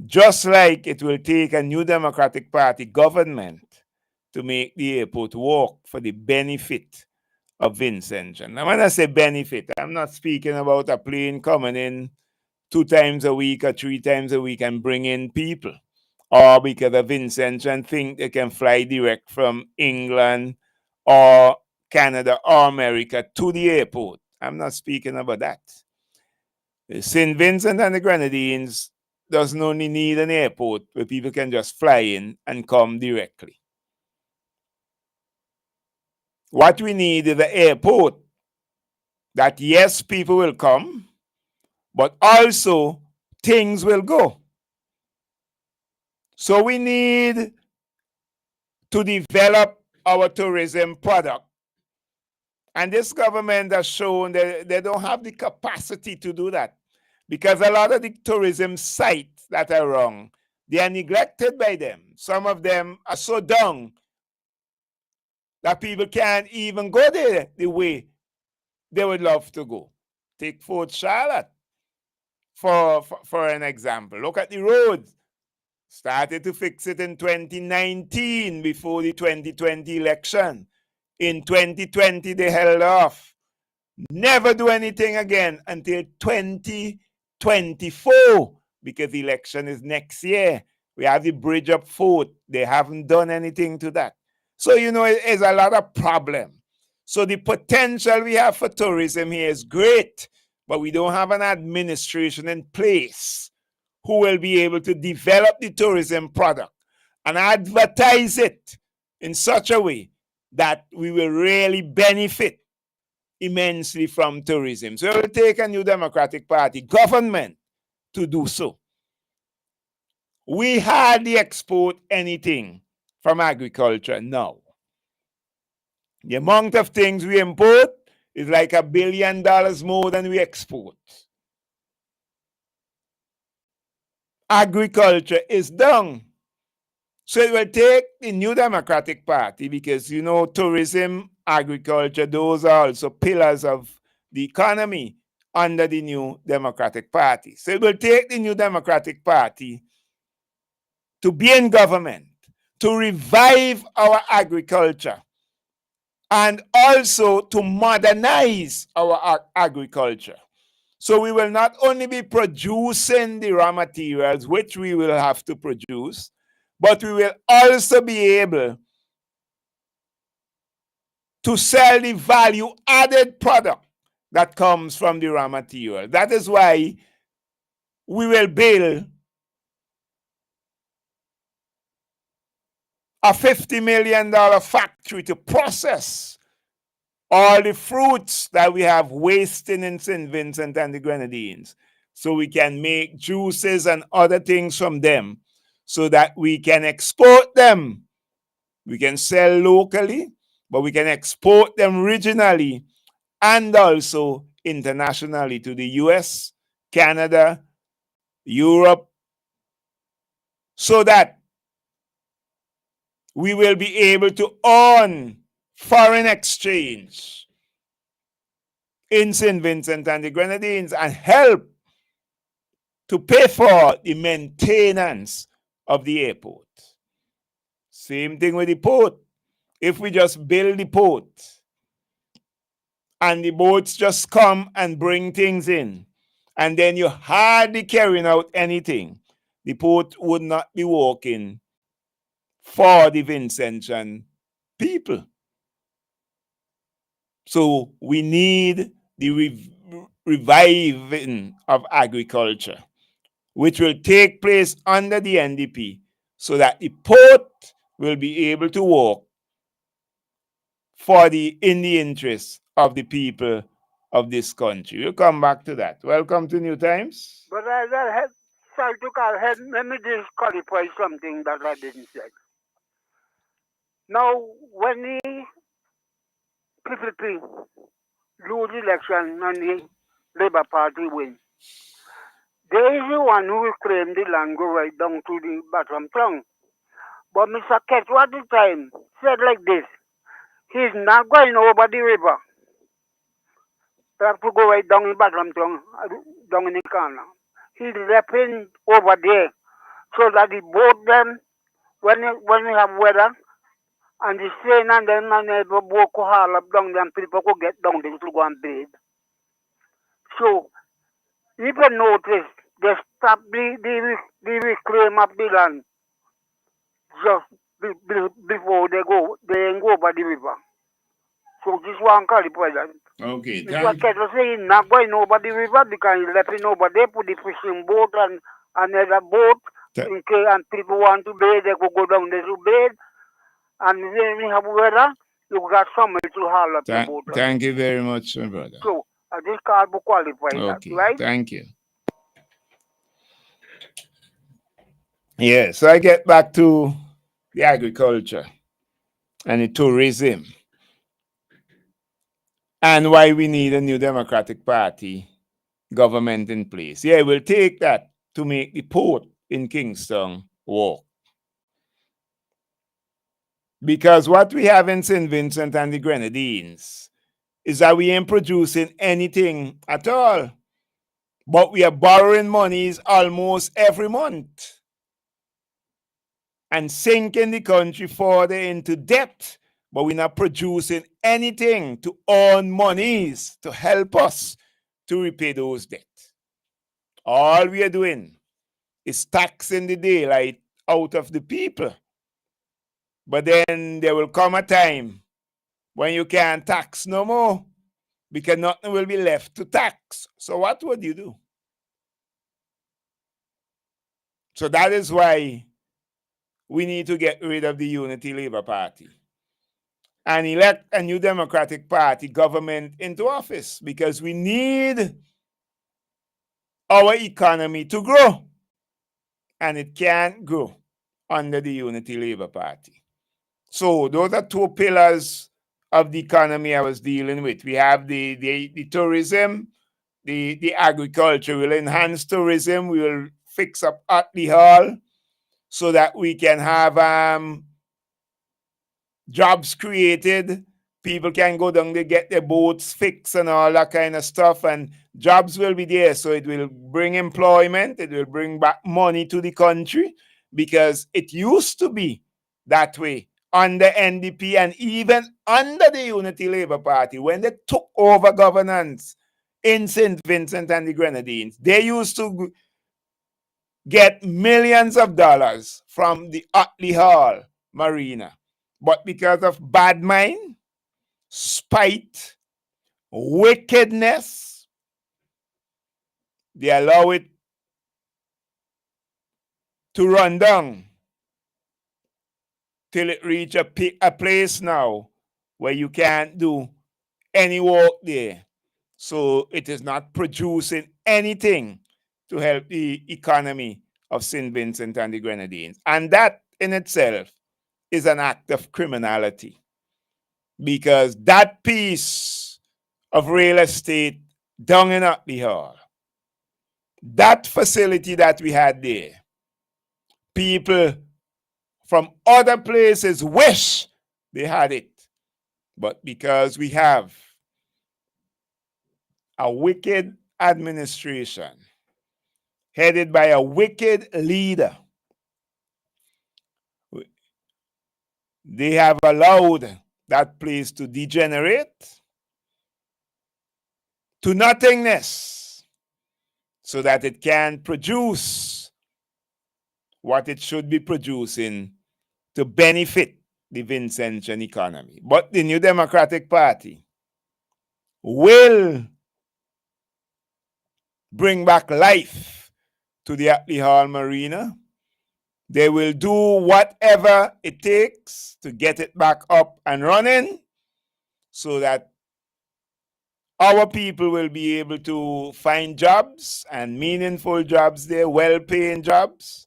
Just like it will take a new Democratic Party government to make the airport work for the benefit of Vincent. And when I say benefit, I'm not speaking about a plane coming in 2 times a week or 3 times a week and bring in people, or because of Vincent and think they can fly direct from England or Canada or America to the airport. I'm not speaking about that. St. Vincent and the Grenadines doesn't only need an airport where people can just fly in and come directly. What we need is an airport that, yes, people will come, but also things will go. So we need to develop our tourism product. And this government has shown that they don't have the capacity to do that, because a lot of the tourism sites that are wrong, they are neglected by them. Some of them are so down that people can't even go there the way they would love to go. Take Fort Charlotte for an example. Look at the roads. Started to fix it in 2019 before the 2020 election. In 2020, they held off. Never do anything again until 2024, because the election is next year. We have the bridge up Fort. They haven't done anything to that. So, it's a lot of problem. So the potential we have for tourism here is great, but we don't have an administration in place who will be able to develop the tourism product and advertise it in such a way that we will really benefit immensely from tourism. So it will take a new Democratic Party government to do so. We hardly export anything from agriculture now. The amount of things we import is like $1 billion more than we export. Agriculture is down. So it will take the new Democratic Party, because, tourism, agriculture, those are also pillars of the economy under the new Democratic Party. So it will take the new Democratic Party to be in government, to revive our agriculture, and also to modernize our agriculture. So we will not only be producing the raw materials, which we will have to produce, but we will also be able to sell the value-added product that comes from the raw material. That is why we will build a $50 million factory to process all the fruits that we have wasting in St. Vincent and the Grenadines, so we can make juices and other things from them, so that we can export them. We can sell locally, but we can export them regionally and also internationally to the US, Canada, Europe, so that we will be able to earn foreign exchange in St. Vincent and the Grenadines and help to pay for the maintenance of the airport. Same thing with the port. If we just build the port and the boats just come and bring things in, and then you're hardly carrying out anything, the port would not be working for the Vincentian people. So we need the reviving of agriculture, which will take place under the NDP, so that the port will be able to work in the interest of the people of this country. We'll come back to that. Welcome to New Times. But sorry to call ahead. Let me disqualify something that I didn't say. Now, when the PPP lose election and the Labour Party win, they is the one who will claim the land go right down to the bottom tongue. But Mr. Ketchum at the time said like this: he's not going over the river. They have to go right down the bottom tongue, down in the corner. He's leaping over there so that the boat them, when we have weather, and the train and then the boat could haul up down there and people could get down there to go and bathe. So, you can notice they stop the reclaim of the land just before they go over the river. So this one clarify that. Okay, Mr. Kettle say he's not going over the river because he's left over there, put the fishing boat and another boat, and people want to bathe, they could go down there to bathe. And when we have weather, you got somebody to haul up the boat. Thank you very much, my brother. So, this card will qualify that, right? Thank you. Yeah, so I get back to the agriculture and the tourism and why we need a new Democratic Party government in place. Yeah, we'll take that to make the port in Kingston work. Because what we have in St. Vincent and the Grenadines is that we ain't producing anything at all. But we are borrowing monies almost every month and sinking the country further into debt. But we're not producing anything to earn monies to help us to repay those debts. All we are doing is taxing the daylight out of the people. But then there will come a time when you can't tax no more because nothing will be left to tax. So what would you do? So that is why we need to get rid of the Unity Labour Party and elect a new Democratic Party government into office, because we need our economy to grow, and it can't grow under the Unity Labour Party. So those are two pillars of the economy I was dealing with. We have the tourism, the agriculture. We'll enhance tourism. We will fix up Otley Hall so that we can have jobs created. People can go down there, get their boats fixed and all that kind of stuff, and jobs will be there. So it will bring employment. It will bring back money to the country, because it used to be that way under NDP and even under the Unity Labour Party. When they took over governance in St. Vincent and the Grenadines, they used to get millions of dollars from the Otley Hall Marina. But because of bad mind, spite, wickedness, they allow it to run down till it reach a place now where you can't do any work there. So it is not producing anything to help the economy of St. Vincent and the Grenadines. And that in itself is an act of criminality, because that piece of real estate down in Otley Hall, that facility that we had there, people from other places wish they had it. But because we have a wicked administration headed by a wicked leader, they have allowed that place to degenerate to nothingness. so that it can produce what it should be producing to benefit the Vincentian economy. But the New Democratic Party will bring back life to the Ackley Hall Marina. They will do whatever it takes to get it back up and running so that our people will be able to find jobs and meaningful jobs there, well-paying jobs.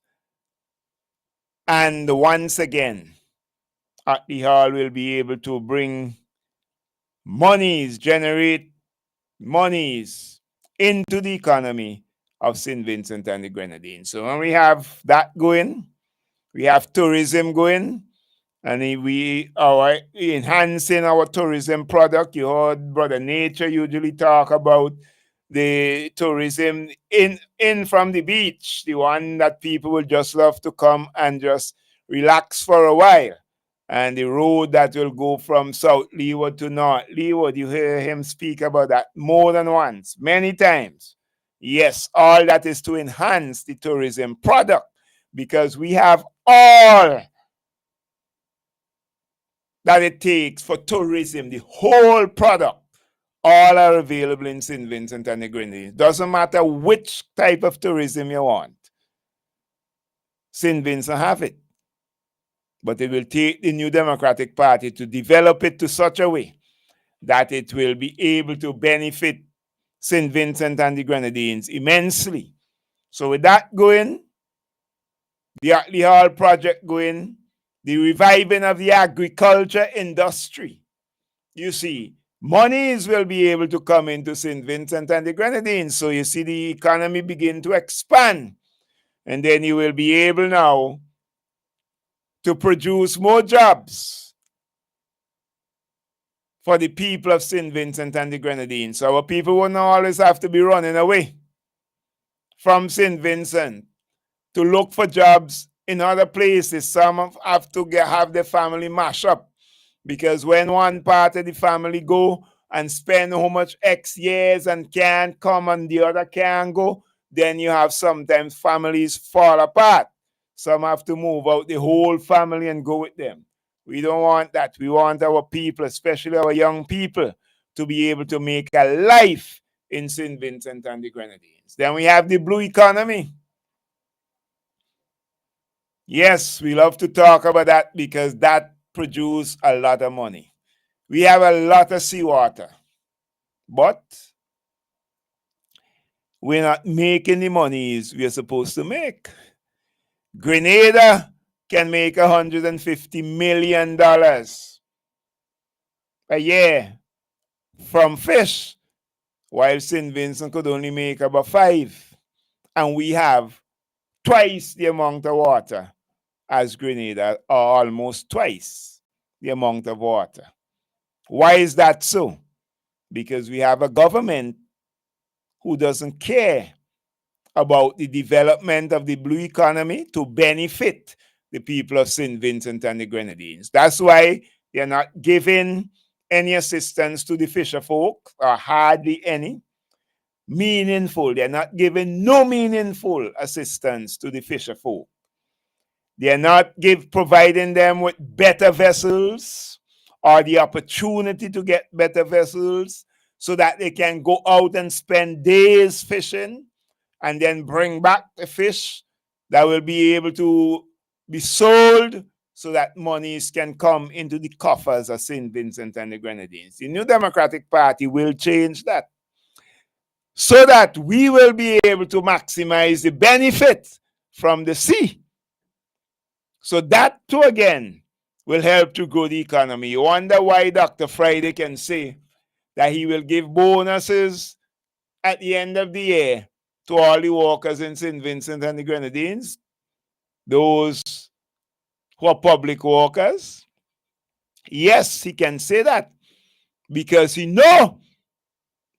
And once again, Ackley Hall will be able to bring monies, generate monies into the economy of St. Vincent and the Grenadines. So when we have that going, we have tourism going, and we are enhancing our tourism product. You heard Brother Nature usually talk about the tourism in from the beach, the one that people will just love to come and just relax for a while. And the road that will go from South Leeward to North Leeward, you hear him speak about that more than once, many times. Yes, all that is to enhance the tourism product, because we have all that it takes for tourism, the whole product. All are available in St. Vincent and the Grenadines. Doesn't matter which type of tourism you want. St. Vincent have it. But it will take the New Democratic Party to develop it to such a way that it will be able to benefit St. Vincent and the Grenadines immensely. So with that going, the Ackley Hall project going, the reviving of the agriculture industry. You see, monies will be able to come into St. Vincent and the Grenadines. So you see the economy begin to expand. And then you will be able now to produce more jobs for the people of St. Vincent and the Grenadines. So our people will not always have to be running away from St. Vincent to look for jobs in other places. Some have to have their family mash up, because when one part of the family go and spend how much X years and can't come and the other can't go, then you have sometimes families fall apart. Some have to move out the whole family and go with them. We don't want that. We want our people, especially our young people, to be able to make a life in St. Vincent and the Grenadines. Then we have the blue economy. Yes, we love to talk about that because that produces a lot of money. We have a lot of seawater, but we're not making the monies we're supposed to make. Grenada can make $150 million a year from fish, while St. Vincent could only make about 5. And we have twice the amount of water as Grenada, or almost twice the amount of water. Why is that so? Because we have a government who doesn't care about the development of the blue economy to benefit the people of St. Vincent and the Grenadines. That's why they're not giving any assistance to the fisher folk, or hardly any. Meaningful. They're not giving no meaningful assistance to the fisher folk. They're not providing them with better vessels or the opportunity to get better vessels so that they can go out and spend days fishing and then bring back the fish that will be able to be sold so that monies can come into the coffers of St. Vincent and the Grenadines. The New Democratic Party will change that so that we will be able to maximize the benefit from the sea. So that too again will help to grow the economy. You wonder why Dr. Friday can say that he will give bonuses at the end of the year to all the workers in St. Vincent and the Grenadines, those who are public workers. Yes, he can say that because he knows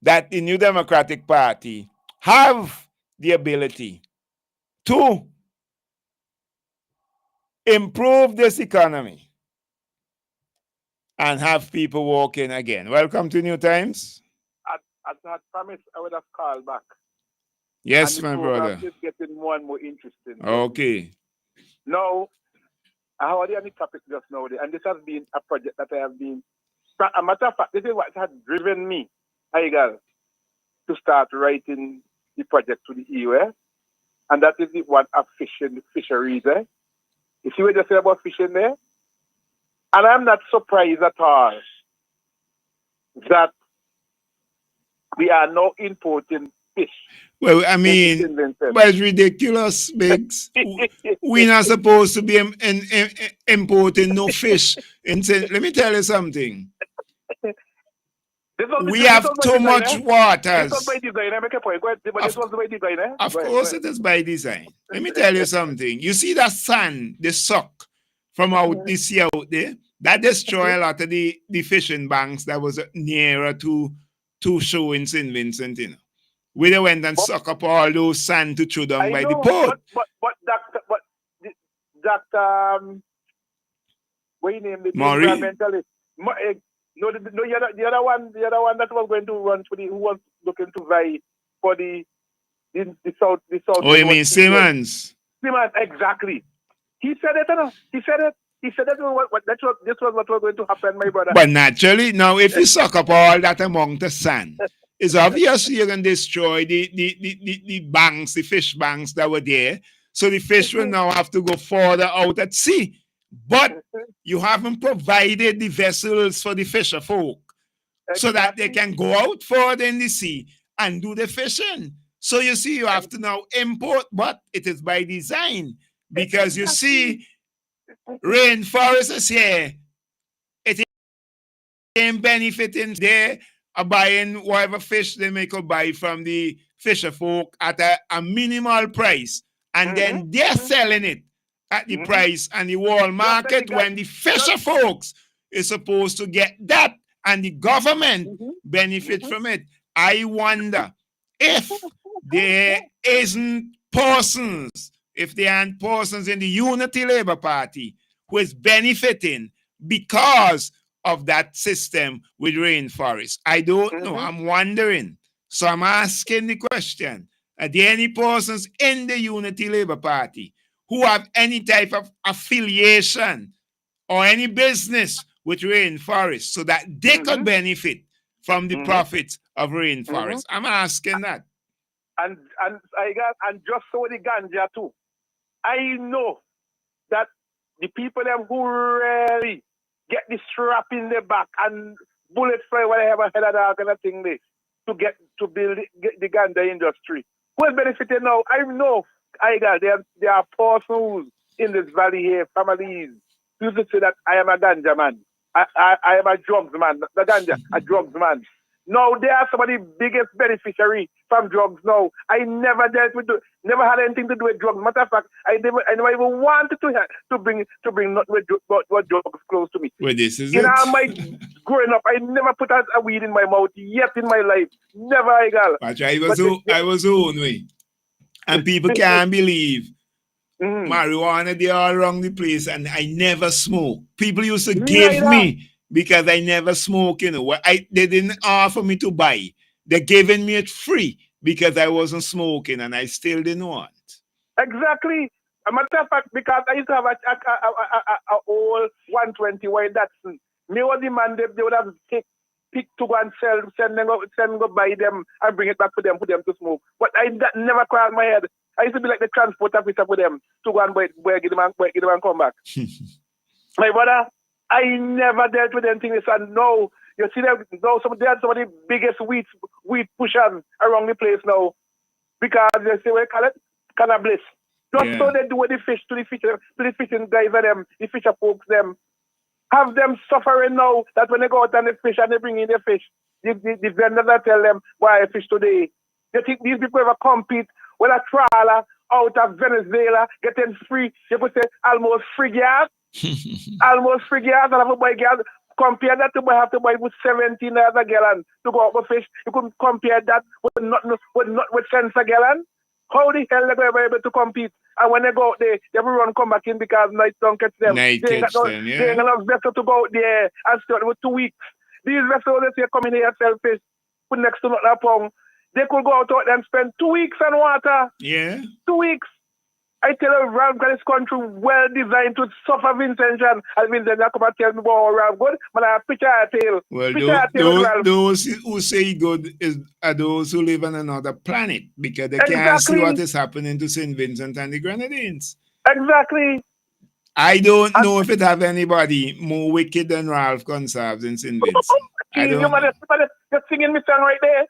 that the New Democratic Party have the ability to improve this economy and have people working again. Welcome to New Times. I promised I would have called back. Yes, and the my program brother. is getting more and more interesting. Okay. Now, I already on the topic just now, and this has been a project that I have been. A matter of fact, this is what has driven me, Igal, to start writing the project to the EUS, and that is the one of fisheries. You see what they say about fishing there? And I'm not surprised at all that we are now importing fish. Well, I mean, but it's ridiculous, Biggs. We're not supposed to be importing no fish. Let me tell you something. We have too much waters. This was by design. I make a point. But this was by design. Of course it is by design. Let me tell you something. You see that sand, the suck from out this sea out there, that destroy a lot of the fishing banks that was nearer to show in St. Vincent, you know. We they went and suck up all those sand to throw down by the port. But what you name the Maury? environmentalist? No, the other one that was going to run for who was looking to vie for the south. Oh, you mean Simmons? Simmons, exactly. He said it, no? He said it. He said that this was what was going to happen, my brother. But naturally, now if you suck up all that amount of sand, it's obvious you're going to destroy the banks, the fish banks that were there. So the fish will now have to go further out at sea. But you haven't provided the vessels for the fisher folk so that they can go out further in the sea and do the fishing. So you see, you have to now import, but it is by design. Because you see, rainforest is here. It ain't benefiting. They are buying whatever fish they make or buy from the fisher folk at a minimal price. And then they're selling it at the price and the world market when the fisher folks is supposed to get that and the government benefit from it. I wonder if there isn't persons, if there aren't persons in the Unity Labour Party who is benefiting because of that system with rainforest. I don't know. I'm wondering. So I'm asking the question. Are there any persons in the Unity Labour Party who have any type of affiliation or any business with rainforest so that they could benefit from the profits of rainforest? I'm asking that. And just so the ganja too. I know that the people them who really get the strap in the back and bullet for whatever head of that kind of thing they to build the ganja industry. Who is benefiting now? I know there are persons in this valley here, families, used to say that I am a ganja man. I am a drugs man. The ganja, a drugs man. Now they are some of the biggest beneficiary from drugs now. I never never had anything to do with drugs. Matter of fact, I never even wanted to bring what drugs close to me. Well, this is you know, my growing up, I never put a weed in my mouth yet in my life. Never, I got. I was own way. And people can't believe marijuana, they all around the place, and I never smoke. People used to give me because I never smoke, you know. They didn't offer me to buy. They're giving me it free because I wasn't smoking and I still didn't want. Exactly. A matter of fact, because I used to have a old 120 white Datsun. Me was the man they would have pick to go and send go buy them and bring it back to them to smoke. But that never crossed my head. I used to be like the transport officer for them to go and buy get them and come back. My brother, I never dealt with anything. And no, you see them now. Some of the biggest weed pushers around the place now because they say what call it cannabis. Just so they do with the fish to the fishing guys and them, the fisher folks them. Have them suffering now that when they go out and they fish and they bring in their fish, the vendors that tell them why I fish today. You think these people ever compete with a trawler out of Venezuela getting free? You could say almost free gas. Almost free gas and have to buy gas. Compare that to have to buy with $17 a gallon to go out for fish. You couldn't compare that with cents a gallon. How the hell they going to be able to compete? And when they go out there, everyone come back in because night don't catch them. They ain't got enough vessels to go out there and start with 2 weeks. These vessels, they say, come in here and sell fish, put next to nothing upon. They could go out and spend 2 weeks on water. Yeah. 2 weeks. I tell you, Ralph got this country well designed to suffer Vincent and Vincent come and tell me about Ralph good. Man, I picture a tale. Well, Ralph. those who say good are those who live on another planet because they can't see what is happening to St. Vincent and the Grenadines. Exactly. I don't know if it have anybody more wicked than Ralph Gonsalves in St. Vincent. You're singing my song right there.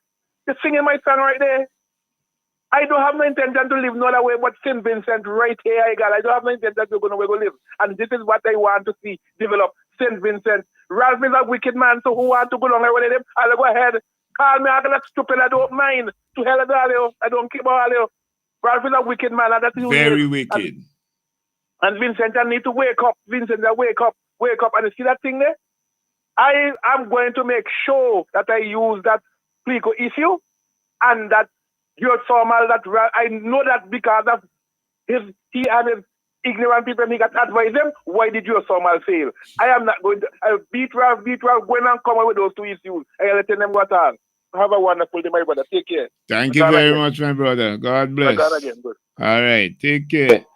You're singing my song right there. I don't have no intention to live no other way but St. Vincent right here, I don't have no intention to go nowhere to live. And this is what I want to see develop St. Vincent. Ralph is a wicked man, so who want to go along with him? I'll go ahead. Call me, I'm not stupid, I don't mind. To hell with all you. I don't care about all you. Ralph is a wicked man, and that's very wicked. And Vincent, I need to wake up. Vincent, wake up. And you see that thing there? I am going to make sure that I use that Plico issue and that your Sawmal, that I know that because of he and his ignorant people, he got advise them. Why did your Sawmal fail? I am not going to. I'll beat Ralph, going and come with those two issues. I'll tell them what on. Have a wonderful day, my brother. Take care. Thank you very much, my brother. God bless. Good. All right, take care.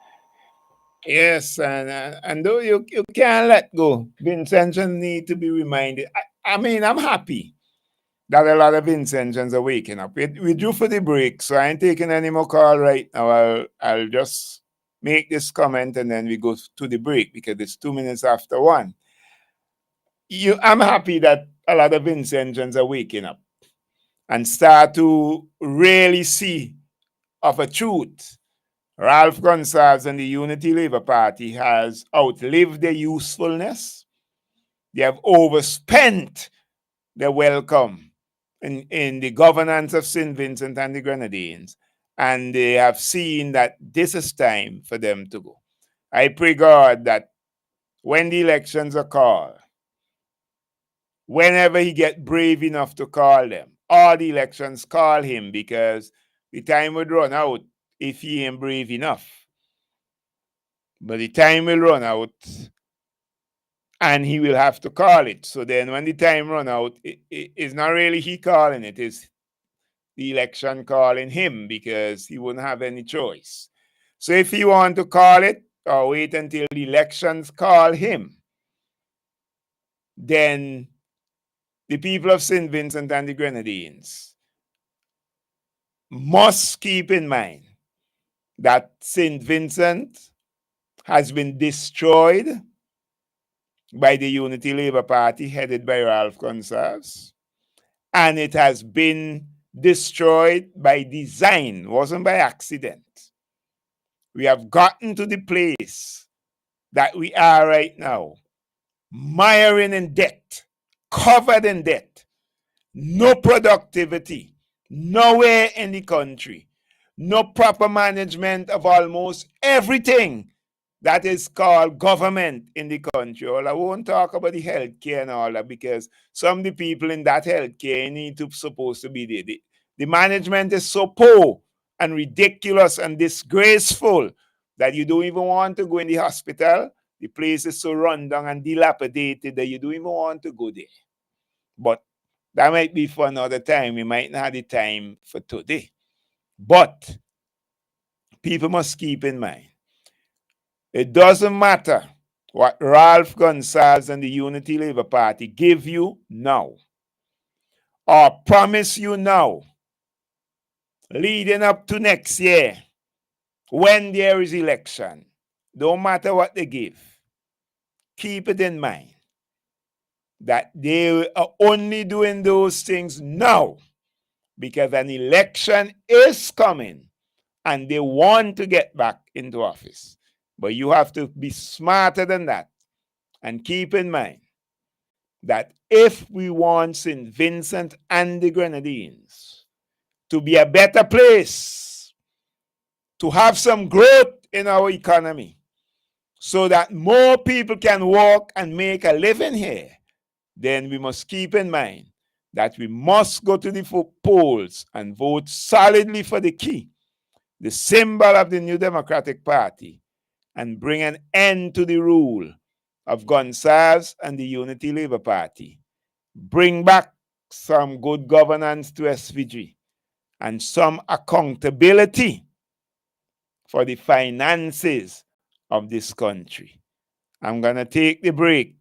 Yes, and though you can't let go, Vincentians need to be reminded. I mean, I'm happy that a lot of Vincentians are waking up. We due for the break, so I ain't taking any more call right now. I'll just make this comment and then we go to the break because it's 2 minutes after 1. I'm happy that a lot of Vincentians are waking up and start to really see of a truth. Ralph Gonsalves and the Unity Labour Party has outlived their usefulness. They have overspent their welcome in the governance of St. Vincent and the Grenadines. And they have seen that this is time for them to go. I pray God that when the elections are called, whenever he get brave enough to call them, all the elections call him because the time would run out if he ain't brave enough. But the time will run out and he will have to call it. So then when the time run out, it's not really he calling it, it's the election calling him because he wouldn't have any choice. So if he want to call it or wait until the elections call him, then the people of St. Vincent and the Grenadines must keep in mind that St. Vincent has been destroyed by the Unity Labour Party headed by Ralph Gonsalves, and it has been destroyed by design, wasn't by accident. We have gotten to the place that we are right now, miring in debt, covered in debt, no productivity, nowhere in the country, no proper management of almost everything that is called government in the country. Well, I won't talk about the healthcare and all that because some of the people in that healthcare need to supposed to be there. The management is so poor and ridiculous and disgraceful that you don't even want to go in the hospital. The place is so run down and dilapidated that you don't even want to go there. But that might be for another time. We might not have the time for today. But people must keep in mind, it doesn't matter what Ralph Gonsalves and the Unity Labour Party give you now or promise you now, leading up to next year, when there is election. Don't matter what they give. Keep it in mind that they are only doing those things now because an election is coming and they want to get back into office. But you have to be smarter than that and keep in mind that if we want St. Vincent and the Grenadines to be a better place, to have some growth in our economy, so that more people can work and make a living here, then we must keep in mind that we must go to the polls and vote solidly for the key, the symbol of the New Democratic Party, and bring an end to the rule of Gonsalves and the Unity Labour Party. Bring back some good governance to SVG and some accountability for the finances of this country. I'm going to take the break,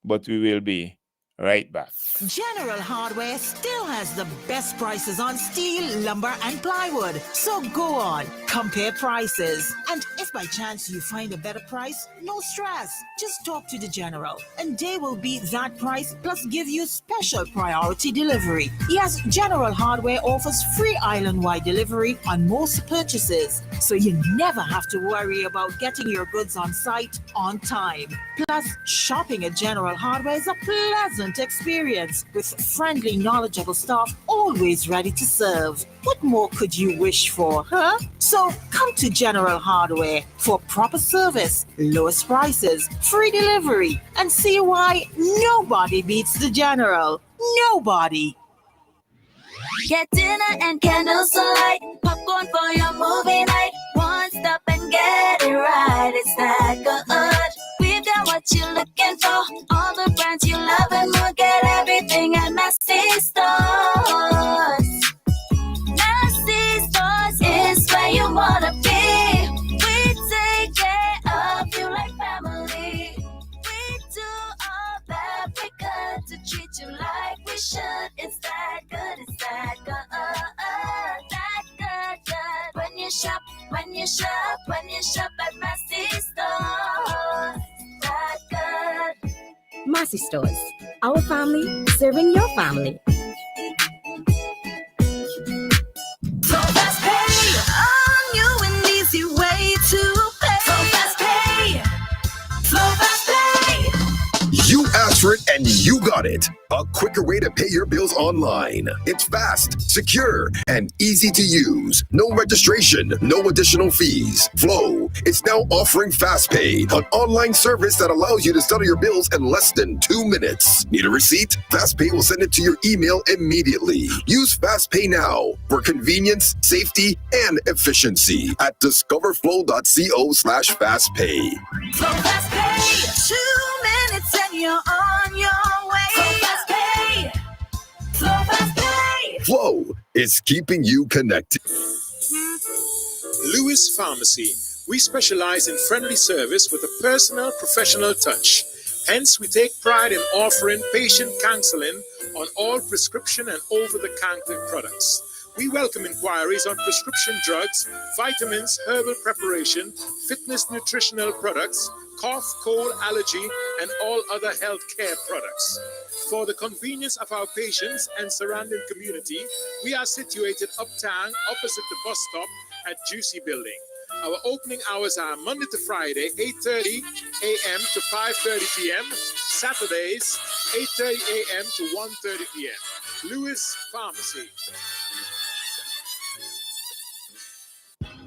but we will be right back. General Hardware still has the best prices on steel, lumber, and plywood. So go on, compare prices. And if by chance you find a better price, no stress. Just talk to the General, and they will beat that price plus give you special priority delivery. Yes, General Hardware offers free island-wide delivery on most purchases, so you never have to worry about getting your goods on site on time. Plus, shopping at General Hardware is a pleasant experience with friendly, knowledgeable staff always ready to serve. What more could you wish for, huh? So come to General Hardware for proper service, lowest prices, free delivery, and see why nobody beats the General. Nobody. Get dinner and candlelight, popcorn for your movie night. One stop and get it right. It's that good. We've got what you're looking for. All the brands you love and more. Get everything at Massy Stores. Massy Stores is where you wanna be. We take care of you like family. We do all that we could to treat you like we should. It's that good, it's that good. That good. When you shop at Massy Stores. That good. Massy Stores, our family serving your family. So fast pay on you an easy way to pay. So fast pay. So fast pay. You asked for it and you got it. A quicker way to pay your bills online. It's fast, secure, and easy to use. No registration, no additional fees. Flow is now offering FastPay, an online service that allows you to settle your bills in less than 2 minutes. Need a receipt? FastPay will send it to your email immediately. Use FastPay now for convenience, safety, and efficiency at discoverflow.co/fastpay. So fast pay. 2 minutes and you're on your way. So fast pay. So fast pay. Flow is keeping you connected. Lewis Pharmacy. We specialize in friendly service with a personal, professional touch. Hence, we take pride in offering patient counseling on all prescription and over-the-counter products. We welcome inquiries on prescription drugs, vitamins, herbal preparation, fitness nutritional products, cough, cold, allergy, and all other health care products. For the convenience of our patients and surrounding community, we are situated uptown opposite the bus stop at Juicy Building. Our opening hours are Monday to Friday, 8:30 a.m. to 5:30 p.m. Saturdays, 8:30 a.m. to 1:30 p.m. Lewis Pharmacy.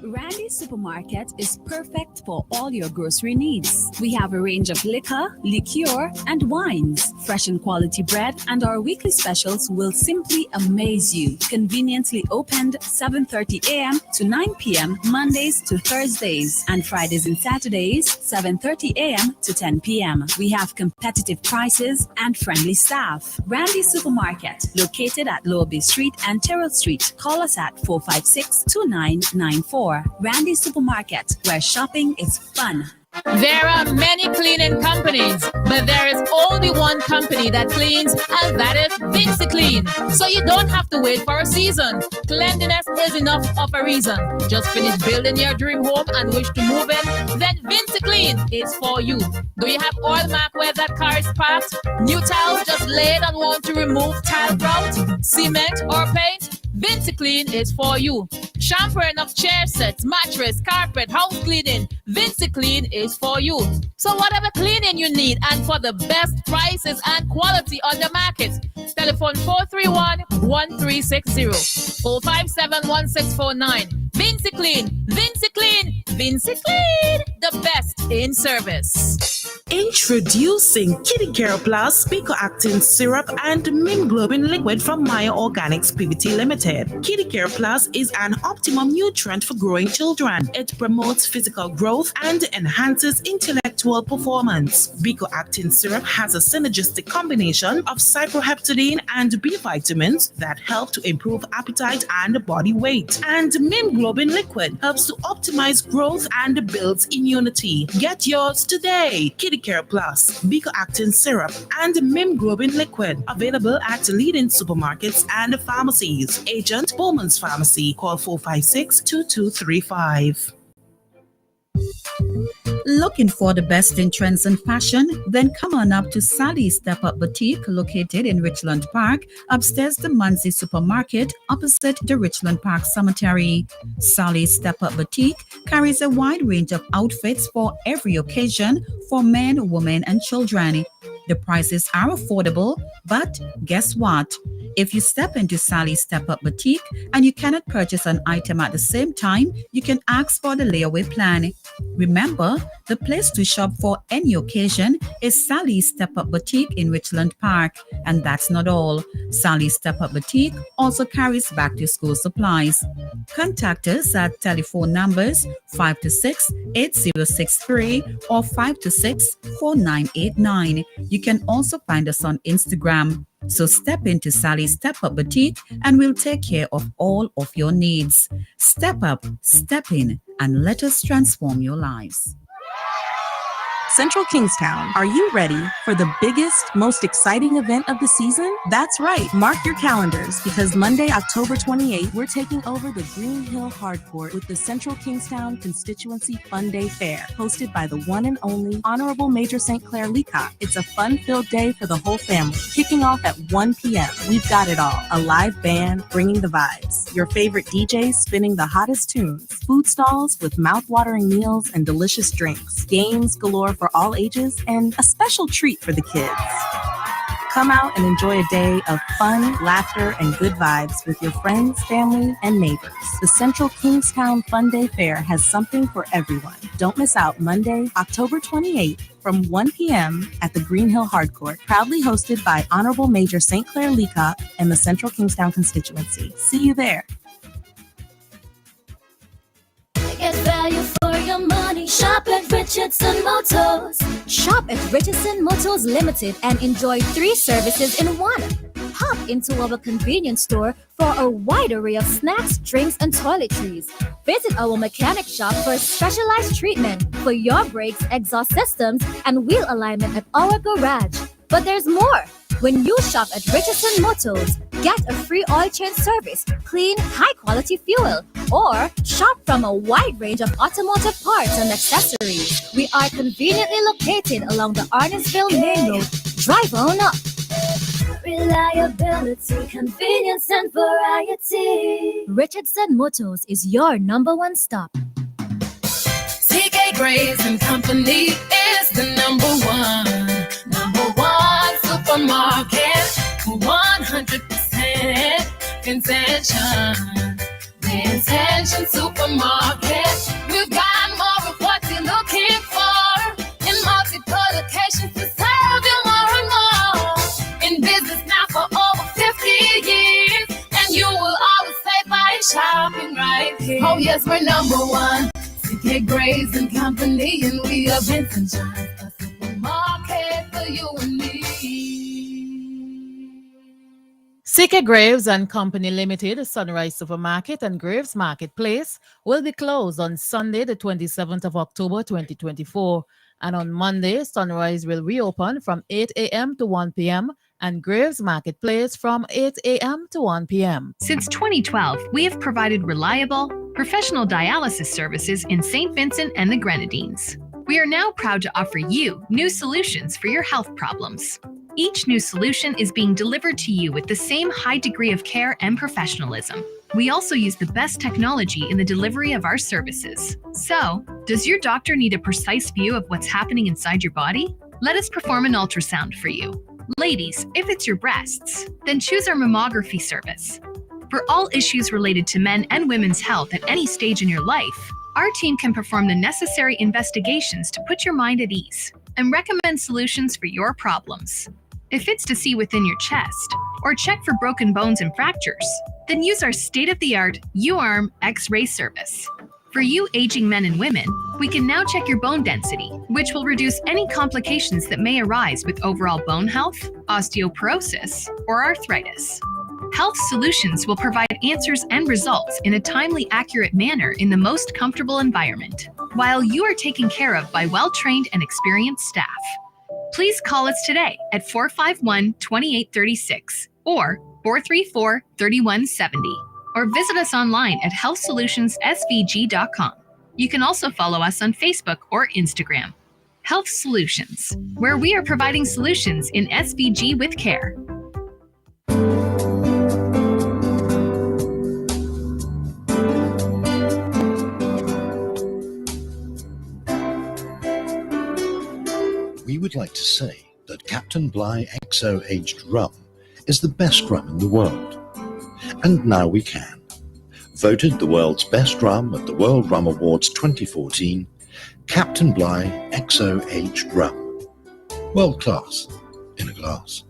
Randy's Supermarket is perfect for all your grocery needs. We have a range of liquor, liqueur, and wines, fresh and quality bread, and our weekly specials will simply amaze you. Conveniently opened 7:30 a.m. to 9 p.m. Mondays to Thursdays, and Fridays and Saturdays 7:30 a.m. to 10 p.m. We have competitive prices and friendly staff. Randy's Supermarket, located at Lower Bay Street and Terrell Street. Call us at 456-2994. Randy's Supermarket, where shopping is fun. There are many cleaning companies, but there is only one company that cleans, and that is VinsiClean. So you don't have to wait for a season. Cleanliness is enough of a reason. Just finish building your dream home and wish to move in? Then VinsiClean is for you. Do you have oil mark where that car is parked? New tiles just laid and want to remove tile grout, cement, or paint? VinsiClean is for you. Shampooing of chair sets, mattress, carpet, house cleaning. VinsiClean is for you. So whatever cleaning you need and for the best prices and quality on the market, telephone 431-1360, 457-1649. VinsiClean, VinsiClean, VinsiClean, the best in service. Introducing Kitty Care Plus Pico Actin Syrup and Mint Globin Liquid from Maya Organics PVT Limited. Kitty Care Plus is an optimum nutrient for growing children. It promotes physical growth and enhances intellectual virtual performance. Bico Actin Syrup has a synergistic combination of cyproheptadine and B vitamins that help to improve appetite and body weight. And Min Globin Liquid helps to optimize growth and builds immunity. Get yours today. Kitty Care Plus, Bico Actin Syrup, and Min Globin Liquid. Available at leading supermarkets and pharmacies. Agent Bowman's Pharmacy. Call 456-2235. Looking for the best in trends and fashion? Then come on up to Sally's Step Up Boutique, located in Richland Park, upstairs the Muncie Supermarket, opposite the Richland Park Cemetery. Sally's Step Up Boutique carries a wide range of outfits for every occasion for men, women, and children. The prices are affordable, but guess what? If you step into Sally's Step Up Boutique and you cannot purchase an item at the same time, you can ask for the layaway plan. Remember, the place to shop for any occasion is Sally's Step Up Boutique in Richland Park. And that's not all. Sally's Step Up Boutique also carries back to school supplies. Contact us at telephone numbers 526-8063 or 526-4989. You can also find us on Instagram. So step into Sally's Step Up Boutique and we'll take care of all of your needs. Step up, step in, and let us transform your lives. Central Kingstown, are you ready for the biggest, most exciting event of the season? That's right. Mark your calendars because Monday, October 28th, we're taking over the Green Hill Hardcourt with the Central Kingstown Constituency Fun Day Fair, hosted by the one and only Honorable Major St. Clair Leacock. It's a fun-filled day for the whole family. Kicking off at 1 p.m., we've got it all. A live band bringing the vibes. Your favorite DJs spinning the hottest tunes. Food stalls with mouth-watering meals and delicious drinks. Games galore for all ages, and a special treat for the kids. Come out and enjoy a day of fun, laughter, and good vibes with your friends, family, and neighbors. The Central Kingstown Fun Day Fair has something for everyone. Don't miss out Monday, October 28th from 1 p.m. at the Green Hill Hardcourt, proudly hosted by Honorable Major St. Clair Leacock and the Central Kingstown constituency. See you there. Get value for your money. Shop at Richardson Motors. Shop at Richardson Motors Limited and enjoy 3 services in one. Hop into our convenience store for a wide array of snacks, drinks, and toiletries. Visit our mechanic shop for a specialized treatment for your brakes, exhaust systems, and wheel alignment at our garage. But there's more. When you shop at Richardson Motors, get a free oil change service, clean, high-quality fuel, or shop from a wide range of automotive parts and accessories. We are conveniently located along the Arnesville Main Road. Drive on up. Reliability, convenience, and variety. Richardson Motors is your #1 stop. CK Graves and Company is the number one supermarket, 100% intention. The Intention Supermarket. We've got more of what you're looking for in multiple locations to serve you more and more. In business now for over 50 years, and you will always save by shopping right here. Oh yes, we're #1. CK Graves and Company, and we are Vincent John, a supermarket for you and me. CK Graves and Company Limited, Sunrise Supermarket and Graves Marketplace will be closed on Sunday, the 27th of October, 2024. And on Monday, Sunrise will reopen from 8 a.m. to 1 p.m. and Graves Marketplace from 8 a.m. to 1 p.m. Since 2012, we have provided reliable, professional dialysis services in St. Vincent and the Grenadines. We are now proud to offer you new solutions for your health problems. Each new solution is being delivered to you with the same high degree of care and professionalism. We also use the best technology in the delivery of our services. So, does your doctor need a precise view of what's happening inside your body? Let us perform an ultrasound for you. Ladies, if it's your breasts, then choose our mammography service. For all issues related to men and women's health at any stage in your life, our team can perform the necessary investigations to put your mind at ease and recommend solutions for your problems. If it's to see within your chest or check for broken bones and fractures, then use our state-of-the-art U-Arm X-ray service. For you aging men and women, we can now check your bone density, which will reduce any complications that may arise with overall bone health, osteoporosis, or arthritis. Health Solutions will provide answers and results in a timely, accurate manner in the most comfortable environment, while you are taken care of by well-trained and experienced staff. Please call us today at 451-2836 or 434-3170, or visit us online at healthsolutionsSVG.com. You can also follow us on Facebook or Instagram. Health Solutions, where we are providing solutions in SVG with care. We would like to say that Captain Bligh XO Aged Rum is the best rum in the world. And now we can. Voted the world's best rum at the World Rum Awards 2014, Captain Bligh XO Aged Rum. World class in a glass.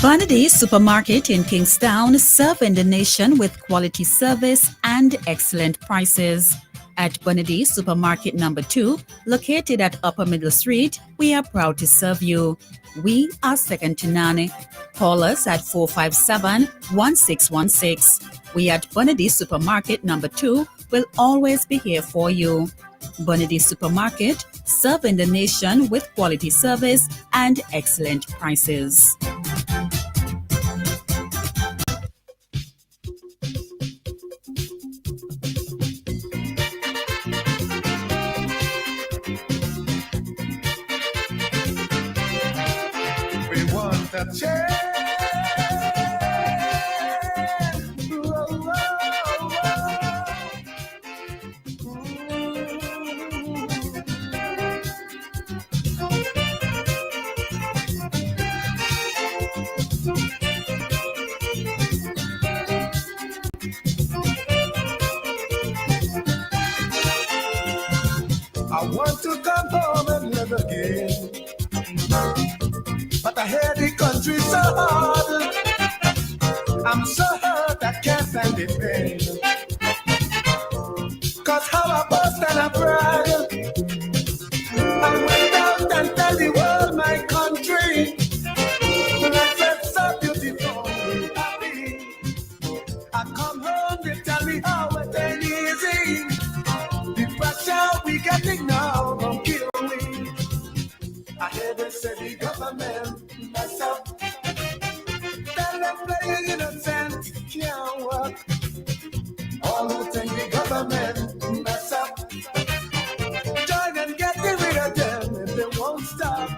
Bunady Supermarket in Kingstown, serving the nation with quality service and excellent prices. At Bunady Supermarket number 2, located at Upper Middle Street, we are proud to serve you. We are second to none. Call us at 457-1616. We at Bunady Supermarket number 2 will always be here for you. Bunady Supermarket, serving the nation with quality service and excellent prices. I want to come home and live again, but I hear the country's so hard. I'm so hurt I can't stand the pain. Cause how I boast and I brag, I went out and tell the world my country, life is so beautiful, happy. I come home, they tell me how it ain't easy. The pressure we getting now gon' kill me. I hear they say the government mess up. Tell them playing innocent can't work. All who think the government mess up, join and get rid of them if they won't stop.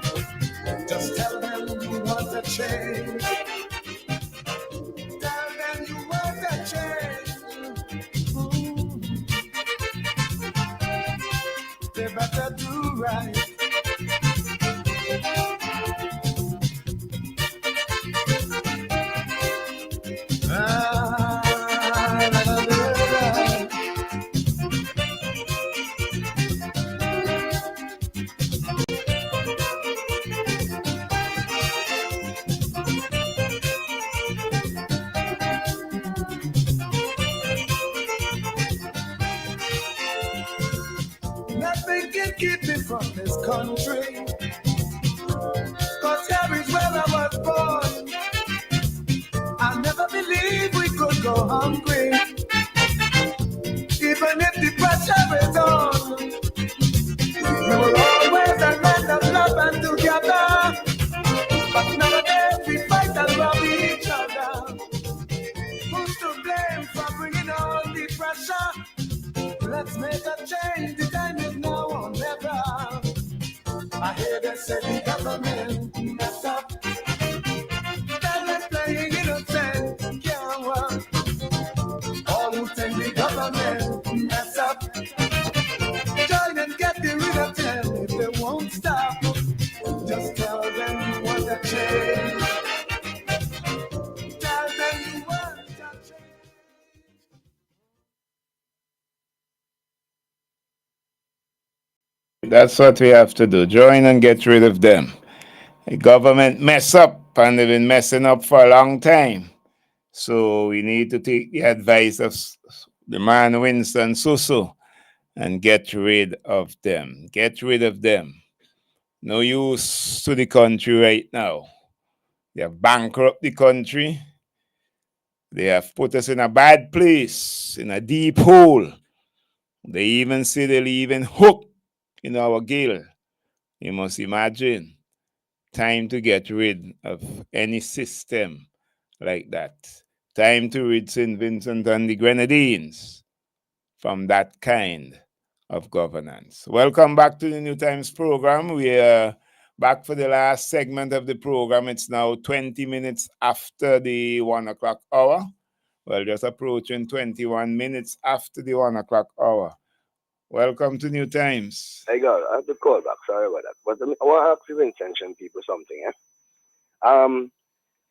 Just tell them you want a change. Tell them you want a change. They better do right. Nothing can keep me from this country, cause here is where I was born. I never believed we could go hungry, even if the pressure is on. We were always a land of love and together, but nowadays we fight and rob each other. Who's to blame for bringing on the pressure? Let's make a change, the time is now or never. I hear they say the government mess up. Tell them playing innocent can't work. All who think the government mess up, join and get rid of them if they won't stop. Just tell them you want a change. Tell them you want a change. That's what we have to do. Join and get rid of them. The government mess up, and they've been messing up for a long time. So we need to take the advice of the man Winston Susu, and get rid of them. Get rid of them. No use to the country right now. They have bankrupt the country. They have put us in a bad place, in a deep hole. They even say they'll even hook in our gill. You must imagine. Time to get rid of any system like that. Time to rid St. Vincent and the Grenadines from that kind of governance. Welcome back to the New Times program. We are back for the last segment of the program. It's now 20 minutes after the 1 o'clock hour. Well, just approaching 21 minutes after the 1 o'clock hour. Welcome to New Times. Hey, God, I have to call back. Sorry about that. But I want to ask you intention people something.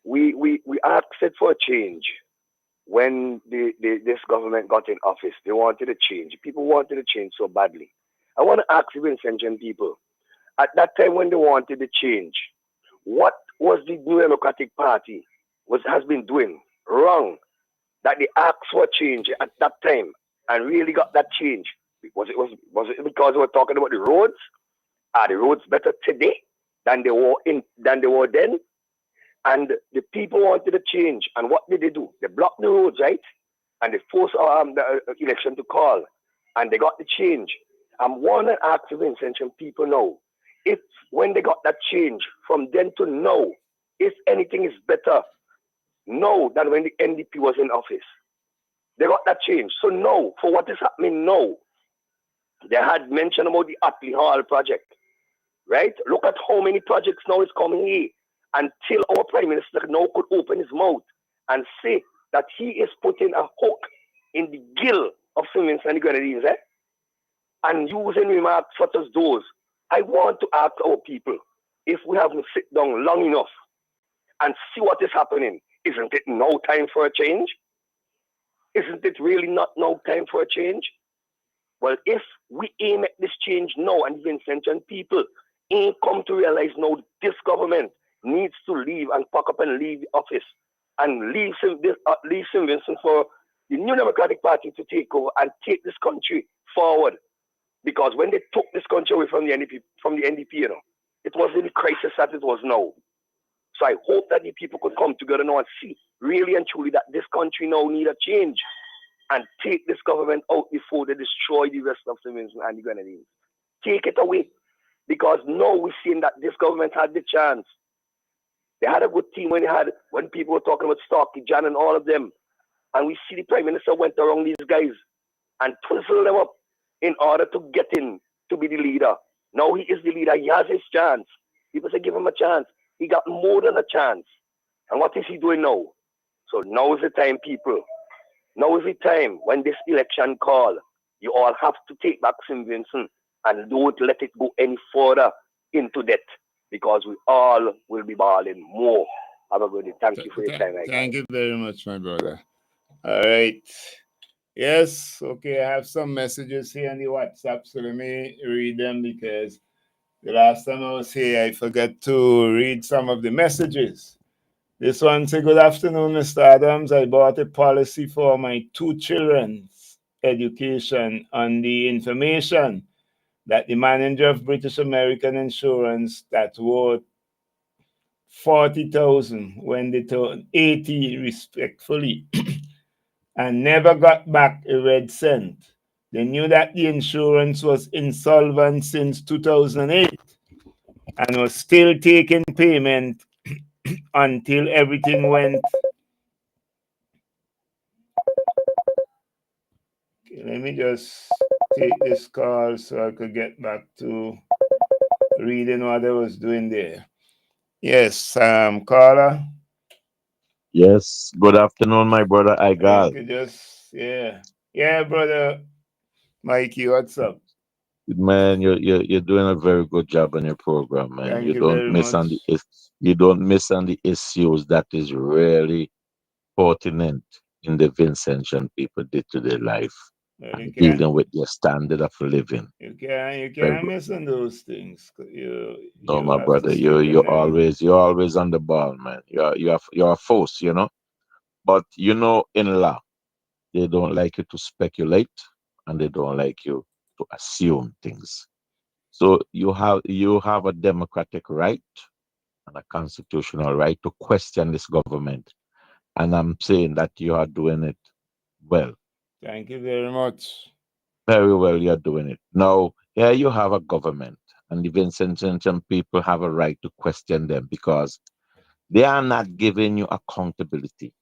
We asked it for a change when this government got in office. They wanted a change. People wanted a change so badly. I want to ask you intention people. At that time when they wanted a change, what was the New Democratic Party has been doing wrong that they asked for a change at that time and really got that change? Was it because we were talking about the roads? Are the roads better today than they were then? And the people wanted a change, and what did they do? They blocked the roads, right? And they forced the election to call, and they got the change. I'm want to ask the intention people now, if when they got that change from then to now, if anything is better now than when the NDP was in office. They got that change. So now, for what is happening now, they had mentioned about the Atley Hall project, right? Look at how many projects now is coming here until our Prime Minister now could open his mouth and say that he is putting a hook in the gill of St. Vincent and the Grenadines, and using remarks such as those. I want to ask our people, if we haven't sit down long enough and see what is happening, isn't it now time for a change? Isn't it really not now time for a change? Well, if we aim at this change now and Vincent and people ain't come to realize now this government needs to leave and pack up and leave the office and leave St. Vincent for the New Democratic Party to take over and take this country forward. Because when they took this country away from the NDP, you know, it wasn't the crisis that it was now. So I hope that the people could come together now and see really and truly that this country now need a change and take this government out before they destroy the rest of St. Vincent and the Grenadines. Take it away. Because now we're seeing that this government had the chance. They had a good team when people were talking about Starkey, Jan and all of them. And we see the Prime Minister went around these guys and twisted them up in order to get in to be the leader. Now he is the leader. He has his chance. People say give him a chance. He got more than a chance. And what is he doing now? So now is the time, people. Now is the time when this election call, you all have to take back St. Vincent and don't let it go any further into debt because we all will be balling more. Have a good day. Thank you for your time. Thank you very much, my brother. All right. Yes, okay, I have some messages here on the WhatsApp, so let me read them because the last time I was here, I forgot to read some of the messages. This one says, good afternoon, Mr. Adams. I bought a policy for my 2 children's education on the information that the manager of British American Insurance that worth $40,000 when they turned 80 respectfully and never got back a red cent. They knew that the insurance was insolvent since 2008 and was still taking payment until everything went. Okay, let me just take this call so I could get back to reading what I was doing there. Yes, caller. Yes, good afternoon, my brother Igal. Yeah, brother Mikey, what's up? Man, you're doing a very good job on your program, man. Thank You you don't very miss on much. you don't miss on the issues that is really pertinent in the Vincentian people day-to-day life Well, and dealing with their standard of living. You Very can't good. miss on those things. No, You my have brother, to stick in you're there. always on the ball, man. You're a force, you know. But you know, in law, They don't like you to speculate, and they don't like you to assume things. So you have a democratic right and a constitutional right to question this government. And I'm saying that you are doing it well. Thank you very much. Very well, you're doing it. Now, here you have a government, and the Vincentian people have a right to question them because they are not giving you accountability.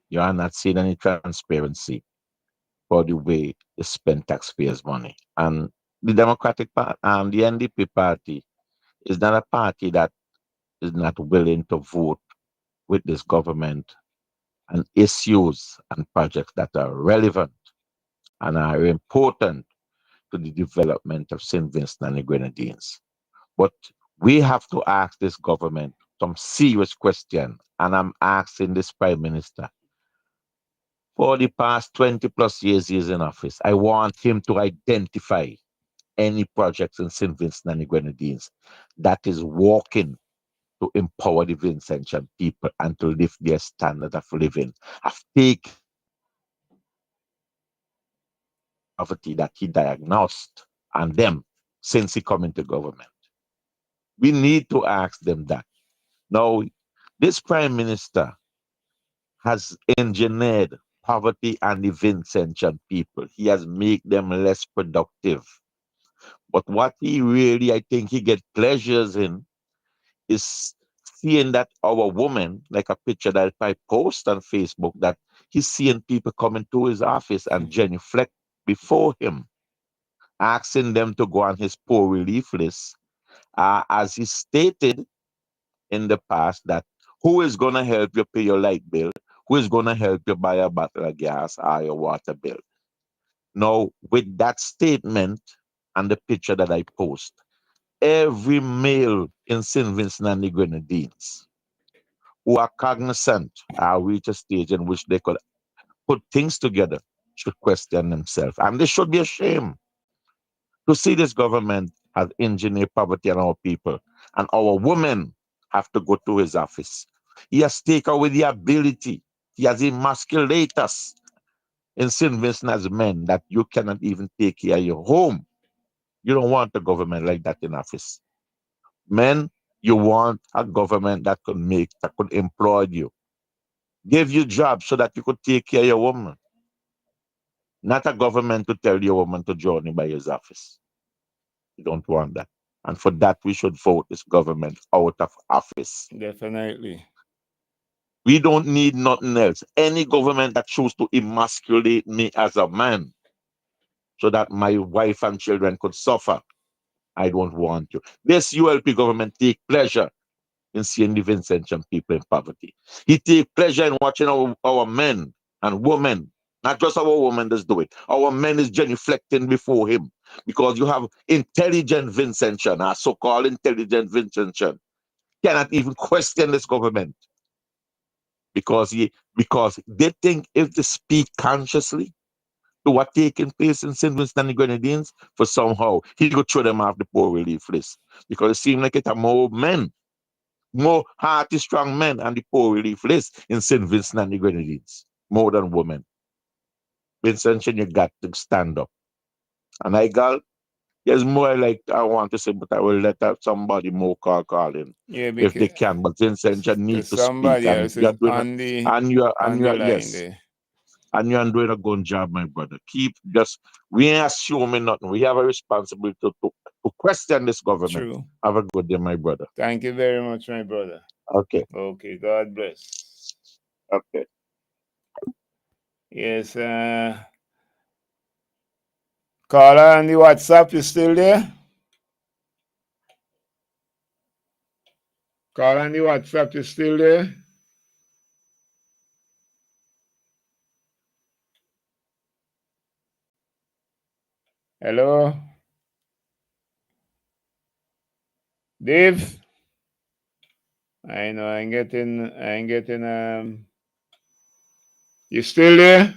You are not seeing any transparency for the way they spend taxpayers' money. And the Democratic Party and the NDP party is not a party that is not willing to vote with this government and issues and projects that are relevant and are important to the development of St. Vincent and the Grenadines. But we have to ask this government some serious question, and I'm asking this Prime Minister. For the past 20 plus years he's in office, I want him to identify any projects in St. Vincent and the Grenadines that is working to empower the Vincentian people and to lift their standard of living. I've taken poverty that he diagnosed and them since he come into government. We need to ask them that. Now, this Prime Minister has engineered poverty and the Vincentian people. He has made them less productive. But what he really, I think he get pleasures in is seeing that our woman, like a picture that I post on Facebook, that he's seeing people coming to his office and genuflect before him, asking them to go on his poor relief list. As he stated in the past, that who is going to help you pay your light bill? Who is going to help you buy a bottle of gas or your water bill? Now, with that statement and the picture that I post, every male in St. Vincent and the Grenadines who are cognizant are reach a stage in which they could put things together should question themselves. And they should be ashamed to see this government has engineered poverty on our people. And our women have to go to his office. He has taken away the ability. He has emasculated us in St. Vincent as men that you cannot even take care of your home. You don't want a government like that in office. Men, you want a government that could employ you, give you jobs so that you could take care of your woman. Not a government to tell your woman to journey by his office. You don't want that. And for that, we should vote this government out of office. Definitely. We don't need nothing else. Any government that chooses to emasculate me as a man so that my wife and children could suffer, I don't want you. This ULP government take pleasure in seeing the Vincentian people in poverty. He take pleasure in watching our men and women, not just our women that's do it. Our men is genuflecting before him because you have intelligent Vincentian, our so-called intelligent Vincentian, cannot even question this government because they think if they speak consciously to what taking place in St. Vincent and the Grenadines, for somehow he could throw them off the poor relief list because it seems like it are more men, more hearty, strong men on the poor relief list in St. Vincent and the Grenadines, more than women. Vincentian, you got to stand up. And there's more I want to say, but I will let somebody more call in if they can. But Vincentian needs to speak. Somebody else is on the line there. And you're doing a good job, my brother. We ain't assuming nothing. We have a responsibility to question this government. True. Have a good day, my brother. Thank you very much, my brother. Okay. Okay, God bless. Okay. Yes, caller on the WhatsApp, you still there? Caller on the WhatsApp, you still there? Hello? Dave? I know, I ain't getting, you still there?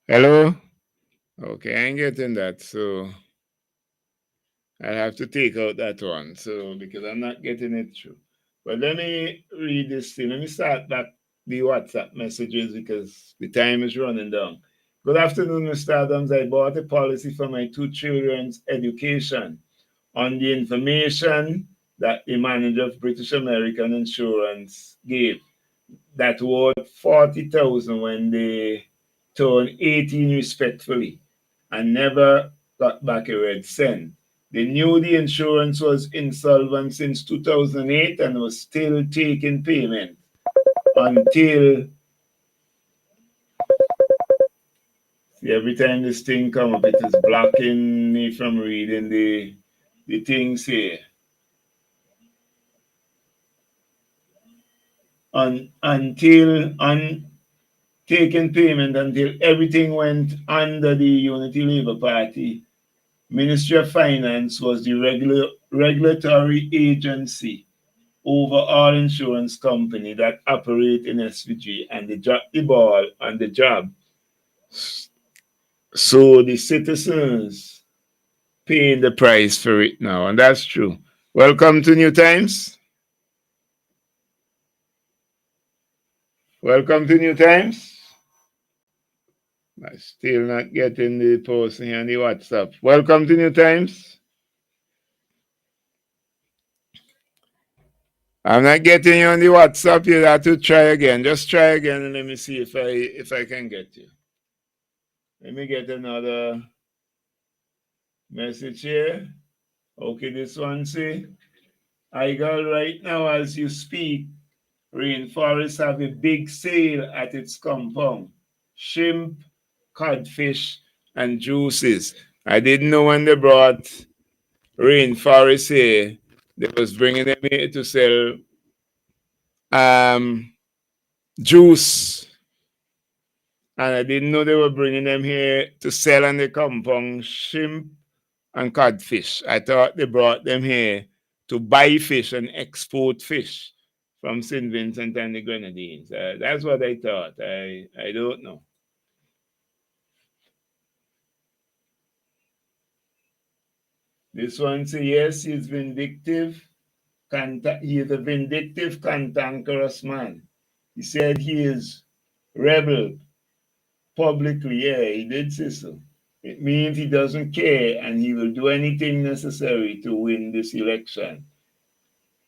Hello? Okay, I ain't getting that, so I'll have to take out that one, so because I'm not getting it through. But let me read this thing. Let me start back the WhatsApp messages because the time is running down. Good afternoon, Mr. Adams. I bought a policy for my 2 children's education on the information that the manager of British American Insurance gave. That worth 40,000 when they turned 18 respectfully and never got back a red cent. They knew the insurance was insolvent since 2008 and was still taking payment until, see, every time this thing comes up, it is blocking me from reading the things here. Taking payment until everything went under the Unity Labour Party. Ministry of Finance was the regulatory agency over all insurance company that operate in SVG, and they dropped the ball on the job. So the citizens paying the price for it now, and that's true. Welcome to New Times. Welcome to New Times. I'm still not getting the posting on the WhatsApp. Welcome to New Times. I'm not getting you on the WhatsApp. You have to try again. Just try again and let me see if I can get you. Let me get another message here. Okay, this one say, I got right now as you speak, Rainforest have a big sale at its compound. Shrimp, codfish, and juices. I didn't know when they brought Rainforest here, they was bringing them here to sell juice. And I didn't know they were bringing them here to sell on the compound shrimp and codfish. I thought they brought them here to buy fish and export fish from St. Vincent and the Grenadines. That's what I thought. I don't know. This one says, yes, he's vindictive. He is a vindictive, cantankerous man. He said he is rebel publicly. Yeah, he did say so. It means he doesn't care and he will do anything necessary to win this election.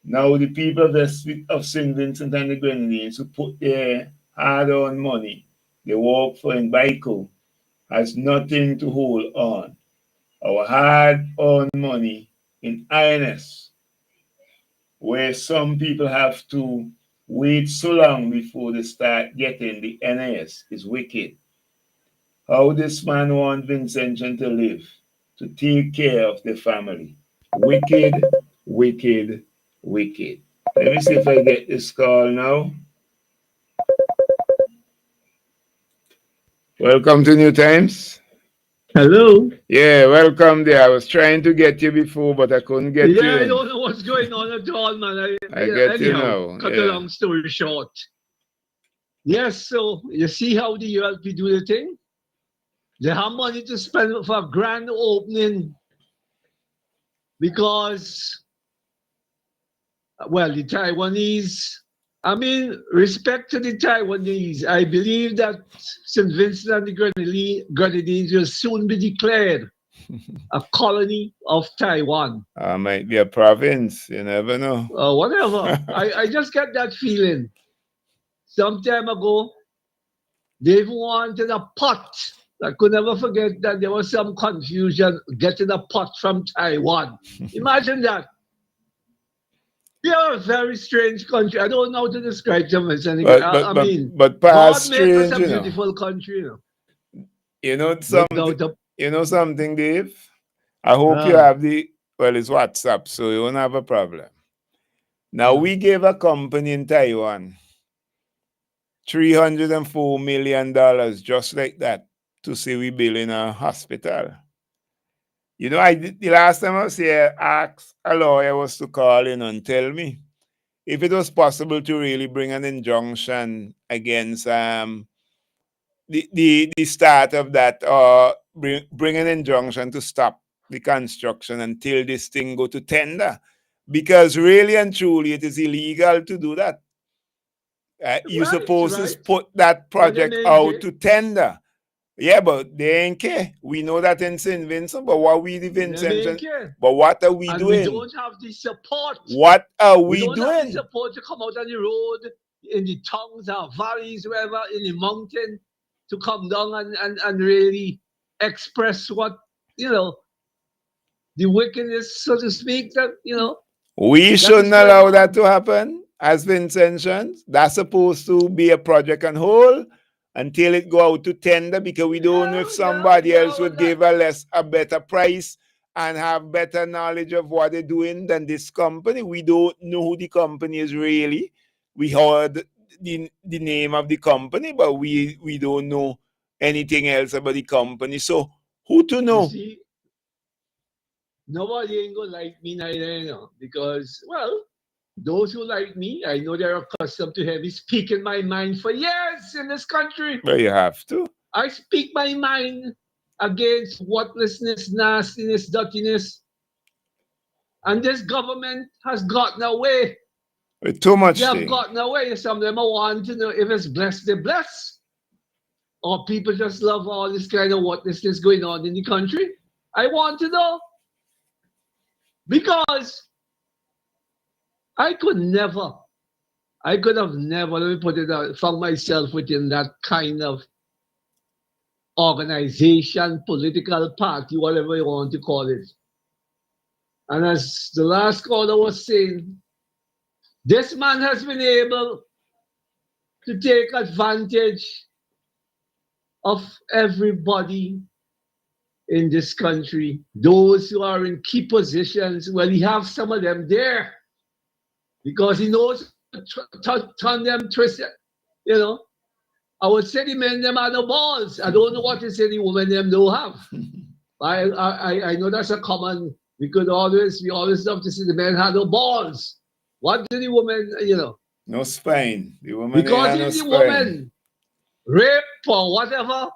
Now, the people of St. Vincent and the Grenadines who put their hard-earned money, they work for in BICO, has nothing to hold on. Our hard-earned money in INS, where some people have to wait so long before they start getting the NIS, is wicked. How this man wants Vincentian to live, to take care of the family. Wicked, wicked, wicked. Let me see if I get this call now. Welcome to New Times. Hello. Yeah, welcome there. I was trying to get you before, but I couldn't get you. Yeah, I don't know what's going on at all, man. I get you now. Cut a long story short. Yes, so you see how the ULP do the thing? They have money to spend for a grand opening because, well, the Taiwanese, I mean, respect to the Taiwanese. I believe that St. Vincent and the Grenadines will soon be declared a colony of Taiwan. Might be a province, you never know. Whatever. I just get that feeling. Some time ago, they wanted a pot. I could never forget that there was some confusion getting a pot from Taiwan. Imagine that. We are a very strange country. I don't know how to describe them as anything. But past God made us strange, a beautiful country. You know something. You know something, Dave. I hope you have it's WhatsApp, so you won't have a problem. Now we gave a company in Taiwan $304 million just like that to say we building a hospital. You know, the last time I was here, asked a lawyer was to call in and tell me if it was possible to really bring an injunction against the start of that, or bring an injunction to stop the construction until this thing go to tender. Because really and truly, it is illegal to do that. You're Right, supposed to right. put that But they project make out it. to tender. Yeah, but they ain't care. We know that in St. Vincent, but what we live in They St. make Vincent, it. but what are we And we doing? don't have the support. What are We we don't have the doing? support to come out on the road in the towns or valleys, wherever, in the mountain, to come down and really express what, the wickedness, so to speak, that, We that shouldn't is going allow on. that to happen as Vincentians. That's supposed to be a project on hold until it go out to tender, because we don't know if somebody else would give a better price and have better knowledge of what they're doing than this company. We don't know who the company is really. We heard the name of the company, but we don't know anything else about the company. So who to You know? see, nobody ain't gonna like me neither, because, well, those who like me, I know they're accustomed to have me speaking my mind for years in this country. Well, you have to. I speak my mind against worthlessness, nastiness, dirtiness. And this government has gotten away. With too much They have thing. gotten away. Some of them are want to know if it's blessed, they're blessed. Or people just love all this kind of worthlessness going on in the country. I want to know. Because I could have never, let me put it out, found myself within that kind of organization, political party, whatever you want to call it. And as the last caller was saying, this man has been able to take advantage of everybody in this country. Those who are in key positions, well, he have some of them there because he knows to turn them twisted. I would say the men them are the balls. I don't know what to say the women them don't have. I know that's a common. We always love to see the men have the balls. What do the women, No spine. The woman because ain't if no the spine. woman rape or whatever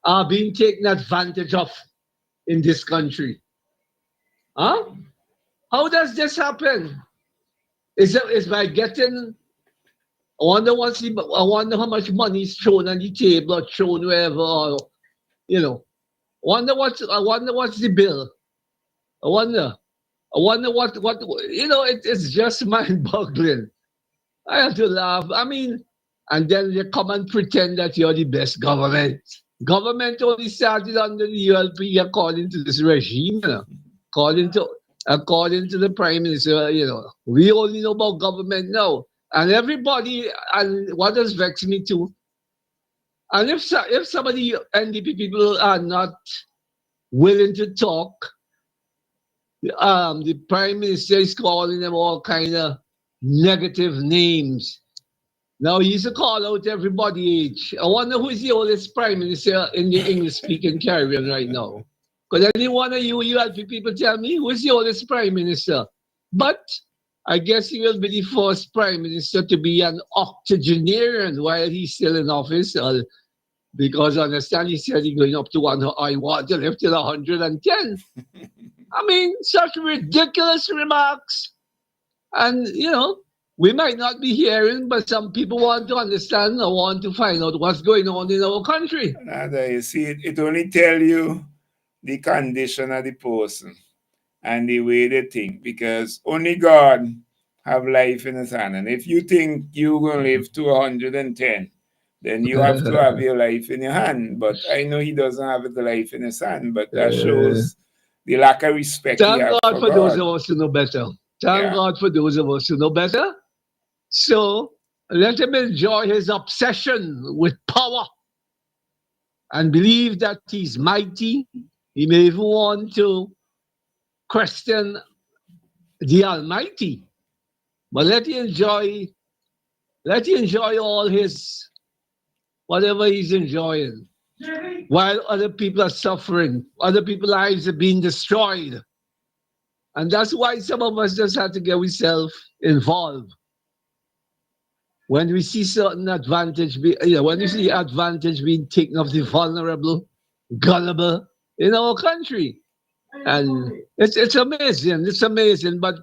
are being taken advantage of in this country. Huh? How does this happen? Is by getting, I wonder how much money is thrown on the table or thrown wherever, or, I wonder what's the bill. I wonder what it's just mind-boggling. I have to laugh. I mean, and then they come and pretend that you're the best government. Government only started under the ULP according to this regime, according to the Prime Minister. We only know about government now, and everybody. And what has vexed me too. And if some of the NDP people are not willing to talk, the Prime Minister is calling them all kind of negative names. Now he used to call out everybody age. I wonder who is the oldest Prime Minister in the English-speaking Caribbean right now. Could any one of you ULP people tell me who is the oldest Prime Minister? But I guess he will be the first Prime Minister to be an octogenarian while he's still in office. Because I understand he said he's going up to I want to live till 110. I mean, such ridiculous remarks. And, we might not be hearing, but some people want to understand or want to find out what's going on in our country. You see, it only tell you the condition of the person and the way they think, because only God have life in his hand. And if you think you're going to live to 110, then you have to have your life in your hand. But I know he doesn't have the life in his hand, but that shows the lack of respect he Thank has God for God. those of us who know better. Thank God for those of us who know better. So let him enjoy his obsession with power and believe that he's mighty. He may even want to question the Almighty. But let he enjoy all his whatever he's enjoying. While other people are suffering, other people's lives are being destroyed. And that's why some of us just have to get ourselves involved. When we see certain advantage, when we see advantage being taken of the vulnerable, gullible in our country, and it's amazing. It's amazing. But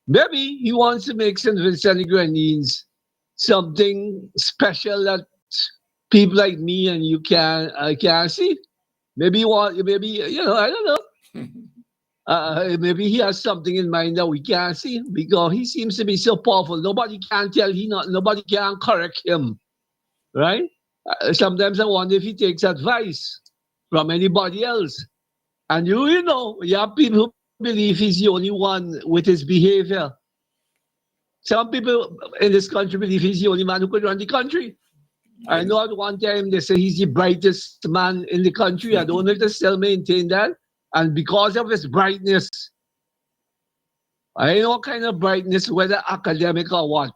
maybe he wants to make St. Vincent and the Grenadines something special that people like me and you can't see. Maybe I don't know. Maybe he has something in mind that we can't see because he seems to be so powerful. Nobody can tell nobody can correct him, right? Sometimes I wonder if he takes advice from anybody else. And you have people who believe he's the only one with his behavior. Some people in this country believe he's the only man who could run the country. I know at one time they say he's the brightest man in the country. I don't know if they still maintain that. And because of his brightness, I don't know what kind of brightness, whether academic or what.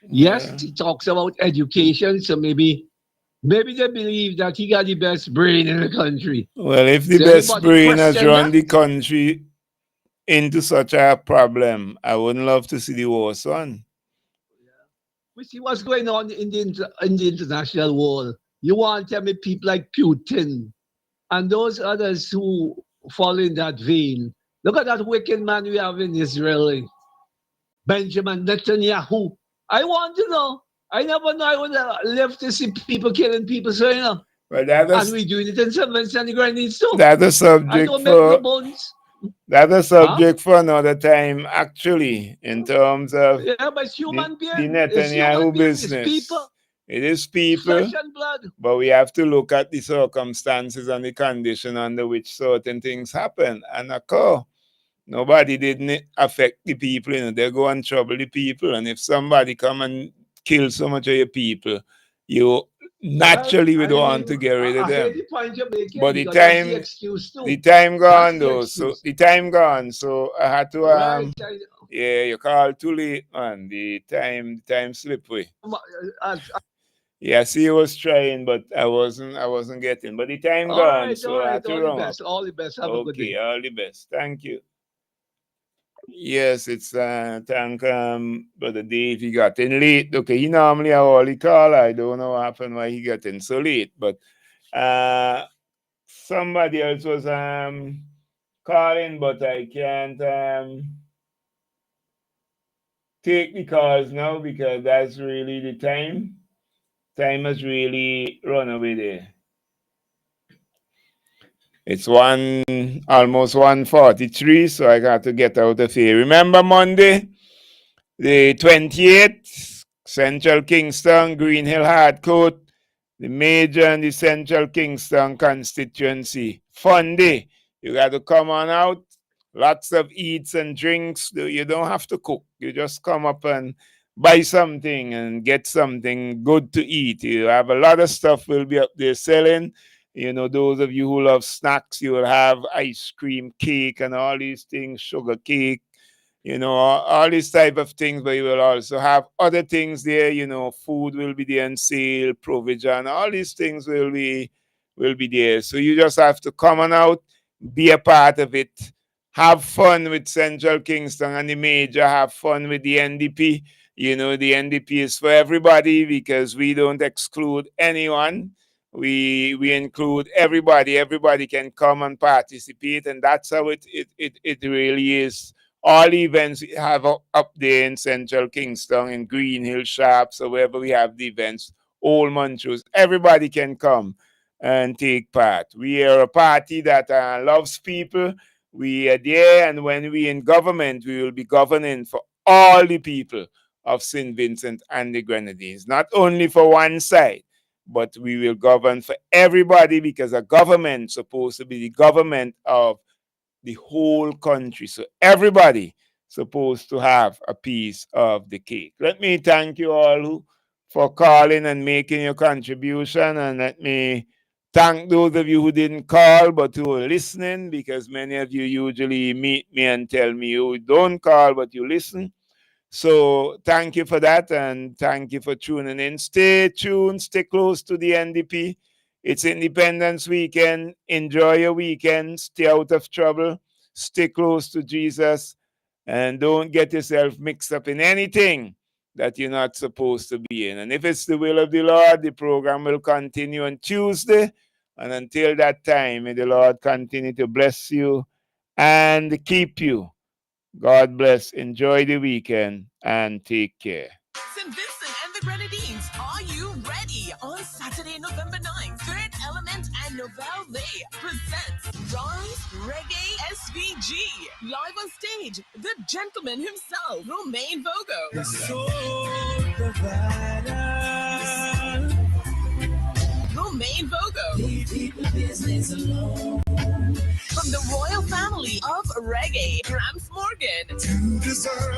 Yes, he talks about education, so maybe they believe that he got the best brain in the country. Well, if the best brain has run the country into such a problem, I wouldn't love to see the worst one. We see what's going on in the international world. You want to tell me people like Putin and those others who fall in that vein. Look at that wicked man we have in Israel, Benjamin Netanyahu. I want to know. I never know I would live to see people killing people, so Well, and we're doing it in St. Vincent and the Grenadines too. That's a subject I don't make no bones. That's a subject for another time, actually, in terms of but it's human the being. Netanyahu business. It's people. It is people, Flesh and blood. but we have to look at the circumstances and the condition under which certain things happen and occur. Nobody didn't affect the people, they go and trouble the people. And if somebody come and kill so much of your people, you naturally would want to get rid of them. But the time gone though, so the time gone. So I had to you called too late, man. The time slipped away. Yeah, see, I was trying, but I wasn't getting. But the time gone, so I had to run. All the best. Have a good day. All the best. Thank you. Yes, it's thank Brother Dave. He got in late. Okay, he normally all he call. I don't know what happened why he got in so late, but somebody else was calling, but I can't take the calls now because that's really the time. Time has really run away there. It's almost 1:43, so I got to get out of here. Remember Monday, the 28th, Central Kingston, Green Hill Hardcourt, the major and the Central Kingston constituency. Fun day. You got to come on out. Lots of eats and drinks. You don't have to cook. You just come up and buy something and get something good to eat. You have a lot of stuff will be up there selling. Those of you who love snacks, you will have ice cream, cake, and all these things, sugar cake, all these type of things, but you will also have other things there, food will be there on sale, provision, all these things will be there. So you just have to come on out, be a part of it, have fun with Central Kingston and the major, have fun with the NDP. The NDP is for everybody because we don't exclude anyone. We include everybody. Everybody can come and participate, and that's how it really is. All events we have up there in Central Kingston, in Green Hill Shops, or wherever we have the events, Old Montrose, everybody can come and take part. We are a party that loves people. We are there, and when we in government, we will be governing for all the people of St. Vincent and the Grenadines, not only for one side, but we will govern for everybody because a government is supposed to be the government of the whole country. So everybody supposed to have a piece of the cake. Let me thank you all for calling and making your contribution. And let me thank those of you who didn't call but who are listening, because many of you usually meet me and tell me you don't call but you listen. So thank you for that, and thank you for tuning in. Stay tuned, stay close to the NDP. It's Independence Weekend. Enjoy your weekend. Stay out of trouble. Stay close to Jesus, and don't get yourself mixed up in anything that you're not supposed to be in. And if it's the will of the Lord, the program will continue on Tuesday. And until that time, may the Lord continue to bless you and keep you. God bless. Enjoy the weekend and take care. St. Vincent and the Grenadines. Saturday, November 9th, Third Element and Novel Lay presents Rise Reggae SVG. Live on stage, the gentleman himself, Romain Vogo. The soul provider. Romain Vogo. Leave people business alone. From the royal family of reggae, Gramps Morgan. You deserve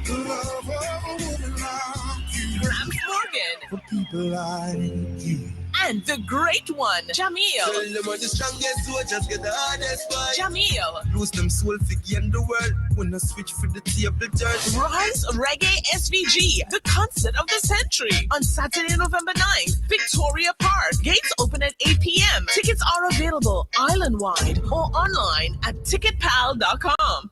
the love of a woman like you. Gramps Morgan. For people like you. And the great one, Jamil. Tell them I'm the strongest, so just get the hardest fight. Jamil. Lose them soul figure in the world. When I switch for the table church. Rise Reggae SVG, the concert of the century. On Saturday, November 9th, Victoria Park. Gates open at 8 p.m. Tickets are available island-wide or online at ticketpal.com.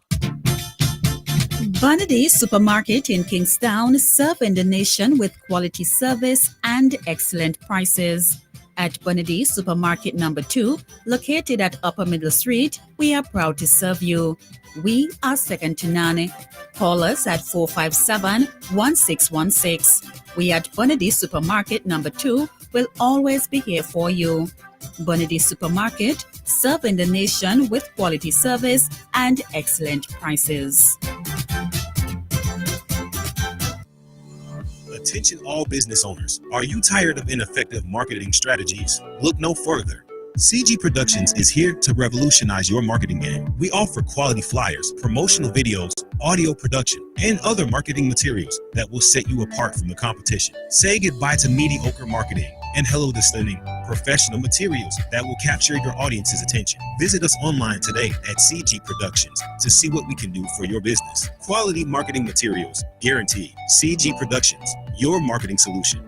Vanity Supermarket in Kingstown, serving the nation with quality service and excellent prices. At Vanity Supermarket number 2, located at Upper Middle Street, we are proud to serve you. We are second to none. Call us at 457-1616. We at Vanity Supermarket number 2 will always be here for you. Vanity Supermarket, serving the nation with quality service and excellent prices. Attention all business owners. Are you tired of ineffective marketing strategies? Look no further. CG Productions is here to revolutionize your marketing game. We offer quality flyers, promotional videos, audio production, and other marketing materials that will set you apart from the competition. Say goodbye to mediocre marketing and hello to stunning professional materials that will capture your audience's attention. Visit us online today at CG Productions to see what we can do for your business. Quality marketing materials, guaranteed. CG Productions, your marketing solution.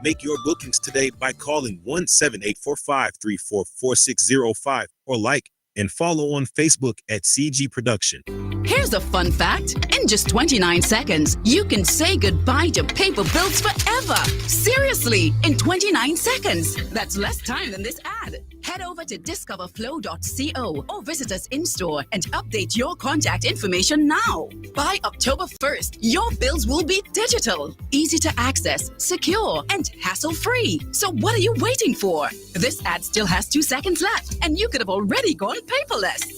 Make your bookings today by calling 1-784-534-4605 or like and follow on Facebook at CG Production. Here's a fun fact. In just 29 seconds, you can say goodbye to paper bills forever. Seriously, in 29 seconds. That's less time than this ad. Head over to discoverflow.co or visit us in-store and update your contact information now. By October 1st, your bills will be digital, easy to access, secure, and hassle-free. So what are you waiting for? This ad still has 2 seconds left, and you could have already gone paperless.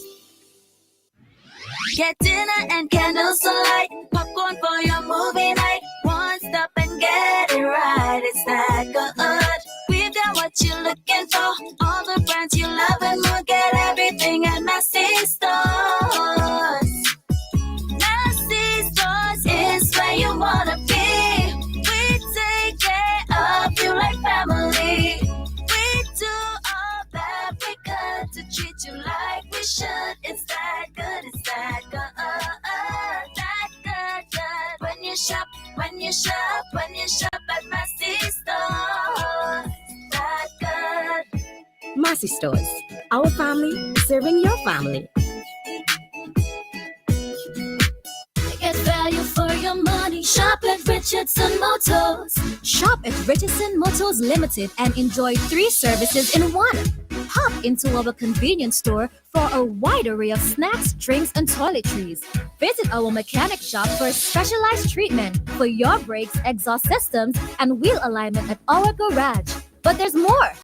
Get dinner and candlelight, popcorn for your movie night. One stop and get it right. It's that good. We've got what you're looking for. All the brands you love and more. Get everything at Massy Stores. Massy Stores is where you wanna be. We take care of you like family. We do all that we could to treat you like we should. It's that good, it's that good. That good. When you shop at Massy Stores. That good. Massy Stores, our family serving your family. Get value for your money. Shop at Richardson Motors. Shop at Richardson Motors Limited and enjoy 3 services in 1. Hop into our convenience store for a wide array of snacks, drinks, and toiletries. Visit our mechanic shop for specialized treatment for your brakes, exhaust systems, and wheel alignment at our garage. But there's more.